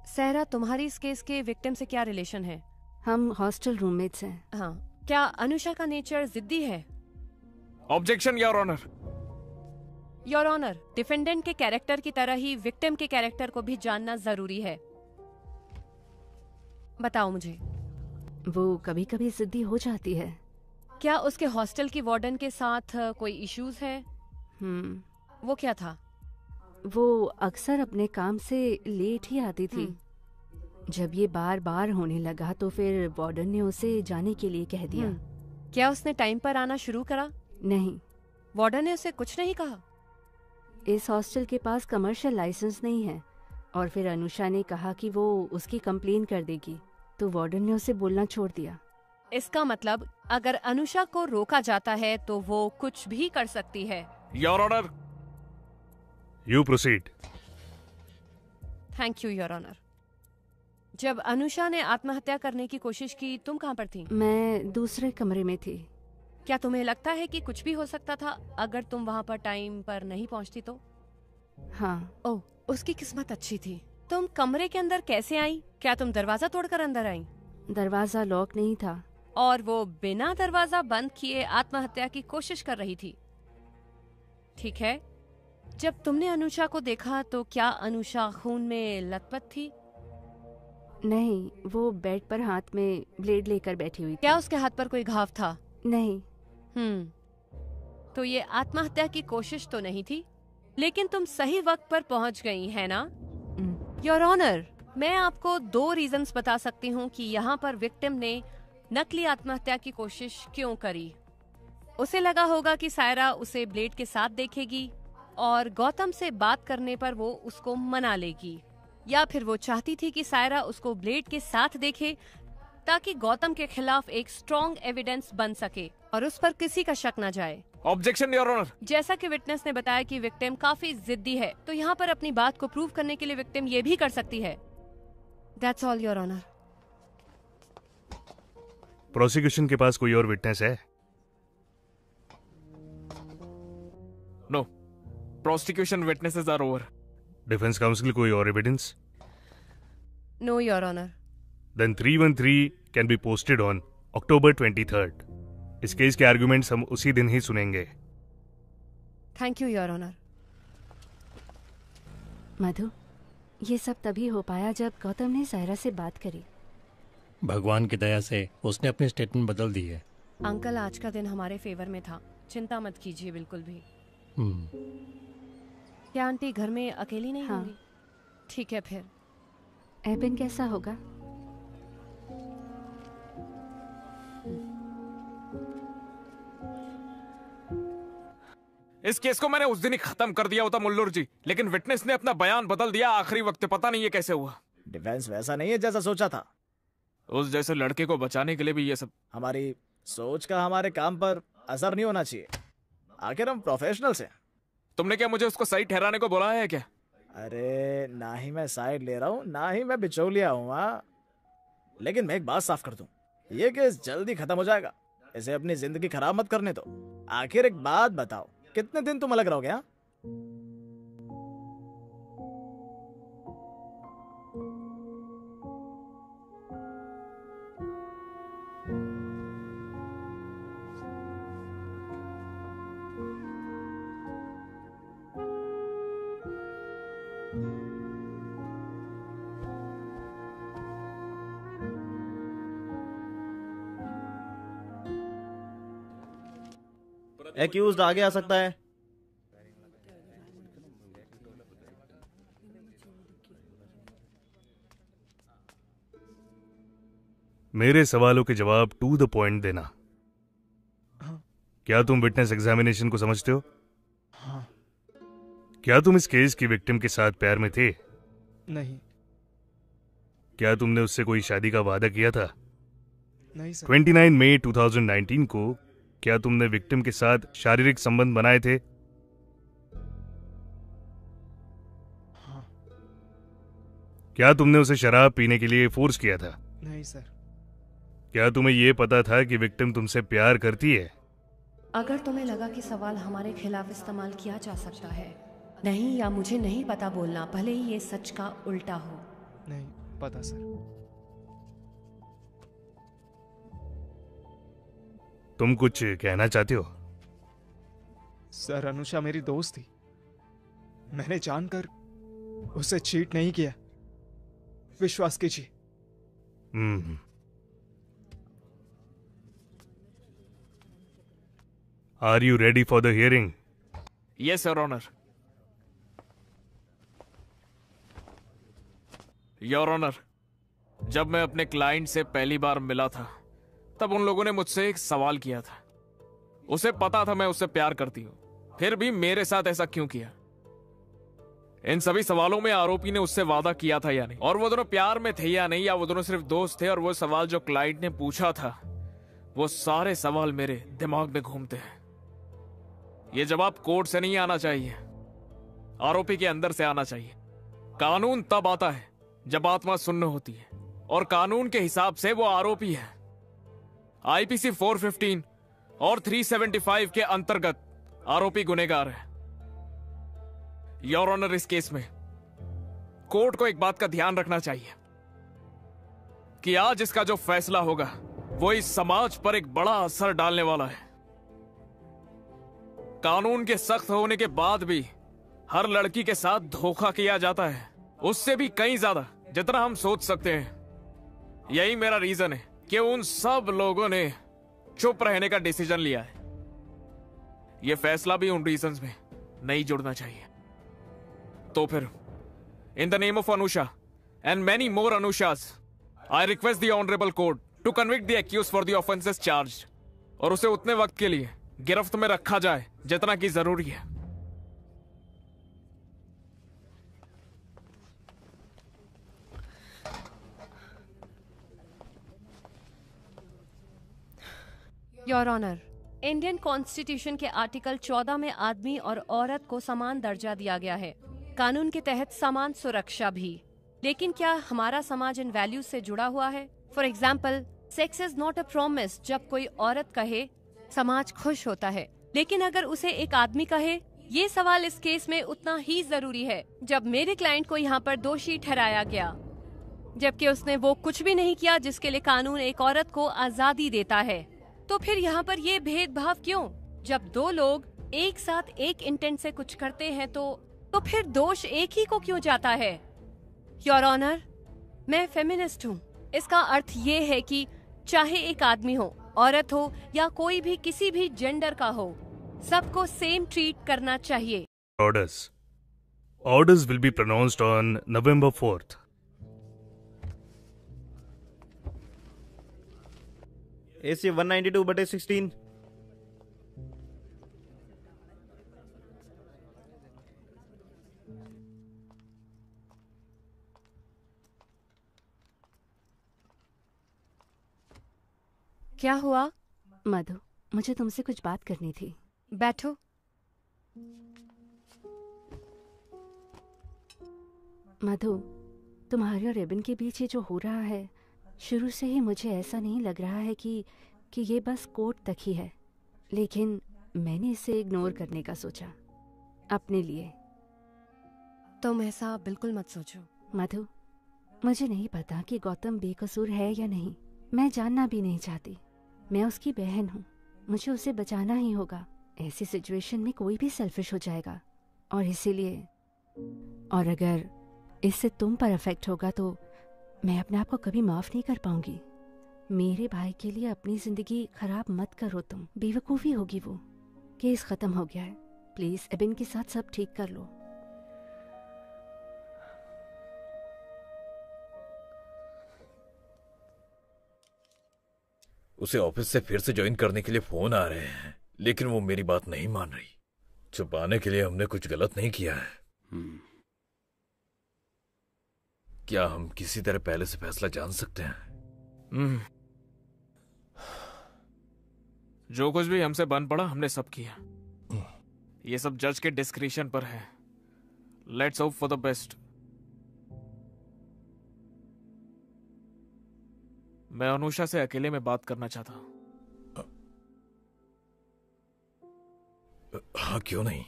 Saira, तुम्हारी इस केस के विक्टिम से क्या रिलेशन है? हम हॉस्टल रूममेट्स हैं। हाँ। क्या अनुषा का नेचर जिद्दी है? Objection your honour. Your honour, defendant के कैरेक्टर की तरह ही विक्टिम के कैरेक्टर को भी जानना जरूरी है। बताओ मुझे। वो कभी कभी जिद्दी हो जाती है। क्या उसके हॉस्टल की वार्डन के साथ कोई इश्यूज है? वो क्या था? वो अक्सर अपने काम से लेट ही आती थी। जब ये बार बार होने लगा तो फिर वार्डन ने उसे जाने के लिए कह दिया। क्या उसने टाइम पर आना शुरू करा? नहीं। वार्डन ने उसे कुछ नहीं कहा? इस हॉस्टल के पास कमर्शियल लाइसेंस नहीं है, और फिर अनुषा ने कहा कि वो उसकी कंप्लेन कर देगी, तो वार्डन ने उसे बोलना छोड़ दिया। इसका मतलब अगर अनुषा को रोका जाता है तो वो कुछ भी कर सकती है। Your honour. You proceed. Thank you your honour. जब अनुषा ने आत्महत्या करने की कोशिश की, तुम कहाँ पर थी? मैं दूसरे कमरे में थी। क्या तुम्हें लगता है कि कुछ भी हो सकता था अगर तुम वहाँ पर टाइम पर नहीं पहुँचती तो? हाँ। ओह, उसकी किस्मत अच्छी थी। तुम कमरे के अंदर कैसे आई? क्या तुम दरवाजा तोड़कर अंदर आई? दरवाजा लॉक नहीं था। और वो बिना दरवाजा बंद किए आत्महत्या की कोशिश कर रही थी। ठीक है, जब तुमने अनुषा को देखा तो क्या अनुषा खून में लथपथ थी? नहीं, वो बेड पर हाथ में ब्लेड लेकर बैठी हुई थी। क्या उसके हाथ पर कोई घाव था? नहीं। तो ये आत्महत्या की कोशिश तो नहीं थी, लेकिन तुम सही वक्त पर पहुंच गई है ना? योर ऑनर, मैं आपको 2 रीजंस बता सकती हूँ कि यहाँ पर विक्टिम ने नकली आत्महत्या की कोशिश क्यों करी। उसे लगा होगा कि सायरा उसे ब्लेड के साथ देखेगी और गौतम से बात करने पर वो उसको मना लेगी, या फिर वो चाहती थी कि सायरा उसको ब्लेड के साथ देखे ताकि गौतम के खिलाफ एक स्ट्रॉन्ग एविडेंस बन सके और उस पर किसी का शक न जाए। Objection your honour. जैसा कि विटनेस ने बताया कि विक्टिम काफी जिद्दी है, तो यहाँ पर अपनी बात को प्रूव करने के लिए विक्टिम ये भी कर सकती है। That's all your honour. Prosecution के पास कोई और विटनेस है? No, prosecution witnesses are over. Defence counsel कोई और evidence? No your honour. Then 313 can be posted on October 23rd. इस केस के आर्गुमेंट्स हम उसी दिन ही सुनेंगे। Thank you your honour. Madhu, ये सब तभी हो पाया जब गौतम ने सायरा से बात करी। भगवान की दया से उसने अपनी स्टेटमेंट बदल दी है। अंकल, आज का दिन हमारे फेवर में था, चिंता मत कीजिए बिल्कुल भी। क्या आंटी घर में अकेली नहीं होंगी? ठीक है फिर। एबिन कैसा होगा? इस केस को मैंने उस दिन ही खत्म कर दिया होता मुल्लुर जी, लेकिन विटनेस ने अपना बयान बदल दिया आखिरी वक्त। पता नहीं ये कैसे हुआ। डिफेंस वैसा नहीं है जैसा सोचा था। उस जैसे लड़के को बचाने के लिए भी ये सब। हमारी सोच का हमारे काम पर असर नहीं होना चाहिए। आखिर हम प्रोफेशनल्स हैं। तुमने क्या मुझे उसको सही ठहराने को बोला है क्या? अरे ना ही मैं साइड ले रहा हूँ ना ही मैं बिचौलिया हूँ। लेकिन मैं एक बात साफ कर दूं, ये केस जल्दी खत्म हो जाएगा। इसे अपनी जिंदगी खराब मत करने दो। आखिर एक बात बताओ, कितने दिन तुम अलग रहोगे? हाँ, एक्यूज्ड आगे आ सकता है। मेरे सवालों के जवाब टू द पॉइंट देना। क्या तुम विटनेस एग्जामिनेशन को समझते हो? हाँ। क्या तुम इस केस की विक्टिम के साथ प्यार में थे? नहीं। क्या तुमने उससे कोई शादी का वादा किया था? नहीं सर। 29 मई 2019 को क्या तुमने विक्टिम के साथ शारीरिक संबंध बनाए थे? हाँ। क्या तुमने उसे शराब पीने के लिए फोर्स किया था? नहीं सर। क्या तुम्हें यह पता था कि विक्टिम तुमसे प्यार करती है? अगर तुम्हें लगा कि सवाल हमारे खिलाफ इस्तेमाल किया जा सकता है, नहीं या मुझे नहीं पता बोलना, भले ही ये सच का उल्टा हो। नहीं पता सर। तुम कुछ कहना चाहते हो? सर अनुषा मेरी दोस्त थी। मैंने जानकर उसे चीट नहीं किया, विश्वास कीजिए। Are you ready for the hearing? Yes, Your Honor. Your Honor, जब मैं अपने क्लाइंट से पहली बार मिला था तब उन लोगों ने मुझसे एक सवाल किया था। उसे पता था मैं उससे प्यार करती हूं, फिर भी मेरे साथ ऐसा क्यों किया? इन सभी सवालों में आरोपी ने उससे वादा किया था या नहीं, और वो दोनों प्यार में थे या नहीं, या वो दोनों सिर्फ दोस्त थे। और वो सवाल जो क्लाइंट ने पूछा था, वो सारे सवाल मेरे दिमाग में घूमते हैं। ये जवाब कोर्ट से नहीं आना चाहिए, आरोपी के अंदर से आना चाहिए। कानून तब आता है जब आत्मा सुन्न होती है, और कानून के हिसाब से वो आरोपी है। आईपीसी 415 और 375 के अंतर्गत आरोपी गुनहगार है। योर ऑनर, इस केस में कोर्ट को एक बात का ध्यान रखना चाहिए कि आज इसका जो फैसला होगा वो इस समाज पर एक बड़ा असर डालने वाला है। कानून के सख्त होने के बाद भी हर लड़की के साथ धोखा किया जाता है, उससे भी कहीं ज्यादा जितना हम सोच सकते हैं। यही मेरा रीजन है कि उन सब लोगों ने चुप रहने का डिसीजन लिया है। यह फैसला भी उन रीजंस में नहीं जुड़ना चाहिए। तो फिर in the name of Anusha and many more Anushas, I request the honourable court to convict the accuse for the offences charged, और उसे उतने वक्त के लिए गिरफ्त में रखा जाए जितना कि जरूरी है। योर ऑनर, इंडियन कॉन्स्टिट्यूशन के आर्टिकल 14 में आदमी और औरत को समान दर्जा दिया गया है, कानून के तहत समान सुरक्षा भी। लेकिन क्या हमारा समाज इन वैल्यूज से जुड़ा हुआ है? For example, sex is not a promise. जब कोई औरत कहे समाज खुश होता है, लेकिन अगर उसे एक आदमी कहे, ये सवाल इस केस में उतना ही जरूरी है। जब मेरे क्लाइंट को यहाँ पर दोषी ठहराया गया, जबकि उसने वो कुछ भी नहीं किया जिसके लिए कानून एक औरत को आजादी देता है, तो फिर यहाँ पर ये भेदभाव क्यों? जब दो लोग एक साथ एक इंटेंट से कुछ करते हैं तो फिर दोष एक ही को क्यों जाता है? योर ऑनर, मैं फेमिनिस्ट हूँ। इसका अर्थ ये है कि चाहे एक आदमी हो, औरत हो या कोई भी किसी भी जेंडर का हो, सबको सेम ट्रीट करना चाहिए। Orders will be pronounced on November 4th. AC 192/16। क्या हुआ? मधु, मुझे तुमसे कुछ बात करनी थी। बैठो। मधु, तुम्हारे और रिबन के बीच ये जो हो रहा है, शुरू से ही मुझे ऐसा नहीं लग रहा है कि ये बस कोर्ट तक ही है, लेकिन मैंने इसे इग्नोर करने का सोचा अपने लिए। तुम ऐसा बिल्कुल मत सोचो। मधु, मुझे नहीं पता कि गौतम बेकसूर है या नहीं, मैं जानना भी नहीं चाहती। मैं उसकी बहन हूँ, मुझे उसे बचाना ही होगा। ऐसी सिचुएशन में कोई भी सेल्फिश हो जाएगा, और इसीलिए, और अगर इससे तुम पर अफेक्ट होगा तो मैं अपने आप को कभी माफ नहीं कर पाऊंगी। मेरे भाई के लिए अपनी जिंदगी खराब मत करो तुम, बेवकूफ़ी होगी वो। केस खत्म हो गया है, प्लीज एबिन के साथ सब ठीक कर लो। उसे ऑफिस से फिर से ज्वाइन करने के लिए फोन आ रहे हैं, लेकिन वो मेरी बात नहीं मान रही। छुपाने के लिए हमने कुछ गलत नहीं किया है। क्या हम किसी तरह पहले से फैसला जान सकते हैं? जो कुछ भी हमसे बन पड़ा हमने सब किया। ये सब जज के डिस्क्रिशन पर है। Let's hope for the best. मैं अनुषा से अकेले में बात करना चाहता हूं। हाँ, क्यों नहीं।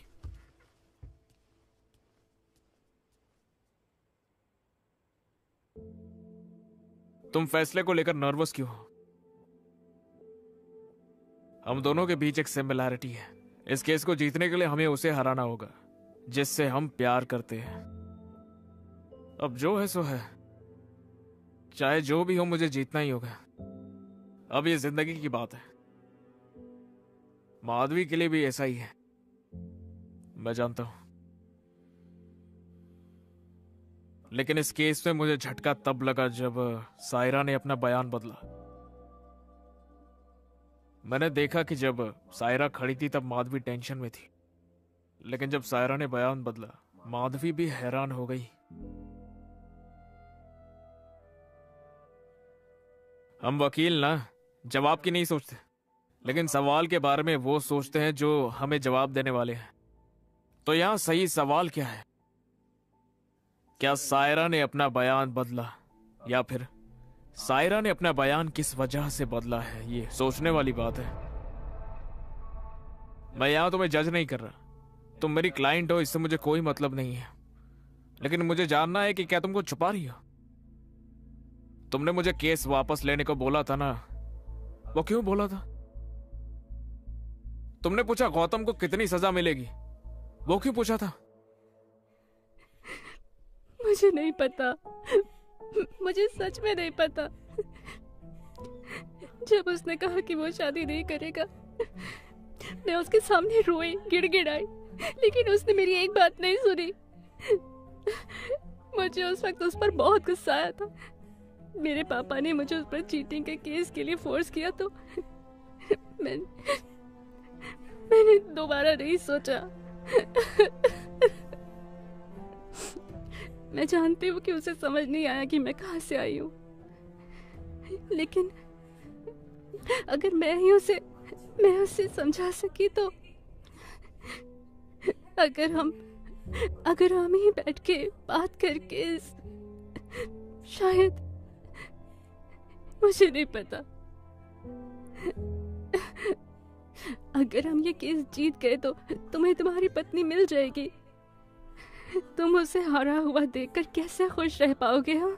तुम फैसले को लेकर नर्वस क्यों हो? हम दोनों के बीच एक सिमिलैरिटी है। इस केस को जीतने के लिए हमें उसे हराना होगा जिससे हम प्यार करते हैं। अब जो है सो है, चाहे जो भी हो मुझे जीतना ही होगा। अब ये जिंदगी की बात है। माधवी के लिए भी ऐसा ही है, मैं जानता हूं। लेकिन इस केस में मुझे झटका तब लगा जब सायरा ने अपना बयान बदला। मैंने देखा कि जब सायरा खड़ी थी तब माधवी टेंशन में थी, लेकिन जब सायरा ने बयान बदला माधवी भी हैरान हो गई। हम वकील ना जवाब की नहीं सोचते, लेकिन सवाल के बारे में वो सोचते हैं जो हमें जवाब देने वाले हैं। तो यहां सही सवाल क्या है? क्या सायरा ने अपना बयान बदला, या फिर सायरा ने अपना बयान किस वजह से बदला है? ये सोचने वाली बात है। मैं यहां तुम्हें जज नहीं कर रहा। तुम मेरी क्लाइंट हो, इससे मुझे कोई मतलब नहीं है। लेकिन मुझे जानना है कि क्या तुमको छुपा रही हो? तुमने मुझे केस वापस लेने को बोला था ना, वो क्यों बोला था? तुमने पूछा गौतम को कितनी सजा मिलेगी, वो क्यों पूछा था? मुझे नहीं पता, मुझे सच में नहीं पता। जब उसने कहा कि वो शादी नहीं करेगा, मैं उसके सामने रोई, गिड़गिड़ाई, लेकिन उसने मेरी एक बात नहीं सुनी। मुझे उस वक्त उस पर बहुत गुस्सा आया था। मेरे पापा ने मुझे उस पर चीटिंग के केस के लिए फोर्स किया, तो मैंने दोबारा नहीं सोचा। मैं जानती हूँ कि उसे समझ नहीं आया कि मैं कहाँ से आई हूँ, लेकिन अगर मैं उसे समझा सकी तो अगर हम ही बैठ के बात करके शायद, मुझे नहीं पता, अगर हम ये केस जीत गए तो तुम्हें तुम्हारी पत्नी मिल जाएगी। तुम उसे हारा हुआ देखकर कैसे खुश रह पाओगे? हाँ,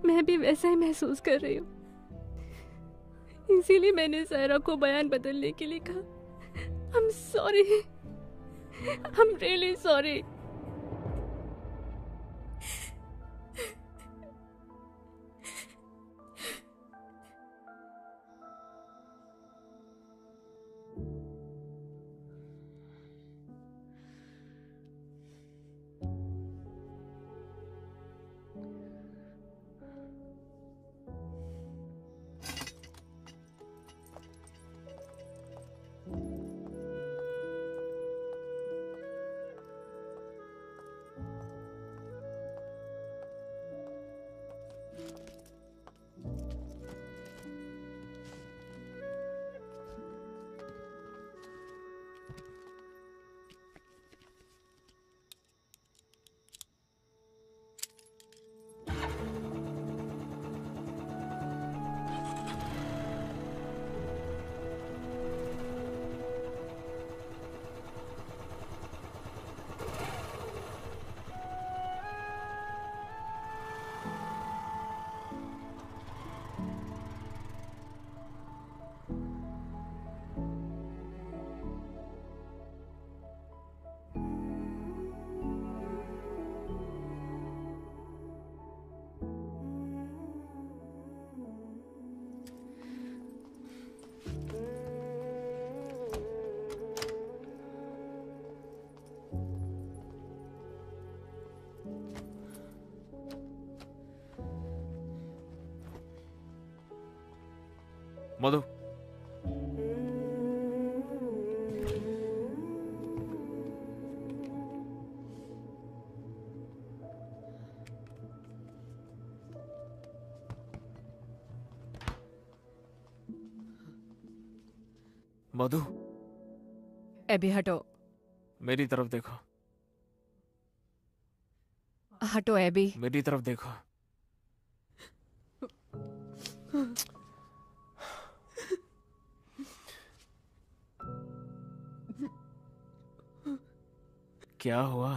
मैं भी वैसा ही महसूस कर रही हूँ। इसीलिए मैंने सायरा को बयान बदलने के लिए कहा। I'm sorry, I'm really sorry। Madhu, एबी हटो, मेरी तरफ देखो। हटो एबी। मेरी तरफ देखो। क्या हुआ?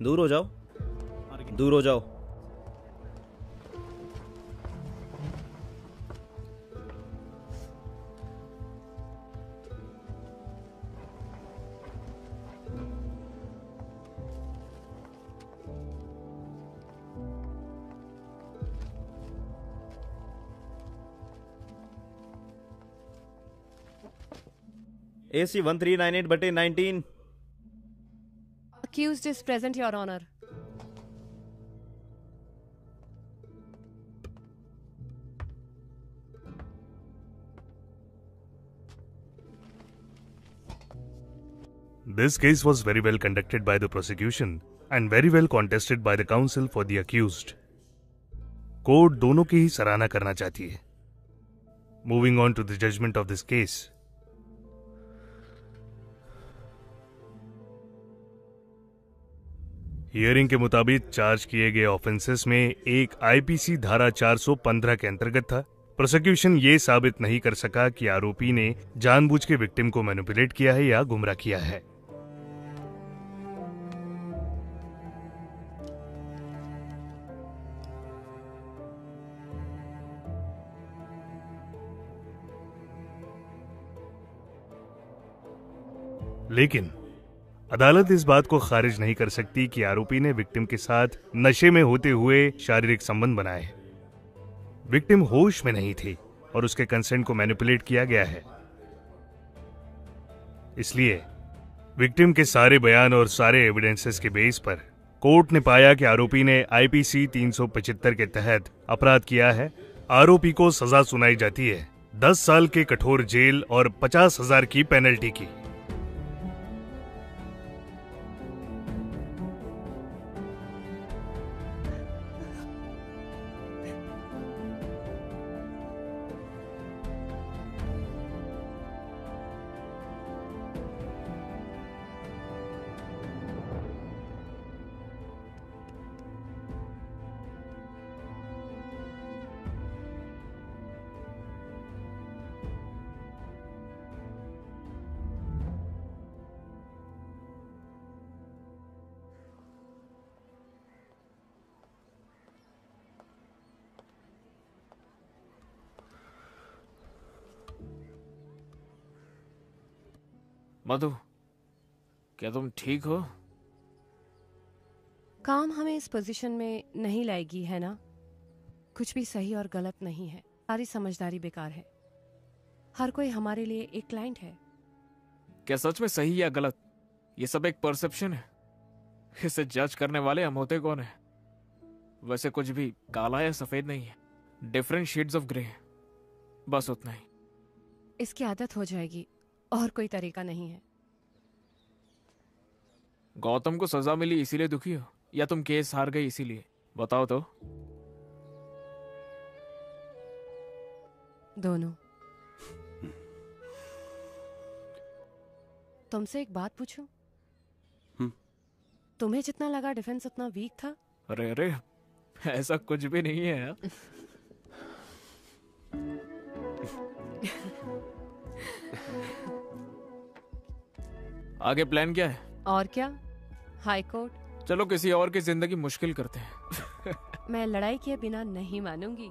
दूर हो जाओ, दूर हो जाओ। AC 1398/19। Accused is present, Your Honor. This case was very well conducted by the prosecution and very well contested by the counsel for the accused. Court दोनों की ही सराहना करना चाहती है। Moving on to the judgment of this case. Hearing के मुताबिक charge किए गए ऑफेंसेस में एक आईपीसी धारा 415 के अंतर्गत था। प्रोसिक्यूशन ये साबित नहीं कर सका कि आरोपी ने जानबूझ के विक्टिम को मैनिपुलेट किया है या गुमराह किया है। लेकिन अदालत इस बात को खारिज नहीं कर सकती कि आरोपी ने विक्टिम के साथ नशे में होते हुए शारीरिक संबंध बनाए। विक्टिम होश में नहीं थी और उसके कंसेंट को मैनिपुलेट किया गया है। इसलिए विक्टिम के सारे बयान और सारे एविडेंसेस के बेस पर कोर्ट ने पाया कि आरोपी ने आईपीसी 375 के तहत अपराध किया है। आरोपी को सजा सुनाई जाती है 10 साल के कठोर जेल और 50,000 की पेनल्टी की। मधु, क्या तुम ठीक हो? काम हमें इस पोजीशन में नहीं लाएगी, है ना? कुछ भी सही और गलत नहीं है, सारी समझदारी बेकार है। हर कोई हमारे लिए एक क्लाइंट है। क्या सच में सही या गलत, ये सब एक परसेप्शन है? इसे जज करने वाले हम होते कौन है? वैसे कुछ भी काला या सफेद नहीं है, डिफरेंट शेड्स ऑफ ग्रे, बस उतना ही। इसकी आदत हो जाएगी, और कोई तरीका नहीं है। गौतम को सजा मिली इसीलिए दुखी हो, या तुम केस हार गई इसीलिए? बताओ तो। दोनों। तुमसे एक बात पूछूं? तुम्हें जितना लगा डिफेंस उतना वीक था? अरे अरे, ऐसा कुछ भी नहीं है यार। आगे प्लान क्या है? और क्या, हाई कोर्ट। चलो किसी और की जिंदगी मुश्किल करते हैं। मैं लड़ाई किए बिना नहीं मानूंगी।